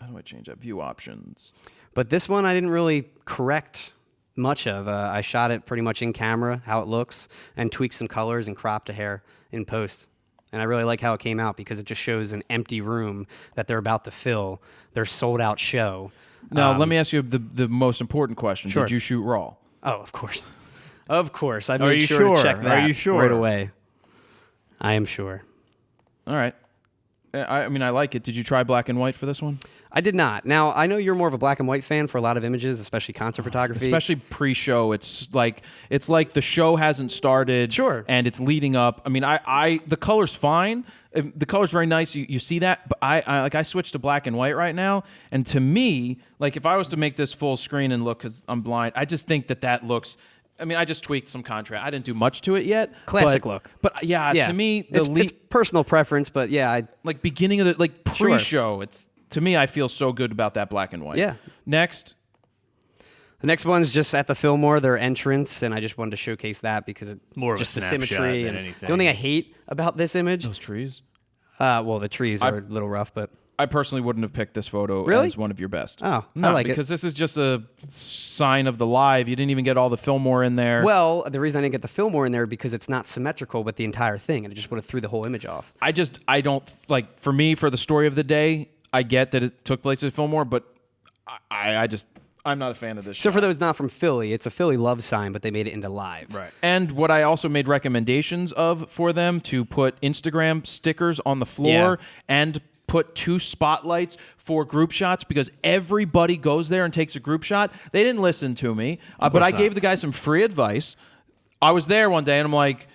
[SPEAKER 1] do I change that? View options.
[SPEAKER 2] But this one I didn't really correct much of. I shot it pretty much in camera, how it looks, and tweaked some colors and cropped a hair in post. And I really like how it came out because it just shows an empty room that they're about to fill, their sold-out show.
[SPEAKER 1] Now, let me ask you the most important question.
[SPEAKER 2] Sure.
[SPEAKER 1] Did you shoot raw?
[SPEAKER 2] Oh, of course. Of course. I
[SPEAKER 3] Are
[SPEAKER 2] made
[SPEAKER 3] you
[SPEAKER 2] sure
[SPEAKER 3] sure?
[SPEAKER 2] to check
[SPEAKER 3] Are
[SPEAKER 2] that
[SPEAKER 3] you sure?
[SPEAKER 2] right away. I am sure.
[SPEAKER 1] All right. I mean, I like it. Did you try black and white for this one?
[SPEAKER 2] I did not. Now, I know you're more of a black and white fan for a lot of images, especially concert photography.
[SPEAKER 1] Especially pre-show. It's like the show hasn't started.
[SPEAKER 2] Sure.
[SPEAKER 1] And it's leading up. I mean, the color's fine. The color's very nice. You see that, but I switched to black and white right now, and to me, like if I was to make this full screen and look, because I'm blind, I just think that looks. I mean, I just tweaked some contrast. I didn't do much to it yet.
[SPEAKER 2] Classic look.
[SPEAKER 1] But yeah, to me,
[SPEAKER 2] it's personal preference, but yeah,
[SPEAKER 1] like beginning of the pre-show. It's to me, I feel so good about that black and white.
[SPEAKER 2] Yeah.
[SPEAKER 1] Next.
[SPEAKER 2] The next one's just at the Fillmore, their entrance, and I just wanted to showcase that because it's
[SPEAKER 3] More of
[SPEAKER 2] just
[SPEAKER 3] a
[SPEAKER 2] the
[SPEAKER 3] snapshot
[SPEAKER 2] symmetry.
[SPEAKER 3] than
[SPEAKER 2] And
[SPEAKER 3] anything.
[SPEAKER 2] the only thing I hate about this image,
[SPEAKER 1] Those trees.
[SPEAKER 2] well, the trees are a little rough, but
[SPEAKER 1] I personally wouldn't have picked this photo
[SPEAKER 2] Really?
[SPEAKER 1] as one of your best.
[SPEAKER 2] Oh,
[SPEAKER 1] no,
[SPEAKER 2] I like it.
[SPEAKER 1] because this is just a sign of the live. You didn't even get all the Fillmore in there.
[SPEAKER 2] well, the reason I didn't get the Fillmore in there because it's not symmetrical with the entire thing, and it just would have threw the whole image off.
[SPEAKER 1] I don't like. For me, for the story of the day, I get that it took place at Fillmore, but I'm not a fan of this.
[SPEAKER 2] So
[SPEAKER 1] shot.
[SPEAKER 2] for those not from Philly, it's a Philly love sign, but they made it into live.
[SPEAKER 3] Right.
[SPEAKER 1] And what I also made recommendations of for them to put Instagram stickers on the floor and put 2 spotlights for group shots because everybody goes there and takes a group shot. They didn't listen to me, but I gave the guy some free advice. I was there one day and I'm like,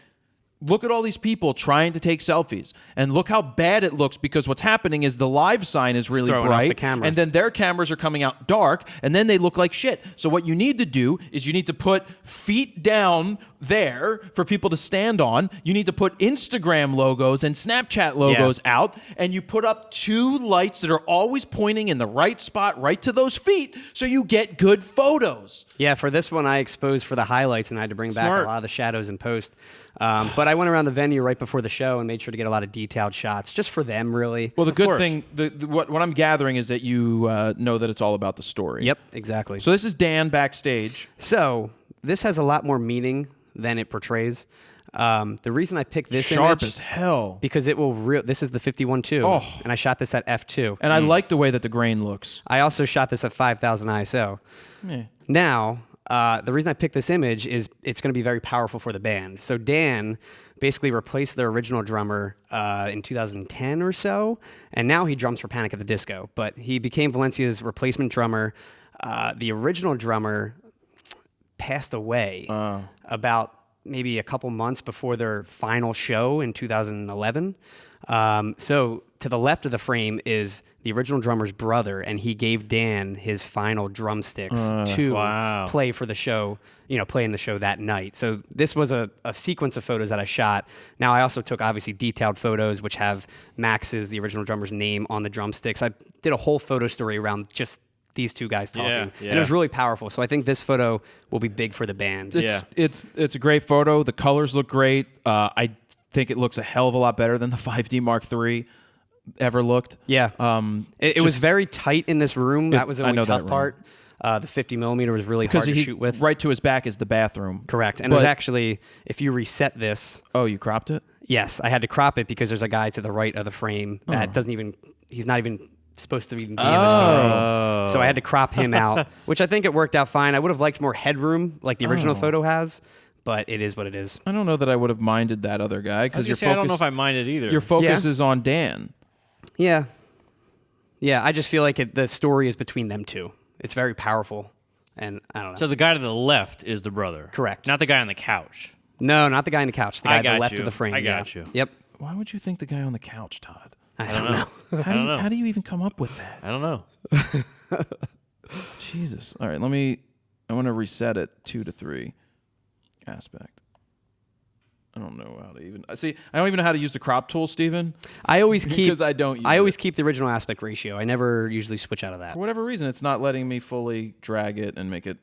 [SPEAKER 1] look at all these people trying to take selfies and look how bad it looks because what's happening is the live sign is really
[SPEAKER 2] throwing off
[SPEAKER 1] bright
[SPEAKER 2] the camera.
[SPEAKER 1] and then their cameras are coming out dark and then they look like shit. So what you need to do is you need to put feet down there for people to stand on. You need to put Instagram logos and Snapchat logos out and you put up 2 lights that are always pointing in the right spot right to those feet so you get good photos.
[SPEAKER 2] Yeah, for this one, I exposed for the highlights and I had to bring back
[SPEAKER 1] Smart.
[SPEAKER 2] a lot of the shadows in post. But I went around the venue right before the show and made sure to get a lot of detailed shots just for them, really.
[SPEAKER 1] Well, the good thing, what I'm gathering is that you know that it's all about the story.
[SPEAKER 2] Yep, exactly.
[SPEAKER 1] So this is Dan backstage.
[SPEAKER 2] So this has a lot more meaning than it portrays. The reason I picked this
[SPEAKER 1] Sharp
[SPEAKER 2] image
[SPEAKER 1] as hell.
[SPEAKER 2] because it will this is the 51.2
[SPEAKER 1] Oh.
[SPEAKER 2] and I shot this at f2.
[SPEAKER 1] And I like the way that the grain looks.
[SPEAKER 2] I also shot this at 5,000 ISO.
[SPEAKER 1] Yeah.
[SPEAKER 2] Now, the reason I picked this image is it's going to be very powerful for the band. So Dan basically replaced their original drummer in 2010 or so, and now he drums for Panic at the Disco. But he became Valencia's replacement drummer. The original drummer passed away about maybe a couple months before their final show in 2011. So to the left of the frame is the original drummer's brother, and he gave Dan his final drumsticks to play for the show, play in the show that night. So this was a sequence of photos that I shot. Now, I also took, obviously, detailed photos, which have Max's, the original drummer's name on the drumsticks. I did a whole photo story around just these 2 guys talking, and it was really powerful. So I think this photo will be big for the band.
[SPEAKER 1] It's a great photo. The colors look great. I think it looks a hell of a lot better than the 5D Mark III ever looked.
[SPEAKER 2] Yeah. It was very tight in this room. That was the only tough part. The 50 millimeter was really hard to shoot with.
[SPEAKER 1] Right to his back is the bathroom.
[SPEAKER 2] Correct. And it was actually, if you reset this.
[SPEAKER 1] Oh, you cropped it?
[SPEAKER 2] Yes. I had to crop it because there's a guy to the right of the frame that he's not even supposed to even be in the story. So I had to crop him out, which I think it worked out fine. I would have liked more headroom like the original photo has. But it is what it is.
[SPEAKER 1] I don't know that I would have minded that other guy because your focus.
[SPEAKER 3] I don't know if I minded either.
[SPEAKER 1] Your focus is on Dan.
[SPEAKER 2] Yeah. I just feel like the story is between them 2. It's very powerful, and I don't know.
[SPEAKER 3] So the guy to the left is the brother.
[SPEAKER 2] Correct.
[SPEAKER 3] Not the guy on the couch.
[SPEAKER 2] No, not the guy on the couch. The guy at the left of the frame.
[SPEAKER 3] I got you.
[SPEAKER 2] Yep.
[SPEAKER 1] Why would you think the guy on the couch, Todd?
[SPEAKER 2] I don't know.
[SPEAKER 1] How do you even come up with that?
[SPEAKER 3] I don't know.
[SPEAKER 1] Jesus. All right, I want to reset it 2 to 3 aspect. I don't know how to even see. I don't even know how to use the crop tool, Steven.
[SPEAKER 2] I always keep
[SPEAKER 1] because I don't. Use
[SPEAKER 2] I always keep the original aspect ratio. I never usually switch out of that.
[SPEAKER 1] For whatever reason, it's not letting me fully drag it and make it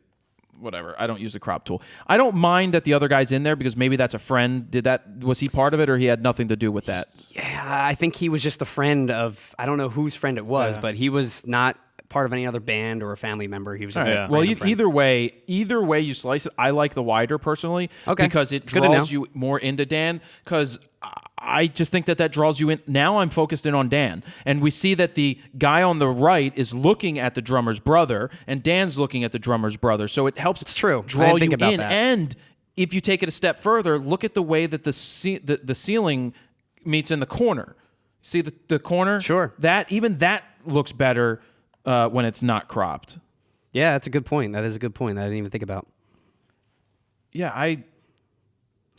[SPEAKER 1] whatever. I don't use the crop tool. I don't mind that the other guy's in there because maybe that's a friend. Was he part of it or he had nothing to do with that?
[SPEAKER 2] Yeah, I think he was just a friend of. I don't know whose friend it was, but he was not part of any other band or a family member. He was just a
[SPEAKER 1] well,
[SPEAKER 2] random friend.
[SPEAKER 1] either way you slice it, I like the wider personally because it
[SPEAKER 2] Good to
[SPEAKER 1] draws
[SPEAKER 2] know.
[SPEAKER 1] you more into Dan because I just think that draws you in. Now I'm focused in on Dan, and we see that the guy on the right is looking at the drummer's brother, and Dan's looking at the drummer's brother. So it helps
[SPEAKER 2] true. I
[SPEAKER 1] draw
[SPEAKER 2] didn't think
[SPEAKER 1] you
[SPEAKER 2] about
[SPEAKER 1] in.
[SPEAKER 2] that.
[SPEAKER 1] And if you take it a step further, look at the way that the ceiling meets in the corner. See the corner?
[SPEAKER 2] Sure.
[SPEAKER 1] Even that looks better when it's not cropped.
[SPEAKER 2] Yeah, that's a good point. That is a good point that I didn't even think about.
[SPEAKER 1] Yeah,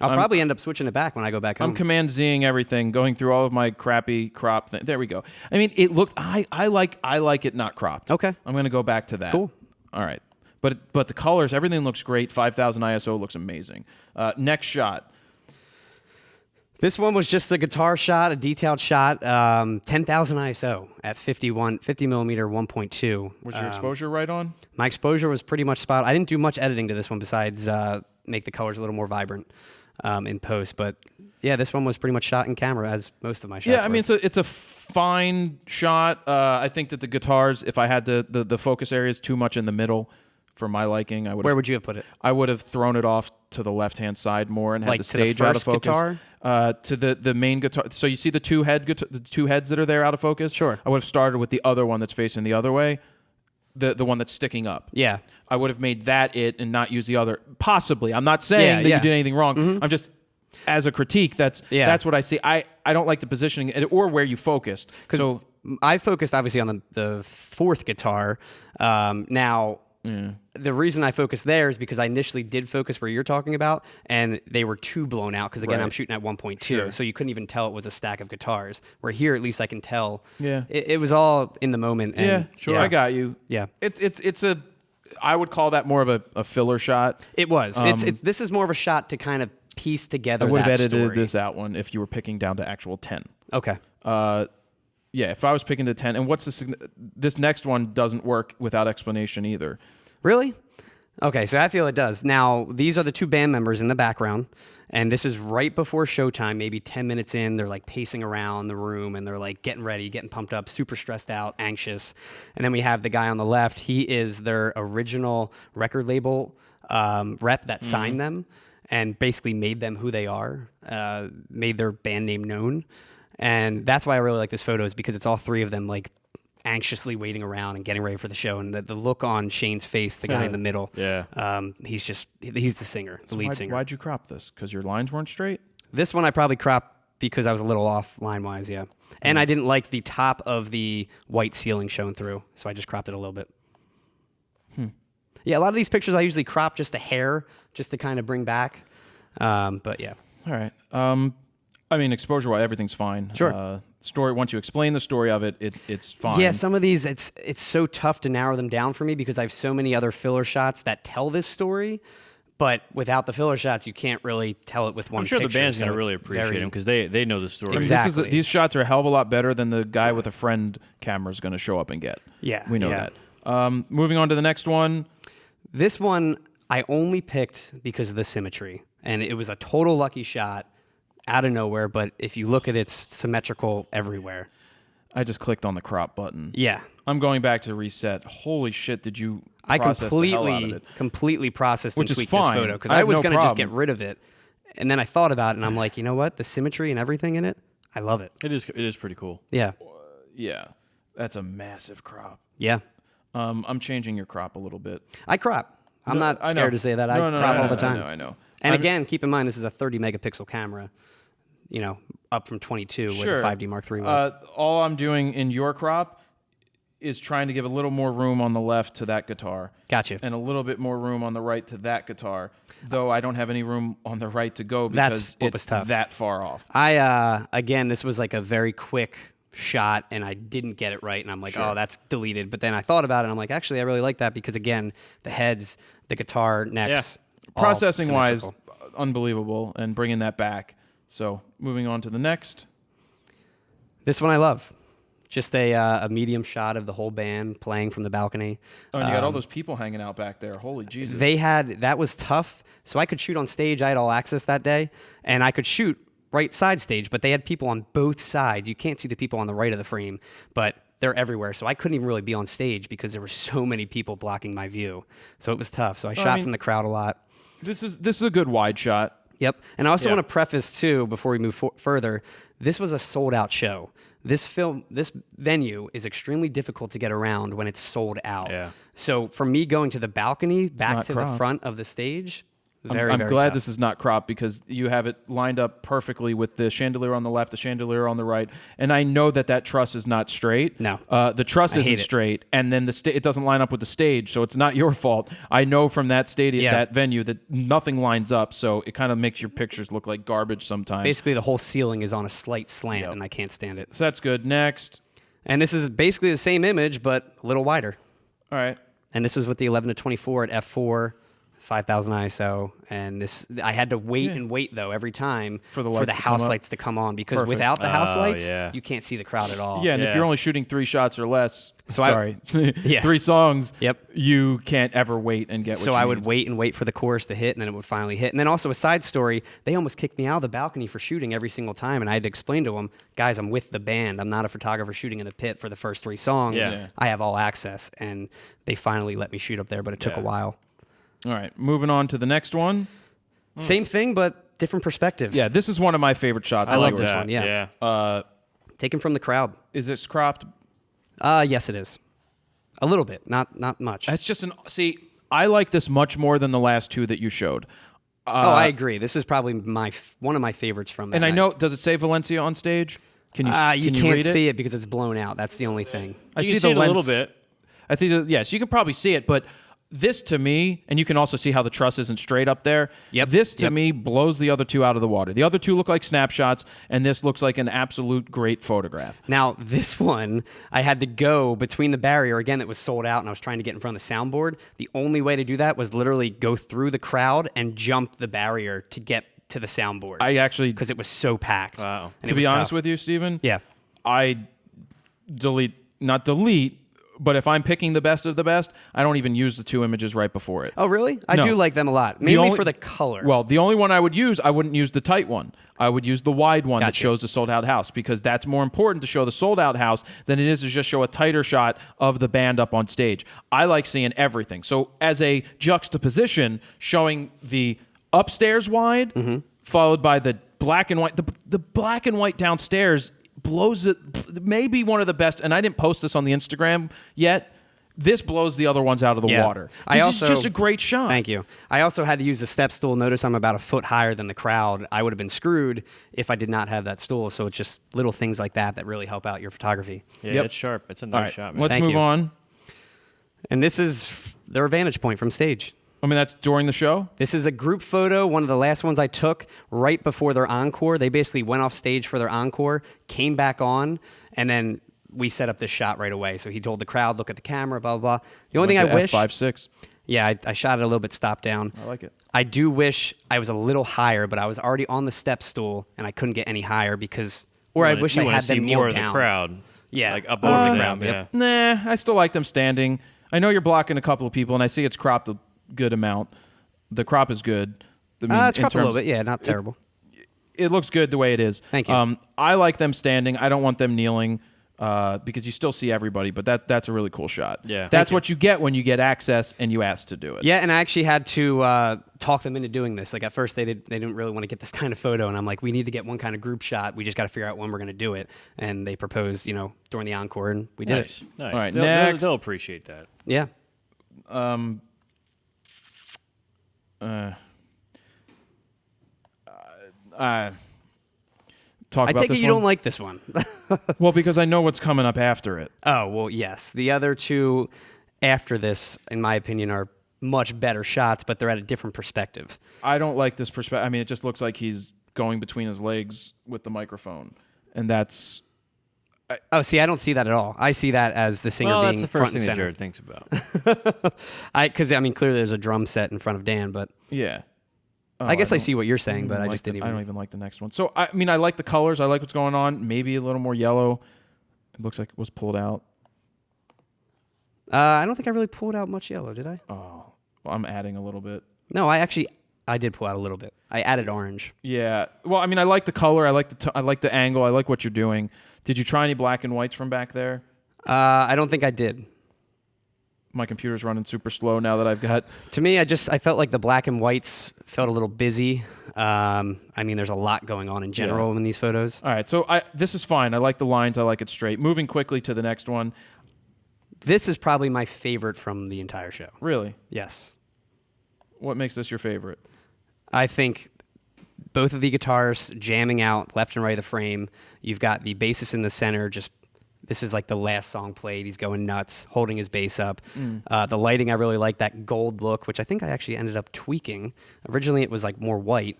[SPEAKER 2] I'll probably end up switching it back when I go back home.
[SPEAKER 1] I'm Command Zing everything, going through all of my crappy crop thing. There we go. I mean, it looked. I like it not cropped.
[SPEAKER 2] Okay.
[SPEAKER 1] I'm gonna go back to that.
[SPEAKER 2] Cool.
[SPEAKER 1] All right. But the colors, everything looks great. 5,000 ISO looks amazing. Next shot.
[SPEAKER 2] This one was just a guitar shot, a detailed shot, 10,000 ISO at 50 millimeter 1.2.
[SPEAKER 1] Was your exposure right on?
[SPEAKER 2] My exposure was pretty much spot. I didn't do much editing to this one besides make the colors a little more vibrant in post. But yeah, this one was pretty much shot in camera, as most of my shots
[SPEAKER 1] Yeah, I
[SPEAKER 2] were.
[SPEAKER 1] mean, it's a fine shot. I think that the guitars, if I had the focus areas too much in the middle for my liking,
[SPEAKER 2] Where would you have put it?
[SPEAKER 1] I would have thrown it off to the left-hand side more and had
[SPEAKER 2] Like
[SPEAKER 1] the
[SPEAKER 2] to the
[SPEAKER 1] stage out of
[SPEAKER 2] first
[SPEAKER 1] focus.
[SPEAKER 2] guitar?
[SPEAKER 1] To the main guitar. So you see the two heads that are there out of focus?
[SPEAKER 2] Sure.
[SPEAKER 1] I would have started with the other one that's facing the other way, the one that's sticking up.
[SPEAKER 2] Yeah.
[SPEAKER 1] I would have made that it and not use the other. Possibly. I'm not saying that you did anything wrong. I'm just, as a critique, that's what I see. I don't like the positioning or where you focused. So
[SPEAKER 2] I focused obviously on the fourth guitar. Now, the reason I focused there is because I initially did focus where you're talking about, and they were too blown out because, again,
[SPEAKER 1] Right.
[SPEAKER 2] I'm shooting at 1.2,
[SPEAKER 1] Sure.
[SPEAKER 2] so you couldn't even tell it was a stack of guitars. Where here, at least I can tell.
[SPEAKER 1] Yeah.
[SPEAKER 2] It was all in the moment. And
[SPEAKER 1] yeah, sure, I got you.
[SPEAKER 2] Yeah.
[SPEAKER 1] It's a, I would call that more of a filler shot.
[SPEAKER 2] It was. This is more of a shot to kind of piece together
[SPEAKER 1] I would have
[SPEAKER 2] that
[SPEAKER 1] edited
[SPEAKER 2] story.
[SPEAKER 1] this out one if you were picking down to actual 10.
[SPEAKER 2] Okay.
[SPEAKER 1] Yeah, if I was picking the 10, and this next one doesn't work without explanation either.
[SPEAKER 2] Really? Okay, so I feel it does. Now, these are the two band members in the background, and this is right before showtime, maybe 10 minutes in. They're like pacing around the room, and they're like getting ready, getting pumped up, super stressed out, anxious. And then we have the guy on the left. He is their original record label rep that signed them and basically made them who they are, made their band name known. And that's why I really like this photo, is because it's all three of them like anxiously waiting around and getting ready for the show. And the look on Shane's face, the guy in the middle, he's the singer, the lead singer.
[SPEAKER 1] Why'd you crop this? Because your lines weren't straight?
[SPEAKER 2] This one I probably cropped because I was a little off line-wise, yeah. And I didn't like the top of the white ceiling showing through, so I just cropped it a little bit. Yeah, a lot of these pictures I usually crop just a hair, just to kind of bring back. But yeah.
[SPEAKER 1] All right. I mean, exposure-wise, everything's fine.
[SPEAKER 2] Sure.
[SPEAKER 1] Story. Once you explain the story of it, it's fine.
[SPEAKER 2] Yeah, some of these, it's so tough to narrow them down for me because I have so many other filler shots that tell this story. But without the filler shots, you can't really tell it with one
[SPEAKER 3] I'm sure
[SPEAKER 2] picture.
[SPEAKER 3] the band's
[SPEAKER 2] so
[SPEAKER 3] going to
[SPEAKER 2] it's
[SPEAKER 3] really appreciate
[SPEAKER 2] very-
[SPEAKER 3] him because they know the story.
[SPEAKER 2] Exactly.
[SPEAKER 1] These shots are a hell of a lot better than the guy with a friend camera is going to show up and get.
[SPEAKER 2] Yeah,
[SPEAKER 1] we know
[SPEAKER 2] yeah.
[SPEAKER 1] that. Moving on to the next one.
[SPEAKER 2] This one I only picked because of the symmetry. And it was a total lucky shot out of nowhere. But if you look at it, it's symmetrical everywhere.
[SPEAKER 1] I just clicked on the crop button.
[SPEAKER 2] Yeah.
[SPEAKER 1] I'm going back to reset. Holy shit! Did you process the hell out of it?
[SPEAKER 2] completely processed
[SPEAKER 1] Which
[SPEAKER 2] and
[SPEAKER 1] is
[SPEAKER 2] tweaked this
[SPEAKER 1] fine.
[SPEAKER 2] photo because
[SPEAKER 1] I
[SPEAKER 2] I
[SPEAKER 1] have
[SPEAKER 2] was
[SPEAKER 1] no
[SPEAKER 2] going to just get
[SPEAKER 1] problem.
[SPEAKER 2] rid of it, and then I thought about it and I'm like, you know what? The symmetry and everything in it, I love it.
[SPEAKER 3] It is pretty cool.
[SPEAKER 2] Yeah,
[SPEAKER 1] Yeah, that's a massive crop.
[SPEAKER 2] yeah.
[SPEAKER 1] I'm changing your crop a little bit.
[SPEAKER 2] I crop. I'm not
[SPEAKER 1] I know.
[SPEAKER 2] scared to say that. I
[SPEAKER 1] No,
[SPEAKER 2] crop all the
[SPEAKER 1] I
[SPEAKER 2] time.
[SPEAKER 1] know.
[SPEAKER 2] And again, keep in mind this is a 30 megapixel camera. You know, up from 22 where the 5D Mark III was.
[SPEAKER 1] All I'm doing in your crop is trying to give a little more room on the left to that guitar.
[SPEAKER 2] Gotcha.
[SPEAKER 1] And a little bit more room on the right to that guitar. Though I don't have any room on the right to go because
[SPEAKER 2] That's what was
[SPEAKER 1] it's
[SPEAKER 2] tough.
[SPEAKER 1] that far off.
[SPEAKER 2] Again, this was like a very quick shot and I didn't get it right and I'm like, oh, that's deleted. But then I thought about it and I'm like, actually, I really like that because again, the heads, the guitar, necks, all
[SPEAKER 1] Processing wise,
[SPEAKER 2] symmetrical.
[SPEAKER 1] unbelievable, and bringing that back. So moving on to the next.
[SPEAKER 2] This one I love. Just a medium shot of the whole band playing from the balcony.
[SPEAKER 1] Oh, and you got all those people hanging out back there. Holy Jesus.
[SPEAKER 2] That was tough. So I could shoot on stage. I had all access that day and I could shoot right side stage, but they had people on both sides. You can't see the people on the right of the frame, but they're everywhere. So I couldn't even really be on stage because there were so many people blocking my view. So it was tough. So I shot from the crowd a lot.
[SPEAKER 1] This is a good wide shot.
[SPEAKER 2] Yep. And I also want to preface too, before we move further, this was a sold out show. This venue is extremely difficult to get around when it's sold out.
[SPEAKER 3] Yeah.
[SPEAKER 2] So for me going to the balcony back
[SPEAKER 1] not
[SPEAKER 2] to
[SPEAKER 1] cropped.
[SPEAKER 2] the front of the stage, Very,
[SPEAKER 1] I'm
[SPEAKER 2] very
[SPEAKER 1] glad
[SPEAKER 2] tough.
[SPEAKER 1] this is not cropped because you have it lined up perfectly with the chandelier on the left, the chandelier on the right, and I know that truss is not straight.
[SPEAKER 2] No.
[SPEAKER 1] The truss isn't
[SPEAKER 2] hate it.
[SPEAKER 1] straight, and then it doesn't line up with the stage, so it's not your fault. I know from that stadium,
[SPEAKER 2] Yeah.
[SPEAKER 1] that venue, that nothing lines up, so it kind of makes your pictures look like garbage sometimes.
[SPEAKER 2] Basically, the whole ceiling is on a slight slant,
[SPEAKER 1] Yep.
[SPEAKER 2] and I can't stand it.
[SPEAKER 1] So that's good. Next.
[SPEAKER 2] And this is basically the same image, but a little wider.
[SPEAKER 1] All right.
[SPEAKER 2] And this was with the 11-24 at f4, 5,000 ISO. And this, I had to wait and wait though every time
[SPEAKER 1] For the lights to come
[SPEAKER 2] house
[SPEAKER 1] up?
[SPEAKER 2] lights to come on because
[SPEAKER 1] Perfect.
[SPEAKER 2] without the house
[SPEAKER 3] Oh,
[SPEAKER 2] lights,
[SPEAKER 3] yeah.
[SPEAKER 2] you can't see the crowd at all.
[SPEAKER 1] Yeah, and if
[SPEAKER 3] Yeah.
[SPEAKER 1] you're only shooting 3 shots or less,
[SPEAKER 2] So
[SPEAKER 1] sorry,
[SPEAKER 2] Yeah.
[SPEAKER 1] 3 songs,
[SPEAKER 2] Yep.
[SPEAKER 1] you can't ever wait and get what
[SPEAKER 2] So
[SPEAKER 1] you
[SPEAKER 2] I would
[SPEAKER 1] need.
[SPEAKER 2] wait and wait for the chorus to hit, and then it would finally hit. And then also a side story, they almost kicked me out of the balcony for shooting every single time, and I had to explain to them, guys, I'm with the band. I'm not a photographer shooting in the pit for the first 3 songs.
[SPEAKER 3] Yeah.
[SPEAKER 2] I have all access, and they finally let me shoot up there, but it took a
[SPEAKER 3] Yeah.
[SPEAKER 2] while.
[SPEAKER 1] All right, moving on to the next one.
[SPEAKER 2] Same thing, but different perspective.
[SPEAKER 1] Yeah, this is one of my favorite shots.
[SPEAKER 2] I
[SPEAKER 1] of
[SPEAKER 2] like
[SPEAKER 1] yours.
[SPEAKER 2] this one, yeah.
[SPEAKER 3] Yeah.
[SPEAKER 2] Taken from the crowd.
[SPEAKER 1] Is this cropped?
[SPEAKER 2] Yes, it is. A little bit, not much.
[SPEAKER 1] That's just see. I like this much more than the last 2 that you showed.
[SPEAKER 2] I agree. This is probably one of my favorites from that
[SPEAKER 1] And I
[SPEAKER 2] night.
[SPEAKER 1] know. Does it say Valencia on stage? Can you?
[SPEAKER 2] You
[SPEAKER 1] can
[SPEAKER 2] can't
[SPEAKER 1] read
[SPEAKER 2] see it because it's blown out. That's the only thing.
[SPEAKER 1] I
[SPEAKER 3] You
[SPEAKER 1] see
[SPEAKER 3] can
[SPEAKER 1] the
[SPEAKER 3] see it a
[SPEAKER 1] lens
[SPEAKER 3] little bit.
[SPEAKER 1] I think yes, you can probably see it, but this to me, and you can also see how the truss isn't straight up there.
[SPEAKER 2] Yep.
[SPEAKER 1] This to
[SPEAKER 2] Yep.
[SPEAKER 1] me blows the other 2 out of the water. The other 2 look like snapshots, and this looks like an absolute great photograph.
[SPEAKER 2] Now, this one, I had to go between the barrier. Again, it was sold out, and I was trying to get in front of the soundboard. The only way to do that was literally go through the crowd and jump the barrier to get to the soundboard.
[SPEAKER 1] I actually,
[SPEAKER 2] because it was so packed.
[SPEAKER 3] Wow.
[SPEAKER 2] And
[SPEAKER 1] to
[SPEAKER 2] it
[SPEAKER 1] be
[SPEAKER 2] was
[SPEAKER 1] honest
[SPEAKER 2] tough.
[SPEAKER 1] with you, Steven,
[SPEAKER 2] Yeah.
[SPEAKER 1] I not delete, but if I'm picking the best of the best, I don't even use the 2 images right before it.
[SPEAKER 2] Oh, really? I
[SPEAKER 1] No.
[SPEAKER 2] do like them a lot,
[SPEAKER 1] The
[SPEAKER 2] mainly
[SPEAKER 1] only-
[SPEAKER 2] for the color.
[SPEAKER 1] Well, the only one I would use, I wouldn't use the tight one. I would use the wide one that
[SPEAKER 2] Gotcha.
[SPEAKER 1] shows the sold out house because that's more important to show the sold out house than it is to just show a tighter shot of the band up on stage. I like seeing everything. So as a juxtaposition, showing the upstairs wide, followed by the black and white, the black and white downstairs blows it, maybe one of the best. And I didn't post this on the Instagram yet. This blows the other ones out of the
[SPEAKER 2] Yeah.
[SPEAKER 1] water.
[SPEAKER 2] I
[SPEAKER 1] This
[SPEAKER 2] also-
[SPEAKER 1] is just a great shot.
[SPEAKER 2] Thank you. I also had to use the step stool. Notice I'm about a foot higher than the crowd. I would have been screwed if I did not have that stool. So it's just little things like that really help out your photography.
[SPEAKER 3] Yeah,
[SPEAKER 1] Yep.
[SPEAKER 3] it's sharp. It's a
[SPEAKER 1] All
[SPEAKER 3] nice
[SPEAKER 1] right,
[SPEAKER 3] shot, man.
[SPEAKER 1] let's
[SPEAKER 2] Thank
[SPEAKER 1] move
[SPEAKER 2] you.
[SPEAKER 1] on.
[SPEAKER 2] And this is their vantage point from stage.
[SPEAKER 1] I mean, that's during the show.
[SPEAKER 2] This is a group photo, one of the last ones I took right before their encore. They basically went off stage for their encore, came back on, and then we set up this shot right away. So he told the crowd, look at the camera, blah, blah, blah. The only thing I wish...
[SPEAKER 1] F5.6.
[SPEAKER 2] Yeah, I shot it a little bit stop down.
[SPEAKER 1] I like it.
[SPEAKER 2] I do wish I was a little higher, but I was already on the step stool, and I couldn't get any higher because... Or I wish I had
[SPEAKER 3] see
[SPEAKER 2] them kneel
[SPEAKER 3] more of
[SPEAKER 2] down.
[SPEAKER 3] the crowd.
[SPEAKER 2] Yeah.
[SPEAKER 3] Like up over the
[SPEAKER 2] crowd,
[SPEAKER 3] crowd.
[SPEAKER 2] yep.
[SPEAKER 3] Yeah.
[SPEAKER 1] Nah, I still like them standing. I know you're blocking a couple of people, and I see it's cropped a good amount. The crop is good. I mean,
[SPEAKER 2] It's
[SPEAKER 1] in
[SPEAKER 2] cropped a little
[SPEAKER 1] terms-
[SPEAKER 2] bit. Yeah, not terrible.
[SPEAKER 1] It looks good the way it is.
[SPEAKER 2] Thank you.
[SPEAKER 1] I like them standing. I don't want them kneeling because you still see everybody, but that's a really cool shot.
[SPEAKER 3] Yeah.
[SPEAKER 1] That's what you get when you get access and you ask to do it.
[SPEAKER 2] Yeah, and I actually had to talk them into doing this. Like at first, they didn't really want to get this kind of photo, and I'm like, we need to get one kind of group shot. We just got to figure out when we're going to do it. And they proposed, during the encore, and we did
[SPEAKER 3] Nice.
[SPEAKER 2] it.
[SPEAKER 3] Nice.
[SPEAKER 1] All right,
[SPEAKER 3] they'll,
[SPEAKER 1] next.
[SPEAKER 3] They'll appreciate that.
[SPEAKER 2] Yeah.
[SPEAKER 1] Talk
[SPEAKER 2] I
[SPEAKER 1] about
[SPEAKER 2] take it
[SPEAKER 1] this
[SPEAKER 2] you
[SPEAKER 1] one?
[SPEAKER 2] don't like this one.
[SPEAKER 1] Well, because I know what's coming up after it.
[SPEAKER 2] Oh, well, yes. The other two after this, in my opinion, are much better shots, but they're at a different perspective.
[SPEAKER 1] I don't like this perspective. I mean, it just looks like he's going between his legs with the microphone, and that's
[SPEAKER 2] Oh, see, I don't see that at all. I see that as the singer
[SPEAKER 3] Well,
[SPEAKER 2] being
[SPEAKER 3] that's the
[SPEAKER 2] front
[SPEAKER 3] first
[SPEAKER 2] and
[SPEAKER 3] thing that
[SPEAKER 2] center.
[SPEAKER 3] Jared thinks about.
[SPEAKER 2] Because clearly there's a drum set in front of Dan, but
[SPEAKER 1] yeah. Oh,
[SPEAKER 2] I guess I
[SPEAKER 1] don't-
[SPEAKER 2] see what you're saying, but I
[SPEAKER 1] like
[SPEAKER 2] just didn't
[SPEAKER 1] I don't
[SPEAKER 2] even.
[SPEAKER 1] even like the next one. So I mean, I like the colors. I like what's going on. Maybe a little more yellow. It looks like it was pulled out.
[SPEAKER 2] I don't think I really pulled out much yellow, did I?
[SPEAKER 1] Well, I'm adding a little bit.
[SPEAKER 2] No, I did pull out a little bit. I added orange.
[SPEAKER 1] Yeah. Well, I mean, I like the color. I like I like the angle. I like what you're doing. Did you try any black and whites from back there?
[SPEAKER 2] I don't think I did.
[SPEAKER 1] My computer's running super slow now that I've got.
[SPEAKER 2] To me, I felt like the black and whites felt a little busy. I mean, there's a lot going on in general in these photos.
[SPEAKER 1] All right. So this is fine. I like the lines. I like it straight. Moving quickly to the next one.
[SPEAKER 2] This is probably my favorite from the entire show.
[SPEAKER 1] Really?
[SPEAKER 2] Yes.
[SPEAKER 1] What makes this your favorite?
[SPEAKER 2] I think both of the guitars jamming out left and right of the frame. You've got the bassist in the center. This is like the last song played. He's going nuts, holding his bass up. The lighting, I really like that gold look, which I think I actually ended up tweaking. Originally, it was like more white.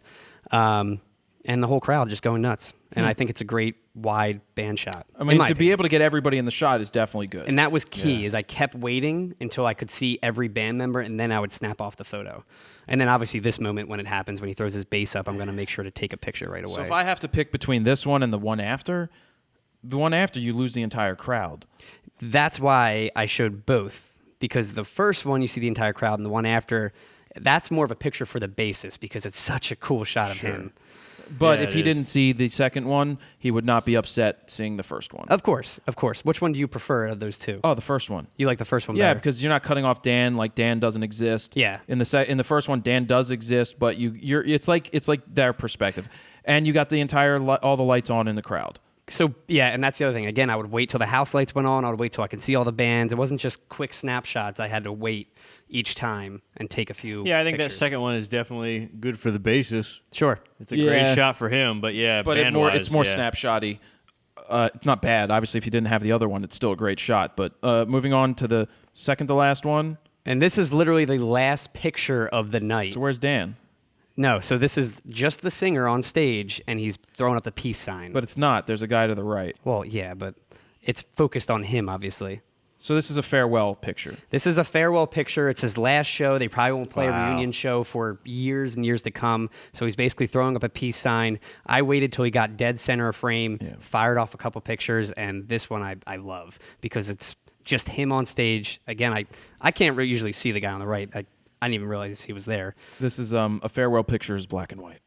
[SPEAKER 2] And the whole crowd just going nuts. And I think it's a great wide band shot.
[SPEAKER 1] I mean, to be able to get everybody in the shot is definitely good.
[SPEAKER 2] And that was key, is I kept waiting until I could see every band member, and then I would snap off the photo. And then obviously this moment when it happens, when he throws his bass up, I'm going to make sure to take a picture right away.
[SPEAKER 1] So if I have to pick between this one and the one after you lose the entire crowd.
[SPEAKER 2] That's why I showed both, because the first one you see the entire crowd, and the one after, that's more of a picture for the bassist because it's such a cool shot of him.
[SPEAKER 1] But
[SPEAKER 3] Yeah,
[SPEAKER 1] if he didn't see the second one, he would not be upset seeing the first one.
[SPEAKER 2] Of course. Which one do you prefer of those two?
[SPEAKER 1] Oh, the first one.
[SPEAKER 2] You like the first one
[SPEAKER 1] Yeah,
[SPEAKER 2] better?
[SPEAKER 1] because you're not cutting off Dan like Dan doesn't exist.
[SPEAKER 2] Yeah.
[SPEAKER 1] In the first one, Dan does exist, but it's like their perspective, and you got the entire all the lights on in the crowd.
[SPEAKER 2] So, yeah, and that's the other thing. Again, I would wait till the house lights went on. I would wait till I could see all the bands. It wasn't just quick snapshots. I had to wait each time and take a few
[SPEAKER 3] Yeah, I think
[SPEAKER 2] pictures.
[SPEAKER 3] that second one is definitely good for the bassist.
[SPEAKER 2] Sure.
[SPEAKER 3] It's a
[SPEAKER 1] Yeah.
[SPEAKER 3] great shot for him, but yeah,
[SPEAKER 1] But it's more snapshotty. It's not bad. Obviously, if you didn't have the other one, it's still a great shot. But moving on to the second to last one.
[SPEAKER 2] And this is literally the last picture of the night.
[SPEAKER 1] So where's Dan?
[SPEAKER 2] No, so this is just the singer on stage, and he's throwing up the peace sign.
[SPEAKER 1] But it's not. There's a guy to the right.
[SPEAKER 2] Well, yeah, but it's focused on him, obviously.
[SPEAKER 1] So this is a farewell picture.
[SPEAKER 2] This is a farewell picture. It's his last show. They probably won't play a
[SPEAKER 3] Wow.
[SPEAKER 2] reunion show for years and years to come. So he's basically throwing up a peace sign. I waited till he got dead center of frame, fired off a couple pictures, and this one I love because it's just him on stage. Again, I can't usually see the guy on the right. I didn't even realize he was there.
[SPEAKER 1] This is a farewell picture is black and white.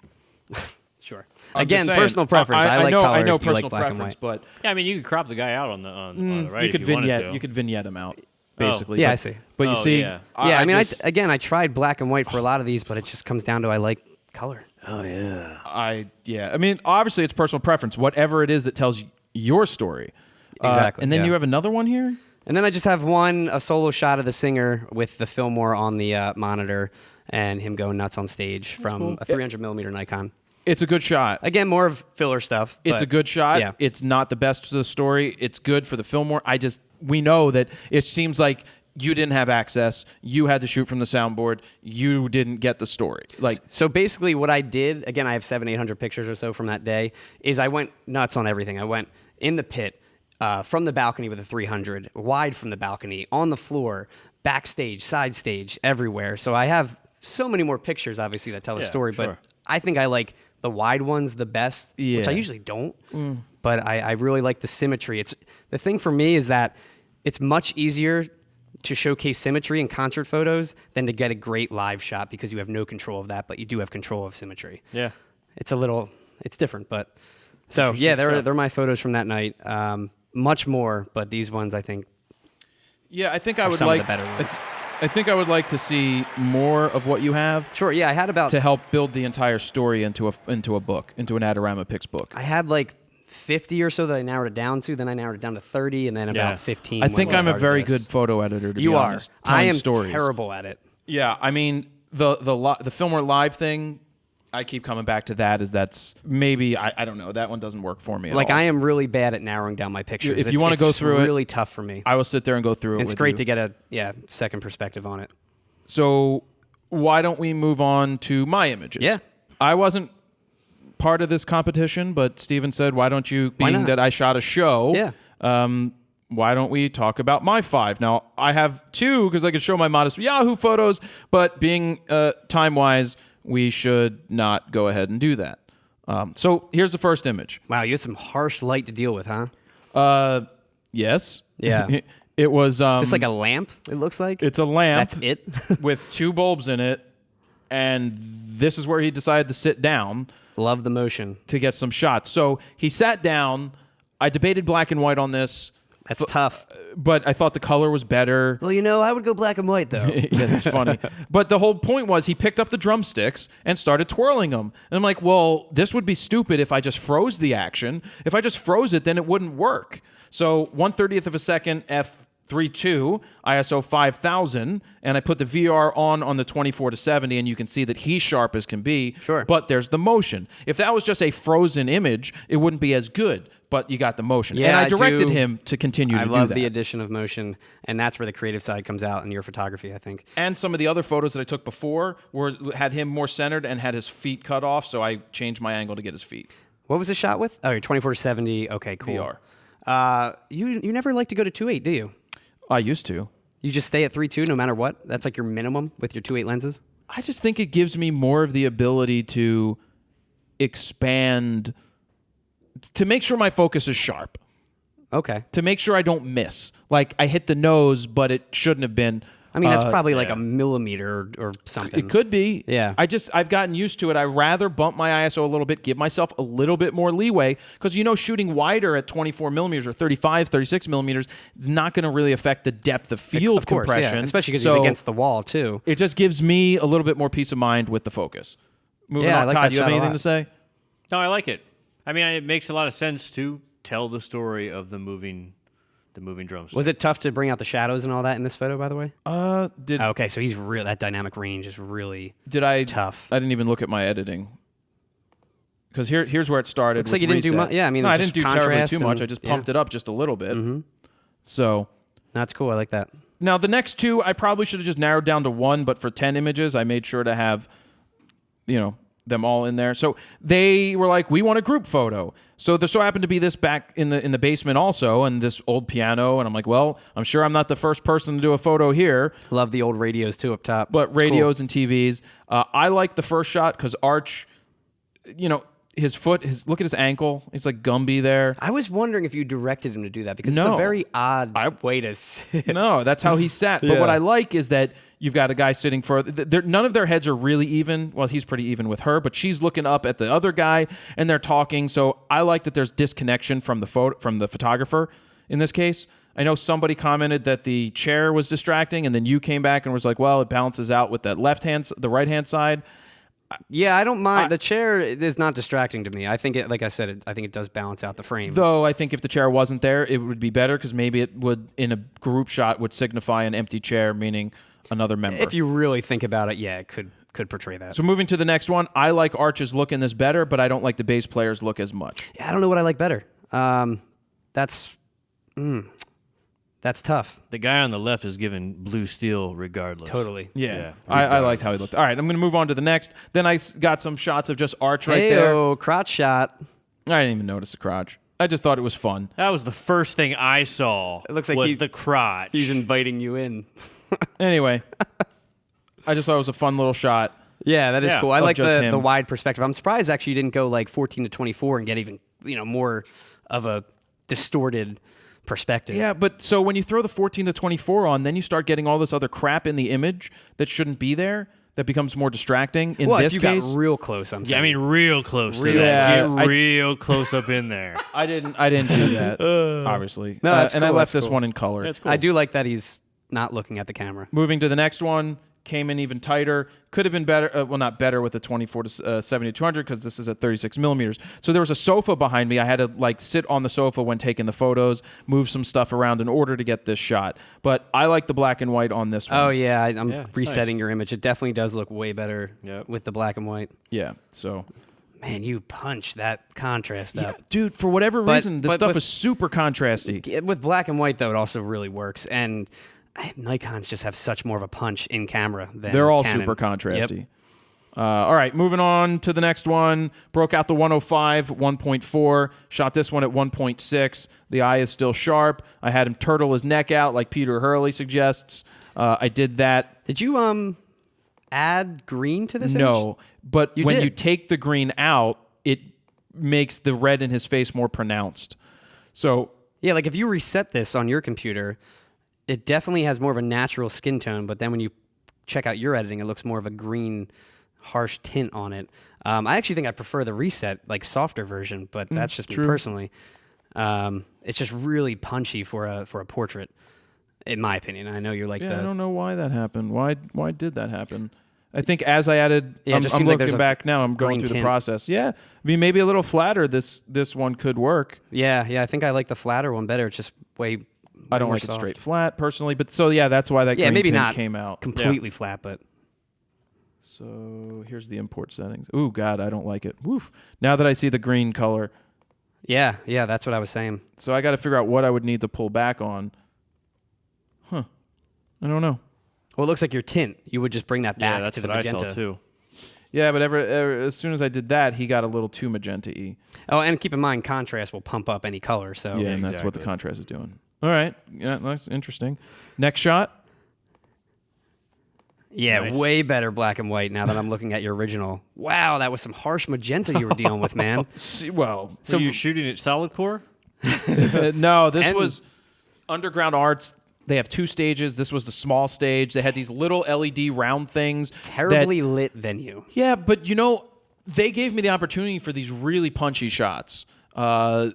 [SPEAKER 2] Sure.
[SPEAKER 1] I'm
[SPEAKER 2] Again,
[SPEAKER 1] just saying,
[SPEAKER 2] personal preference. I like
[SPEAKER 1] know,
[SPEAKER 2] color.
[SPEAKER 1] I know
[SPEAKER 2] You
[SPEAKER 1] personal
[SPEAKER 2] like black and
[SPEAKER 1] preference,
[SPEAKER 2] white.
[SPEAKER 1] but
[SPEAKER 3] Yeah, I mean, you could crop the guy out on the right.
[SPEAKER 1] you could
[SPEAKER 3] if you wanted
[SPEAKER 1] vignette.
[SPEAKER 3] to.
[SPEAKER 1] You could vignette him out, basically.
[SPEAKER 2] Yeah,
[SPEAKER 1] But-
[SPEAKER 2] I see.
[SPEAKER 1] But you
[SPEAKER 3] Oh,
[SPEAKER 1] see,
[SPEAKER 3] yeah.
[SPEAKER 2] Yeah, I mean,
[SPEAKER 1] just-
[SPEAKER 2] I tried black and white for a lot of these, but it just comes down to I like color.
[SPEAKER 1] I mean, obviously it's personal preference. Whatever it is that tells your story.
[SPEAKER 2] Exactly,
[SPEAKER 1] And then
[SPEAKER 2] yeah.
[SPEAKER 1] you have another one here.
[SPEAKER 2] And then I just have a solo shot of the singer with the Fillmore on the monitor and him going nuts on stage from a 300 millimeter Nikon.
[SPEAKER 1] It's a good shot.
[SPEAKER 2] Again, more of filler stuff.
[SPEAKER 1] It's
[SPEAKER 2] but
[SPEAKER 1] a good shot.
[SPEAKER 2] Yeah.
[SPEAKER 1] It's not the best of the story. It's good for the Fillmore. We know that it seems like you didn't have access. You had to shoot from the soundboard. You didn't get the story. Like,
[SPEAKER 2] So basically what I did, again, I have 700-800 pictures or so from that day, is I went nuts on everything. I went in the pit, from the balcony with a 300, wide from the balcony, on the floor, backstage, side stage, everywhere. So I have so many more pictures, obviously, that tell a story,
[SPEAKER 3] sure.
[SPEAKER 2] but I think I like the wide ones the best, which I
[SPEAKER 1] Yeah.
[SPEAKER 2] usually don't, but I really like the symmetry. The thing for me is that it's much easier to showcase symmetry in concert photos than to get a great live shot because you have no control of that, but you do have control of symmetry.
[SPEAKER 3] Yeah.
[SPEAKER 2] It's different, but so yeah, they're my photos from that night. Much more, but these ones I think
[SPEAKER 1] yeah, I think I would
[SPEAKER 2] some of
[SPEAKER 1] like.
[SPEAKER 2] the better ones.
[SPEAKER 1] I think I would like to see more of what you have
[SPEAKER 2] Sure, yeah, I had about
[SPEAKER 1] to help build the entire story into a book, into an Adorama Pix book.
[SPEAKER 2] I had like 50 or so that I narrowed it down to. Then I narrowed it down to 30, and then
[SPEAKER 3] Yeah.
[SPEAKER 2] about 15.
[SPEAKER 1] I
[SPEAKER 2] when
[SPEAKER 1] think
[SPEAKER 2] we
[SPEAKER 1] I'm a
[SPEAKER 2] started
[SPEAKER 1] very
[SPEAKER 2] this.
[SPEAKER 1] good photo editor. To
[SPEAKER 2] You
[SPEAKER 1] be
[SPEAKER 2] are.
[SPEAKER 1] honest,
[SPEAKER 2] I
[SPEAKER 1] telling
[SPEAKER 2] am
[SPEAKER 1] stories.
[SPEAKER 2] terrible at it.
[SPEAKER 1] Yeah, I mean the Fillmore Live thing. I keep coming back to that. That's maybe I don't know. That one doesn't work for me.
[SPEAKER 2] Like
[SPEAKER 1] at all.
[SPEAKER 2] I am really bad at narrowing down my pictures.
[SPEAKER 1] If you wanna go through it,
[SPEAKER 2] it's really tough for me.
[SPEAKER 1] I will sit there and go through it.
[SPEAKER 2] It's
[SPEAKER 1] with
[SPEAKER 2] great
[SPEAKER 1] you.
[SPEAKER 2] to get a second perspective on it.
[SPEAKER 1] So why don't we move on to my images?
[SPEAKER 2] Yeah.
[SPEAKER 1] I wasn't part of this competition, but Steven said, why don't you,
[SPEAKER 2] Why
[SPEAKER 1] being
[SPEAKER 2] not?
[SPEAKER 1] that I shot a show,
[SPEAKER 2] Yeah.
[SPEAKER 1] why don't we talk about my 5? Now, I have 2 because I could show my modest Yahoo photos, but being time-wise, we should not go ahead and do that. So here's the first image.
[SPEAKER 2] Wow, you had some harsh light to deal with, huh?
[SPEAKER 1] Yes.
[SPEAKER 2] Yeah.
[SPEAKER 1] It was...
[SPEAKER 2] Just like a lamp, it looks like.
[SPEAKER 1] It's a lamp.
[SPEAKER 2] That's it.
[SPEAKER 1] with 2 bulbs in it, and this is where he decided to sit down
[SPEAKER 2] Love the motion.
[SPEAKER 1] to get some shots. So he sat down. I debated black and white on this,
[SPEAKER 2] That's tough.
[SPEAKER 1] but I thought the color was better.
[SPEAKER 2] Well, I would go black and white though.
[SPEAKER 1] Yeah, that's funny. But the whole point was he picked up the drumsticks and started twirling them. And I'm like, well, this would be stupid if I just froze the action. If I just froze it, then it wouldn't work. So 1/30th of a second, 3.2, ISO 5000, and I put the VR on the 24-70, and you can see that he's sharp as can be.
[SPEAKER 2] Sure.
[SPEAKER 1] But there's the motion. If that was just a frozen image, it wouldn't be as good. But you got the motion.
[SPEAKER 2] Yeah,
[SPEAKER 1] and I
[SPEAKER 2] I
[SPEAKER 1] directed
[SPEAKER 2] do.
[SPEAKER 1] him to continue to
[SPEAKER 2] I
[SPEAKER 1] do
[SPEAKER 2] love
[SPEAKER 1] that.
[SPEAKER 2] the addition of motion, and that's where the creative side comes out in your photography, I think.
[SPEAKER 1] And some of the other photos that I took before had him more centered and had his feet cut off, so I changed my angle to get his feet.
[SPEAKER 2] What was the shot with? Oh, 24-70. Okay, cool.
[SPEAKER 1] VR.
[SPEAKER 2] You never like to go to 2.8, do you?
[SPEAKER 1] I used to.
[SPEAKER 2] You just stay at 3.2 no matter what? That's like your minimum with your 2.8 lenses?
[SPEAKER 1] I just think it gives me more of the ability to expand, to make sure my focus is sharp,
[SPEAKER 2] Okay.
[SPEAKER 1] to make sure I don't miss. Like, I hit the nose, but it shouldn't have been.
[SPEAKER 2] I mean, that's probably like a millimeter or something.
[SPEAKER 1] It could be.
[SPEAKER 2] Yeah.
[SPEAKER 1] I've gotten used to it. I rather bump my ISO a little bit, give myself a little bit more leeway, because shooting wider at 24 millimeters or 35, 36 millimeters is not going to really affect the depth of field
[SPEAKER 2] Of course,
[SPEAKER 1] compression.
[SPEAKER 2] yeah. Especially because he's against the wall, too.
[SPEAKER 1] It just gives me a little bit more peace of mind with the focus. Moving
[SPEAKER 2] Yeah, I
[SPEAKER 1] on,
[SPEAKER 2] like
[SPEAKER 1] Todd,
[SPEAKER 2] that
[SPEAKER 1] you have
[SPEAKER 2] shot a
[SPEAKER 1] anything
[SPEAKER 2] lot.
[SPEAKER 1] to say?
[SPEAKER 3] No, I like it. I mean, it makes a lot of sense to tell the story of the moving drone.
[SPEAKER 2] Was it tough to bring out the shadows and all that in this photo, by the way?
[SPEAKER 1] Did
[SPEAKER 2] Okay, so he's real. That dynamic range is really tough.
[SPEAKER 1] I didn't even look at my editing. Because here's where it started.
[SPEAKER 2] Looks
[SPEAKER 1] with
[SPEAKER 2] like you didn't do
[SPEAKER 1] reset.
[SPEAKER 2] much. Yeah, I mean,
[SPEAKER 1] no,
[SPEAKER 2] it
[SPEAKER 1] I
[SPEAKER 2] was
[SPEAKER 1] didn't do
[SPEAKER 2] just
[SPEAKER 1] terribly
[SPEAKER 2] contrast
[SPEAKER 1] too much.
[SPEAKER 2] and-
[SPEAKER 1] I just
[SPEAKER 2] yeah.
[SPEAKER 1] pumped it up just a little bit. Mm-hmm. So
[SPEAKER 2] That's cool. I like that.
[SPEAKER 1] now the next two, I probably should have just narrowed down to one, but for 10 images, I made sure to have, them all in there. So they were like, we want a group photo. So there so happened to be this back in the basement also, and this old piano. And I'm like, well, I'm sure I'm not the first person to do a photo here.
[SPEAKER 2] Love the old radios, too, up top.
[SPEAKER 1] But
[SPEAKER 2] It's
[SPEAKER 1] radios and TVs. I like the first shot because Arch, his foot, look at his ankle. It's like Gumby there.
[SPEAKER 2] cool. I was wondering if you directed him to do that because it's
[SPEAKER 1] No.
[SPEAKER 2] a very odd way to sit.
[SPEAKER 1] No, that's how he sat. But what I like is that you've got a guy sitting none of their heads are really even. Well, he's pretty even with her, but she's looking up at the other guy and they're talking. So I like that there's disconnection from the photographer in this case. I know somebody commented that the chair was distracting, and then you came back and was like, well, it balances out with the right-hand side.
[SPEAKER 2] Yeah, I don't mind. The chair is not distracting to me. I think it, like I said, I think it does balance out the frame.
[SPEAKER 1] Though I think if the chair wasn't there, it would be better because maybe it would, in a group shot, would signify an empty chair, meaning another member.
[SPEAKER 2] If you really think about it, yeah, it could portray that.
[SPEAKER 1] So moving to the next one, I like Arch's look in this better, but I don't like the bass player's look as much.
[SPEAKER 2] Yeah, I don't know what I like better. That's tough.
[SPEAKER 3] The guy on the left is given blue steel regardless.
[SPEAKER 2] Totally.
[SPEAKER 1] Yeah. I liked how he looked. All right, I'm going to move on to the next. Then I got some shots of just Arch right there.
[SPEAKER 2] Heyo, crotch shot.
[SPEAKER 1] I didn't even notice the crotch. I just thought it was fun.
[SPEAKER 3] That was the first thing I saw.
[SPEAKER 2] It looks like
[SPEAKER 3] was the crotch.
[SPEAKER 2] He's inviting you in.
[SPEAKER 1] Anyway, I just thought it was a fun little shot.
[SPEAKER 2] Yeah, that is
[SPEAKER 3] Yeah,
[SPEAKER 2] cool. I
[SPEAKER 1] of
[SPEAKER 2] like
[SPEAKER 1] just
[SPEAKER 2] the
[SPEAKER 1] him.
[SPEAKER 2] wide perspective. I'm surprised actually you didn't go like 14-24 and get even more of a distorted perspective.
[SPEAKER 1] Yeah, but so when you throw the 14-24 on, then you start getting all this other crap in the image that shouldn't be there. That becomes more distracting. In
[SPEAKER 2] well,
[SPEAKER 1] this
[SPEAKER 2] if you
[SPEAKER 1] case,
[SPEAKER 2] got real close, I'm saying.
[SPEAKER 3] Yeah, I mean, real close to
[SPEAKER 1] Yeah,
[SPEAKER 3] that. Get real close up in there.
[SPEAKER 1] I didn't do that, obviously.
[SPEAKER 2] No, that's
[SPEAKER 1] and I
[SPEAKER 2] cool,
[SPEAKER 1] left
[SPEAKER 2] that's
[SPEAKER 1] this
[SPEAKER 2] cool.
[SPEAKER 1] one in color.
[SPEAKER 3] That's cool.
[SPEAKER 2] I do like that he's not looking at the camera.
[SPEAKER 1] Moving to the next one, came in even tighter. Could have been better. Well, not better with the 24-70-200 because this is at 36 millimeters. So there was a sofa behind me. I had to sit on the sofa when taking the photos, move some stuff around in order to get this shot. But I like the black and white on this one.
[SPEAKER 2] Oh yeah, I'm
[SPEAKER 3] it's
[SPEAKER 2] resetting your image. It definitely does look way better with the black and white.
[SPEAKER 1] Yeah. So.
[SPEAKER 2] Man, you punch that contrast
[SPEAKER 1] Yeah,
[SPEAKER 2] up.
[SPEAKER 1] dude, for whatever reason, this
[SPEAKER 2] but
[SPEAKER 1] stuff
[SPEAKER 2] with-
[SPEAKER 1] is super contrasty.
[SPEAKER 2] With black and white though, it also really works. And Nikons just have such more of a punch in camera than
[SPEAKER 1] They're all
[SPEAKER 2] Canon.
[SPEAKER 1] super contrasty.
[SPEAKER 2] Yep.
[SPEAKER 1] All right, moving on to the next one. Broke out the 105, 1.4. Shot this one at 1.6. The eye is still sharp. I had him turtle his neck out like Peter Hurley suggests. I did that.
[SPEAKER 2] Did you add green to this image?
[SPEAKER 1] No, but when
[SPEAKER 2] did.
[SPEAKER 1] you take the green out, it makes the red in his face more pronounced. So
[SPEAKER 2] Yeah, like if you reset this on your computer, it definitely has more of a natural skin tone, but then when you check out your editing, it looks more of a green, harsh tint on it. I actually think I prefer the reset, softer version, but that's just me
[SPEAKER 1] true.
[SPEAKER 2] personally. It's just really punchy for a portrait, in my opinion. I know you're like
[SPEAKER 1] yeah, I don't know why that happened. Why did that happen? I think as I added,
[SPEAKER 2] Yeah, it
[SPEAKER 1] I'm
[SPEAKER 2] just seems like
[SPEAKER 1] looking
[SPEAKER 2] there's a
[SPEAKER 1] back now. I'm going
[SPEAKER 2] green
[SPEAKER 1] through the
[SPEAKER 2] tint.
[SPEAKER 1] process. Yeah, I mean maybe a little flatter. This one could work.
[SPEAKER 2] Yeah, I think I like the flatter one better. It's just way
[SPEAKER 1] I don't
[SPEAKER 2] more
[SPEAKER 1] like it
[SPEAKER 2] soft.
[SPEAKER 1] straight flat personally, but so yeah, that's why that
[SPEAKER 2] Yeah,
[SPEAKER 1] green
[SPEAKER 2] maybe
[SPEAKER 1] tint
[SPEAKER 2] not
[SPEAKER 1] came out.
[SPEAKER 2] completely flat, but
[SPEAKER 1] So here's the import settings. Ooh, God, I don't like it. Woof. Now that I see the green color,
[SPEAKER 2] yeah, that's what I was saying.
[SPEAKER 1] so I got to figure out what I would need to pull back on. Huh. I don't know.
[SPEAKER 2] Well, it looks like your tint. You would just bring that back
[SPEAKER 3] Yeah, that's
[SPEAKER 2] to the
[SPEAKER 3] what
[SPEAKER 2] magenta.
[SPEAKER 3] I saw too.
[SPEAKER 1] Yeah, but as soon as I did that, he got a little too magenta-y.
[SPEAKER 2] Oh, and keep in mind, contrast will pump up any color. So
[SPEAKER 1] Yeah, and that's what the contrast is doing. All right. Yeah, that's interesting. Next shot.
[SPEAKER 2] Yeah,
[SPEAKER 3] Nice.
[SPEAKER 2] way better black and white now that I'm looking at your original. Wow, that was some harsh magenta you were dealing with, man.
[SPEAKER 1] Well,
[SPEAKER 3] So you're shooting at solid core?
[SPEAKER 1] no, this
[SPEAKER 2] And-
[SPEAKER 1] was Underground Arts. They have 2 stages. This was the small stage. They had these little LED round things.
[SPEAKER 2] Terribly lit venue.
[SPEAKER 1] Yeah, but they gave me the opportunity for these really punchy shots. I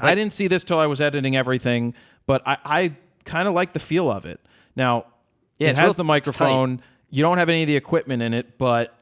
[SPEAKER 1] didn't see this till I was editing everything, but I kind of like the feel of it. Now,
[SPEAKER 2] Yeah,
[SPEAKER 1] it
[SPEAKER 2] it's
[SPEAKER 1] has
[SPEAKER 2] real-
[SPEAKER 1] the
[SPEAKER 2] it's
[SPEAKER 1] microphone. You don't have any of the equipment in it, but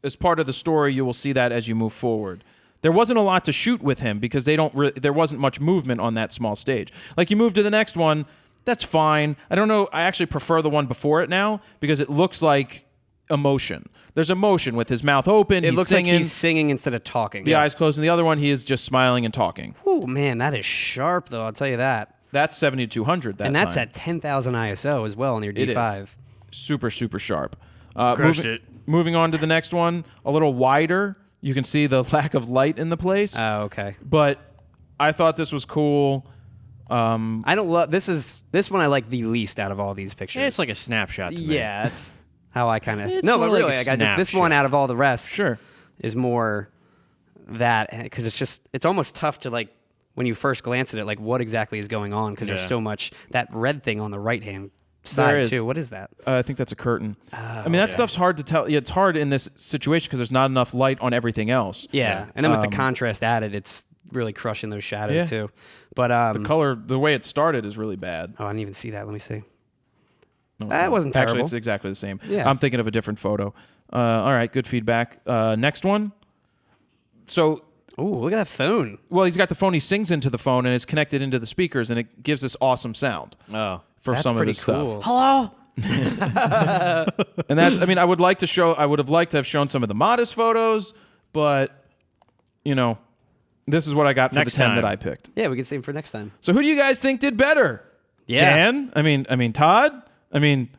[SPEAKER 1] as part of the story, you will see that as you move forward. There wasn't a lot to shoot with him because there wasn't much movement on that small stage. Like you move to the next one, that's fine. I don't know. I actually prefer the one before it now because it looks like emotion. There's emotion with his mouth open.
[SPEAKER 2] It
[SPEAKER 1] he's
[SPEAKER 2] looks
[SPEAKER 1] singing.
[SPEAKER 2] like he's singing instead of talking.
[SPEAKER 1] The eyes closed. And the other one, he is just smiling and talking.
[SPEAKER 2] Ooh, man, that is sharp, though. I'll tell you that.
[SPEAKER 1] That's 7200.
[SPEAKER 2] And that's
[SPEAKER 1] time.
[SPEAKER 2] at 10,000 ISO as well on your
[SPEAKER 1] It
[SPEAKER 2] D5.
[SPEAKER 1] is. Super, super sharp.
[SPEAKER 3] Crushed it.
[SPEAKER 1] Moving on to the next one, a little wider. You can see the lack of light in the place.
[SPEAKER 2] Oh, okay.
[SPEAKER 1] But I thought this was cool.
[SPEAKER 2] I don't love this one. I like the least out of all these pictures.
[SPEAKER 3] Yeah, it's like a snapshot to me.
[SPEAKER 2] yeah, that's how I kind of
[SPEAKER 3] It's
[SPEAKER 2] no,
[SPEAKER 3] more
[SPEAKER 2] but
[SPEAKER 3] like
[SPEAKER 2] really,
[SPEAKER 3] a
[SPEAKER 2] like I just, this one
[SPEAKER 3] snapshot.
[SPEAKER 2] out of all the rest,
[SPEAKER 1] Sure.
[SPEAKER 2] is more that because it's almost tough to like when you first glance at it, like what exactly is going on because there's
[SPEAKER 3] Yeah.
[SPEAKER 2] so much that red thing on the right hand
[SPEAKER 1] There
[SPEAKER 2] side
[SPEAKER 1] is.
[SPEAKER 2] too. What is that?
[SPEAKER 1] I think that's a curtain. I mean, that stuff's hard to tell. Yeah, it's hard in this situation because there's not enough light on everything else.
[SPEAKER 2] Yeah, and then with the contrast added, it's really crushing those shadows
[SPEAKER 1] Yeah.
[SPEAKER 2] too. But
[SPEAKER 1] Color, the way it started is really bad.
[SPEAKER 2] oh, I didn't even see that. Let me see.
[SPEAKER 1] No, it's
[SPEAKER 2] That
[SPEAKER 1] not.
[SPEAKER 2] wasn't
[SPEAKER 1] Actually,
[SPEAKER 2] terrible.
[SPEAKER 1] it's exactly the same.
[SPEAKER 2] Yeah.
[SPEAKER 1] I'm thinking of a different photo. All right, good feedback. Next one. So,
[SPEAKER 2] Ooh, look at that phone.
[SPEAKER 1] well, he's got the phone. He sings into the phone, and it's connected into the speakers, and it gives this awesome sound
[SPEAKER 3] Oh.
[SPEAKER 1] for
[SPEAKER 2] That's
[SPEAKER 1] some of
[SPEAKER 2] pretty
[SPEAKER 1] his
[SPEAKER 2] cool.
[SPEAKER 1] stuff.
[SPEAKER 3] Hello?
[SPEAKER 1] And that's, I mean, I would have liked to have shown some of the modest photos, but, this is what I got for
[SPEAKER 3] Next
[SPEAKER 1] the 10
[SPEAKER 3] time.
[SPEAKER 1] that I picked.
[SPEAKER 2] Yeah, we can save for next time.
[SPEAKER 1] So who do you guys think did better?
[SPEAKER 2] Yeah.
[SPEAKER 1] Dan? I mean, Todd? I mean,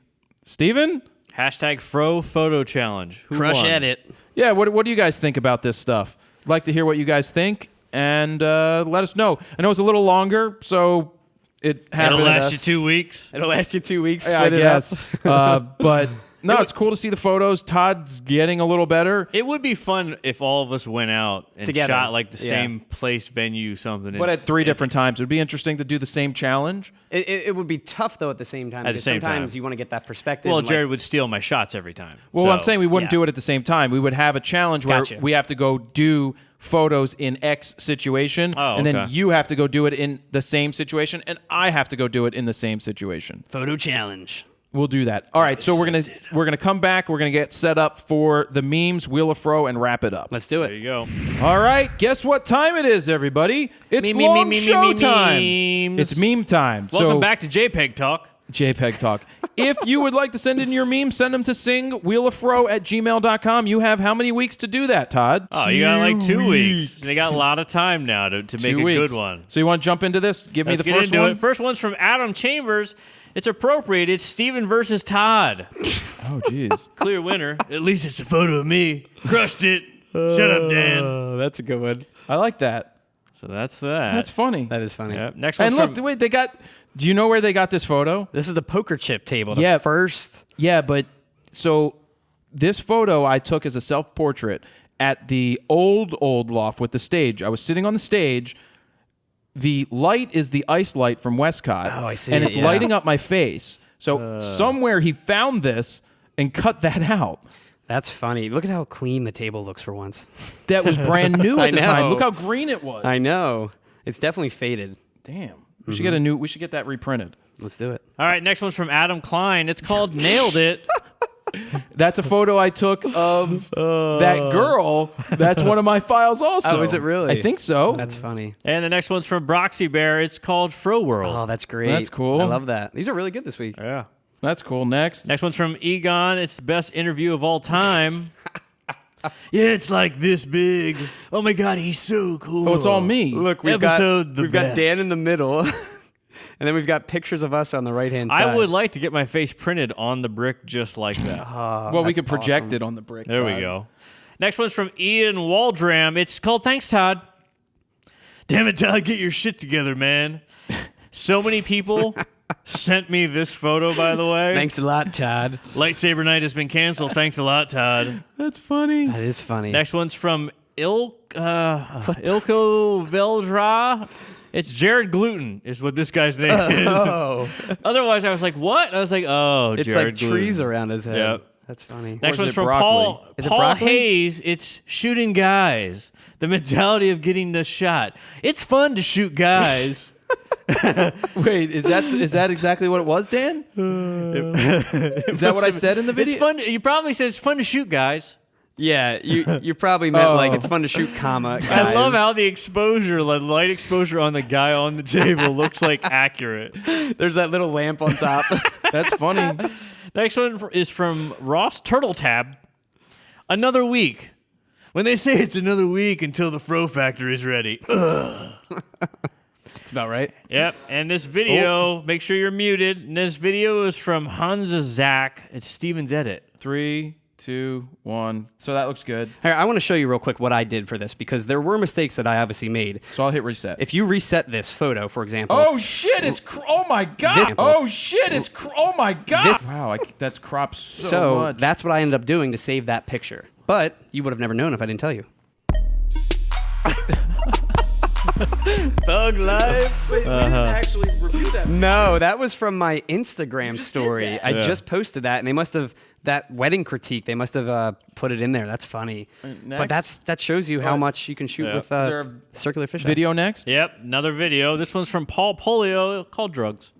[SPEAKER 1] Steven?
[SPEAKER 3] Hashtag Fro Photo Challenge. Who
[SPEAKER 2] Crush
[SPEAKER 3] won?
[SPEAKER 2] edit.
[SPEAKER 1] Yeah, what do you guys think about this stuff? I'd like to hear what you guys think, and let us know. I know it's a little longer, so it happens.
[SPEAKER 3] It'll last you 2 weeks.
[SPEAKER 2] It'll last you 2 weeks.
[SPEAKER 1] Yeah, I
[SPEAKER 2] split it up.
[SPEAKER 1] guess. But no, it's cool to see the photos. Todd's getting a little better.
[SPEAKER 3] It would be fun if all of us went out and
[SPEAKER 2] Together.
[SPEAKER 3] shot like the
[SPEAKER 2] Yeah.
[SPEAKER 3] same place, venue, something.
[SPEAKER 1] But at 3 different times. It would be interesting to do the same challenge.
[SPEAKER 2] It would be tough though at the same time.
[SPEAKER 3] At the
[SPEAKER 2] because
[SPEAKER 3] same
[SPEAKER 2] sometimes
[SPEAKER 3] time.
[SPEAKER 2] you want to get that perspective.
[SPEAKER 3] Well,
[SPEAKER 2] and, like,
[SPEAKER 3] Jared would steal my shots every time.
[SPEAKER 1] Well,
[SPEAKER 3] so.
[SPEAKER 1] I'm saying we wouldn't
[SPEAKER 2] yeah.
[SPEAKER 1] do it at the same time. We would have a challenge where
[SPEAKER 2] Gotcha.
[SPEAKER 1] we have to go do photos in X situation,
[SPEAKER 3] Oh,
[SPEAKER 1] and then
[SPEAKER 3] okay.
[SPEAKER 1] you have to go do it in the same situation, and I have to go do it in the same situation.
[SPEAKER 2] photo challenge.
[SPEAKER 1] We'll do that. All right, so we're gonna come back. We're gonna get set up for the memes, Wheel of Fro, and wrap it up.
[SPEAKER 2] Let's do
[SPEAKER 3] There
[SPEAKER 2] it.
[SPEAKER 3] you go.
[SPEAKER 1] All right, guess what time it is, everybody? It's
[SPEAKER 3] Me,
[SPEAKER 1] long
[SPEAKER 3] me,
[SPEAKER 1] show
[SPEAKER 3] me,
[SPEAKER 1] time.
[SPEAKER 3] memes.
[SPEAKER 1] It's meme time.
[SPEAKER 3] Welcome
[SPEAKER 1] so,
[SPEAKER 3] back to JPEG Talk.
[SPEAKER 1] JPEG Talk. If you would like to send in your memes, send them to singwheeloffro@gmail.com. You have how many weeks to do that, Todd?
[SPEAKER 3] Oh, you got like 2 weeks. They got a lot of time now to make
[SPEAKER 1] 2
[SPEAKER 3] a
[SPEAKER 1] weeks.
[SPEAKER 3] good one.
[SPEAKER 1] So you want to jump into this? Give
[SPEAKER 3] Let's
[SPEAKER 1] me the
[SPEAKER 3] get
[SPEAKER 1] first
[SPEAKER 3] into
[SPEAKER 1] one.
[SPEAKER 3] it. First one's from Adam Chambers. It's appropriate. It's Steven versus Todd.
[SPEAKER 1] Oh, jeez.
[SPEAKER 3] Clear winner. At least it's a photo of me. Crushed it. Shut up, Dan.
[SPEAKER 2] Oh, that's a good one.
[SPEAKER 1] I like that.
[SPEAKER 3] So that's that.
[SPEAKER 1] That's funny.
[SPEAKER 2] That is funny.
[SPEAKER 3] Yep. Next one.
[SPEAKER 1] And look, wait, they got. Do you know where they got this photo?
[SPEAKER 2] This is the poker chip table. The
[SPEAKER 1] Yeah.
[SPEAKER 2] first.
[SPEAKER 1] Yeah, but so this photo I took as a self-portrait at the old loft with the stage. I was sitting on the stage. The light is the ice light from Westcott.
[SPEAKER 2] Oh, I see
[SPEAKER 1] And
[SPEAKER 2] it,
[SPEAKER 1] it's
[SPEAKER 2] yeah.
[SPEAKER 1] lighting up my face. So somewhere he found this and cut that out.
[SPEAKER 2] That's funny. Look at how clean the table looks for once.
[SPEAKER 1] That was brand new
[SPEAKER 2] I
[SPEAKER 1] at the time.
[SPEAKER 2] know.
[SPEAKER 1] Look how green it was.
[SPEAKER 2] I know. It's definitely faded.
[SPEAKER 1] Damn. We should get a new. We should get that reprinted.
[SPEAKER 2] Let's do it.
[SPEAKER 3] All right, next one's from Adam Klein. It's called Nailed It.
[SPEAKER 1] That's a photo I took of that girl. That's one of my files also.
[SPEAKER 2] Oh, is it really?
[SPEAKER 1] I think so.
[SPEAKER 2] That's funny.
[SPEAKER 3] And the next one's from Broxy Bear. It's called Fro World.
[SPEAKER 2] Oh, that's great.
[SPEAKER 1] That's cool.
[SPEAKER 2] I love that. These are really good this week.
[SPEAKER 3] Yeah.
[SPEAKER 1] That's cool. Next.
[SPEAKER 3] Next one's from Egon. It's the best interview of all time. Yeah, it's like this big. Oh my God, he's so cool.
[SPEAKER 1] Oh, it's all me.
[SPEAKER 2] Look, we've got Dan in the middle, and then we've got pictures of us on the right-hand side.
[SPEAKER 3] I would like to get my face printed on the brick just like that.
[SPEAKER 1] Well, we could project it on the brick.
[SPEAKER 3] There we go. Next one's from Ian Waldram. It's called Thanks, Todd. Damn it, Todd, get your shit together, man. So many people sent me this photo, by the way.
[SPEAKER 2] Thanks a lot, Todd.
[SPEAKER 3] Lightsaber night has been canceled. Thanks a lot, Todd.
[SPEAKER 1] That's funny.
[SPEAKER 2] That is funny.
[SPEAKER 3] Next one's from Ilko Veldra. It's Jared Gluten is what this guy's name is.
[SPEAKER 2] Oh.
[SPEAKER 3] Otherwise, I was like, what? I was like, oh,
[SPEAKER 2] It's
[SPEAKER 3] Jared
[SPEAKER 2] like
[SPEAKER 3] Gluten.
[SPEAKER 2] trees around his head.
[SPEAKER 3] Yep.
[SPEAKER 2] That's funny.
[SPEAKER 3] Next
[SPEAKER 1] Or is
[SPEAKER 3] one's
[SPEAKER 1] it
[SPEAKER 3] from
[SPEAKER 1] broccoli?
[SPEAKER 2] Is it
[SPEAKER 3] Paul
[SPEAKER 2] broccoli?
[SPEAKER 3] Hayes. It's shooting guys. The mentality of getting the shot. It's fun to shoot guys.
[SPEAKER 1] Wait, is that exactly what it was, Dan? Is that what I said in the video?
[SPEAKER 3] It's fun. You probably said it's fun to shoot guys.
[SPEAKER 2] Yeah, you probably meant like it's fun to shoot, guys.
[SPEAKER 3] I love how the exposure, the light exposure on the guy on the table looks like accurate.
[SPEAKER 2] There's that little lamp on top.
[SPEAKER 1] That's funny.
[SPEAKER 3] Next one is from Ross Turtle Tab. Another week. When they say it's another week until the Fro Factor is ready. Ugh.
[SPEAKER 1] That's about right.
[SPEAKER 3] Yep. And this video, make sure you're muted. And this video is from Hansa Zach. It's Steven's edit.
[SPEAKER 1] 3, 2, 1. So that looks good.
[SPEAKER 2] Here, I want to show you real quick what I did for this because there were mistakes that I obviously made.
[SPEAKER 1] So I'll hit reset.
[SPEAKER 2] If you reset this photo, for example.
[SPEAKER 1] Oh shit! It's oh my god! Oh shit! It's oh my god! Wow, that's cropped so much.
[SPEAKER 2] That's what I ended up doing to save that picture. But you would have never known if I didn't tell you. Thug life.
[SPEAKER 1] Wait, we didn't actually review that.
[SPEAKER 2] No, that was from my Instagram story. I just posted that, and they must have that wedding critique. They must have put it in there. That's funny. But that shows you how much you can shoot with circular fisheye.
[SPEAKER 1] Video next.
[SPEAKER 3] Yep. Another video. This one's from Paul Polio called Drugs.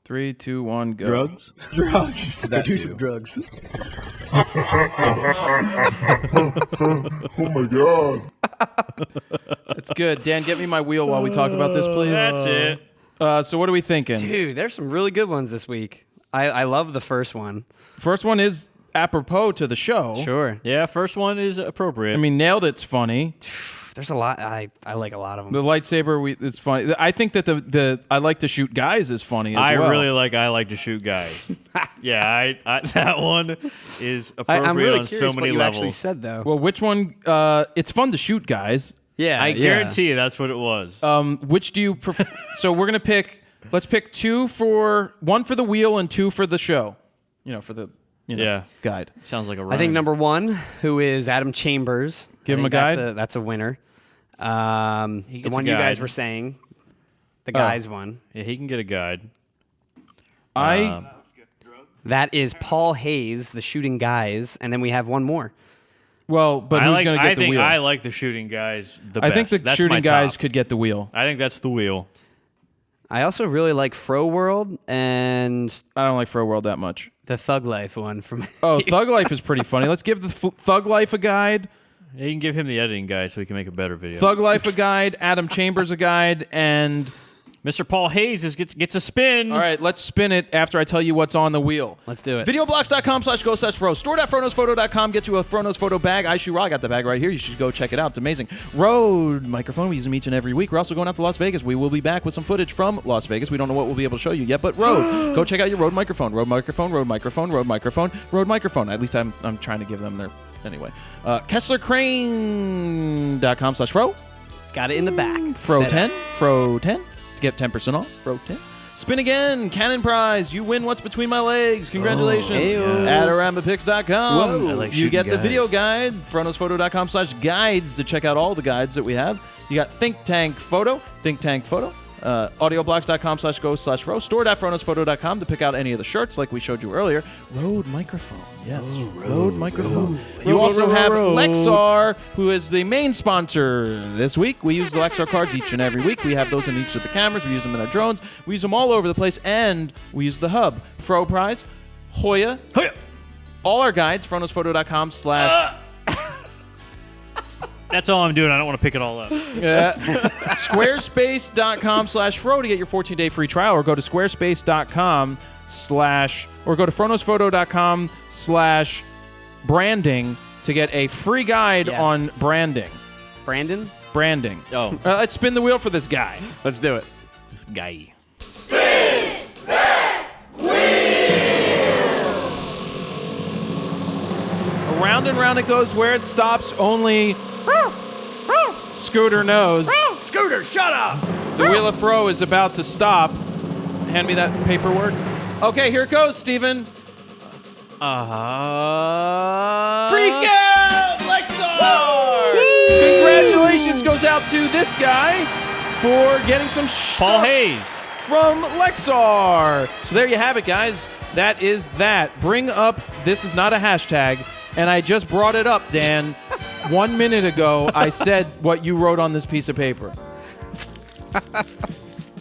[SPEAKER 1] 3, 2, 1, go.
[SPEAKER 3] Drugs?
[SPEAKER 4] Drugs.
[SPEAKER 2] Do some drugs.
[SPEAKER 5] Oh my God.
[SPEAKER 1] That's good. Dan, get me my wheel while we talk about this, please.
[SPEAKER 3] That's it.
[SPEAKER 1] So what are we thinking?
[SPEAKER 2] Dude, there's some really good ones this week. I love the first one.
[SPEAKER 1] First one is apropos to the show.
[SPEAKER 2] Sure.
[SPEAKER 3] Yeah, first one is appropriate.
[SPEAKER 1] I mean, nailed it's funny.
[SPEAKER 2] There's a lot. I like a lot of them.
[SPEAKER 1] The lightsaber, it's funny. I think that the I like to shoot guys is funny as well.
[SPEAKER 3] I like to shoot guys. Yeah, I that one is appropriate
[SPEAKER 2] I'm really
[SPEAKER 3] on
[SPEAKER 2] curious
[SPEAKER 3] so many
[SPEAKER 2] what you
[SPEAKER 3] levels.
[SPEAKER 2] actually said, though.
[SPEAKER 1] Well, which one? It's fun to shoot guys.
[SPEAKER 2] Yeah,
[SPEAKER 3] I guarantee you that's what it was.
[SPEAKER 1] Which do you prefer? So we're gonna pick. Let's pick one for the wheel and 2 for the show. You know, for the guide.
[SPEAKER 3] Sounds like a rhyme.
[SPEAKER 2] I think number 1, who is Adam Chambers.
[SPEAKER 1] Give
[SPEAKER 2] I
[SPEAKER 1] him a
[SPEAKER 2] think
[SPEAKER 1] guide?
[SPEAKER 2] That's a winner.
[SPEAKER 3] He
[SPEAKER 2] The
[SPEAKER 3] gets
[SPEAKER 2] one
[SPEAKER 3] a
[SPEAKER 2] you guys
[SPEAKER 3] guide.
[SPEAKER 2] were saying, the guys one.
[SPEAKER 3] Yeah, he can get a guide.
[SPEAKER 2] That is Paul Hayes, the shooting guys, and then we have one more.
[SPEAKER 1] Well, but who's gonna get the wheel?
[SPEAKER 3] I like the shooting guys the
[SPEAKER 1] I
[SPEAKER 3] best.
[SPEAKER 1] think the
[SPEAKER 3] That's
[SPEAKER 1] shooting
[SPEAKER 3] my
[SPEAKER 1] guys
[SPEAKER 3] top.
[SPEAKER 1] could get the wheel.
[SPEAKER 3] I think that's the wheel.
[SPEAKER 2] I also really like Fro World and
[SPEAKER 1] I don't like Fro World that much.
[SPEAKER 2] the Thug Life one from.
[SPEAKER 1] Oh, Thug Life is pretty funny. Let's give the Thug Life a guide.
[SPEAKER 3] You can give him the editing guide so he can make a better video.
[SPEAKER 1] Thug Life a guide. Adam Chambers a guide. And
[SPEAKER 3] Mr. Paul Hayes gets a spin.
[SPEAKER 1] all right, let's spin it after I tell you what's on the wheel.
[SPEAKER 2] Let's do it.
[SPEAKER 1] Videoblocks.com/go/fro. Store.froknowsphoto.com. Get you a FroKnowsPhoto photo bag. I shoot raw. I got the bag right here. You should go check it out. It's amazing. Rode microphone. We use them each and every week. We're also going out to Las Vegas. We will be back with some footage from Las Vegas. We don't know what we'll be able to show you yet, but Rode. Go check out your Rode microphone. Rode microphone. Rode microphone. Rode microphone. Rode microphone. At least I'm trying to give them their anyway. KesslerCrane.com/fro.
[SPEAKER 2] Got it in the back.
[SPEAKER 1] Fro
[SPEAKER 2] Set
[SPEAKER 1] 10.
[SPEAKER 2] up.
[SPEAKER 1] Fro 10. Get 10% off. Fro 10. Spin again. Canon prize. You win what's between my legs. Congratulations.
[SPEAKER 2] Ew.
[SPEAKER 1] At aramapix.com.
[SPEAKER 2] Whoa.
[SPEAKER 3] I like
[SPEAKER 1] You get
[SPEAKER 3] shooting
[SPEAKER 1] the
[SPEAKER 3] guys.
[SPEAKER 1] video guide. FroKnowsPhoto.com/guides to check out all the guides that we have. You got Think Tank Photo. Audioblocks.com/go/fro. Store.froknowsphoto.com to pick out any of the shirts like we showed you earlier. Rode microphone. Yes, Rode microphone. You also have LEXAR, who is the main sponsor this week. We use the LEXAR cards each and every week. We have those in each of the cameras. We use them in our drones. We use them all over the place, and we use the hub. Fro Prize, Hoya. all our guides, FroKnowsPhoto.com /
[SPEAKER 3] That's all I'm doing. I don't want to pick it all up.
[SPEAKER 1] Squarespace.com/Fro to get your 14-day free trial, or go to squarespace.com/ or go to FroKnowsPhoto.com/branding to get a free guide on branding.
[SPEAKER 2] Brandon?
[SPEAKER 1] Branding.
[SPEAKER 3] Oh.
[SPEAKER 1] Let's spin the wheel for this guy.
[SPEAKER 2] Let's do it.
[SPEAKER 3] This guy.
[SPEAKER 1] Round and round it goes. Where it stops, only Scooter knows.
[SPEAKER 2] Scooter, shut up!
[SPEAKER 1] The Wheel of Fro is about to stop. Hand me that paperwork. Okay, here it goes, Steven. Freak out, LEXAR! Congratulations goes out to this guy for getting some
[SPEAKER 3] Paul Hayes.
[SPEAKER 1] from LEXAR. So there you have it, guys. That is that. Bring up, this is not a hashtag, and I just brought it up, Dan. 1 minute ago, I said what you wrote on this piece of paper.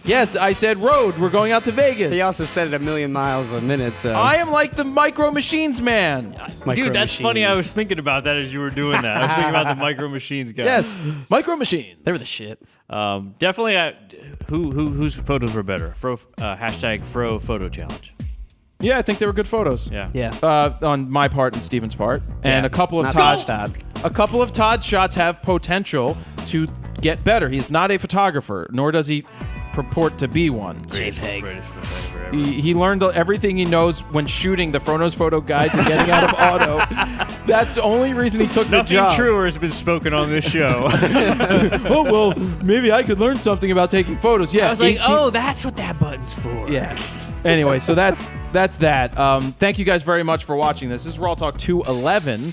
[SPEAKER 1] Yes, I said road. We're going out to Vegas.
[SPEAKER 2] He also said it a million miles a minute, so...
[SPEAKER 1] I am like the Micro Machines man.
[SPEAKER 3] Dude, that's funny. I was thinking about that as you were doing that. I was thinking about the Micro Machines guy.
[SPEAKER 1] Yes, Micro Machines.
[SPEAKER 2] They were the shit.
[SPEAKER 3] Definitely. Whose photos were better? Hashtag Fro Photo Challenge.
[SPEAKER 1] Yeah, I think they were good photos.
[SPEAKER 3] Yeah.
[SPEAKER 2] Yeah.
[SPEAKER 1] On my part and Steven's part, and a couple of
[SPEAKER 2] Not
[SPEAKER 1] Todd's.
[SPEAKER 2] Todd.
[SPEAKER 1] A couple of Todd's shots have potential to get better. He's not a photographer, nor does he purport to be one.
[SPEAKER 3] Greatest photographer ever.
[SPEAKER 1] He learned everything he knows when shooting the FroKnowsPhoto Guide to Getting Out of Auto. That's the only reason he took the job.
[SPEAKER 3] Nothing truer has been spoken on this show.
[SPEAKER 1] Oh, well, maybe I could learn something about taking photos. Yeah,
[SPEAKER 3] I was like,
[SPEAKER 1] 18
[SPEAKER 3] oh, that's what that button's for.
[SPEAKER 1] Yeah. Anyway, so that's that. Thank you guys very much for watching this. This is RAWTalk 211.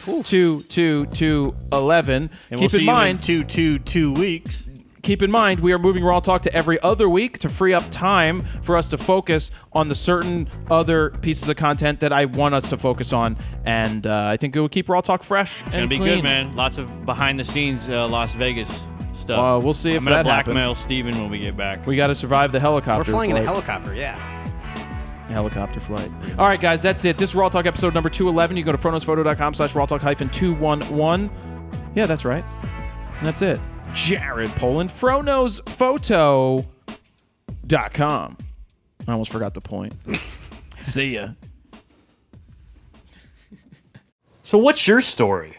[SPEAKER 1] 211.
[SPEAKER 3] And
[SPEAKER 1] Keep
[SPEAKER 3] we'll
[SPEAKER 1] in
[SPEAKER 3] see
[SPEAKER 1] mind,
[SPEAKER 3] you in two weeks.
[SPEAKER 1] keep in mind, we are moving RAWTalk to every other week to free up time for us to focus on the certain other pieces of content that I want us to focus on. And I think it will keep RAWTalk fresh and
[SPEAKER 3] It's gonna be
[SPEAKER 1] clean.
[SPEAKER 3] good, man. Lots of behind the scenes Las Vegas stuff.
[SPEAKER 1] We'll see if
[SPEAKER 3] I'm gonna
[SPEAKER 1] that
[SPEAKER 3] blackmail
[SPEAKER 1] happens.
[SPEAKER 3] Steven when we get back.
[SPEAKER 1] We got to survive the helicopter.
[SPEAKER 2] We're flying in a
[SPEAKER 1] flight.
[SPEAKER 2] helicopter, yeah.
[SPEAKER 1] Helicopter flight. All right, guys, that's it. This is RAWTalk episode number 211. You go to FroKnowsPhoto.com/RAWTalk-211. Yeah, that's right. And that's it. Jared Polin, FroKnowsPhoto.com. I almost forgot the point. See ya.
[SPEAKER 7] So what's your story?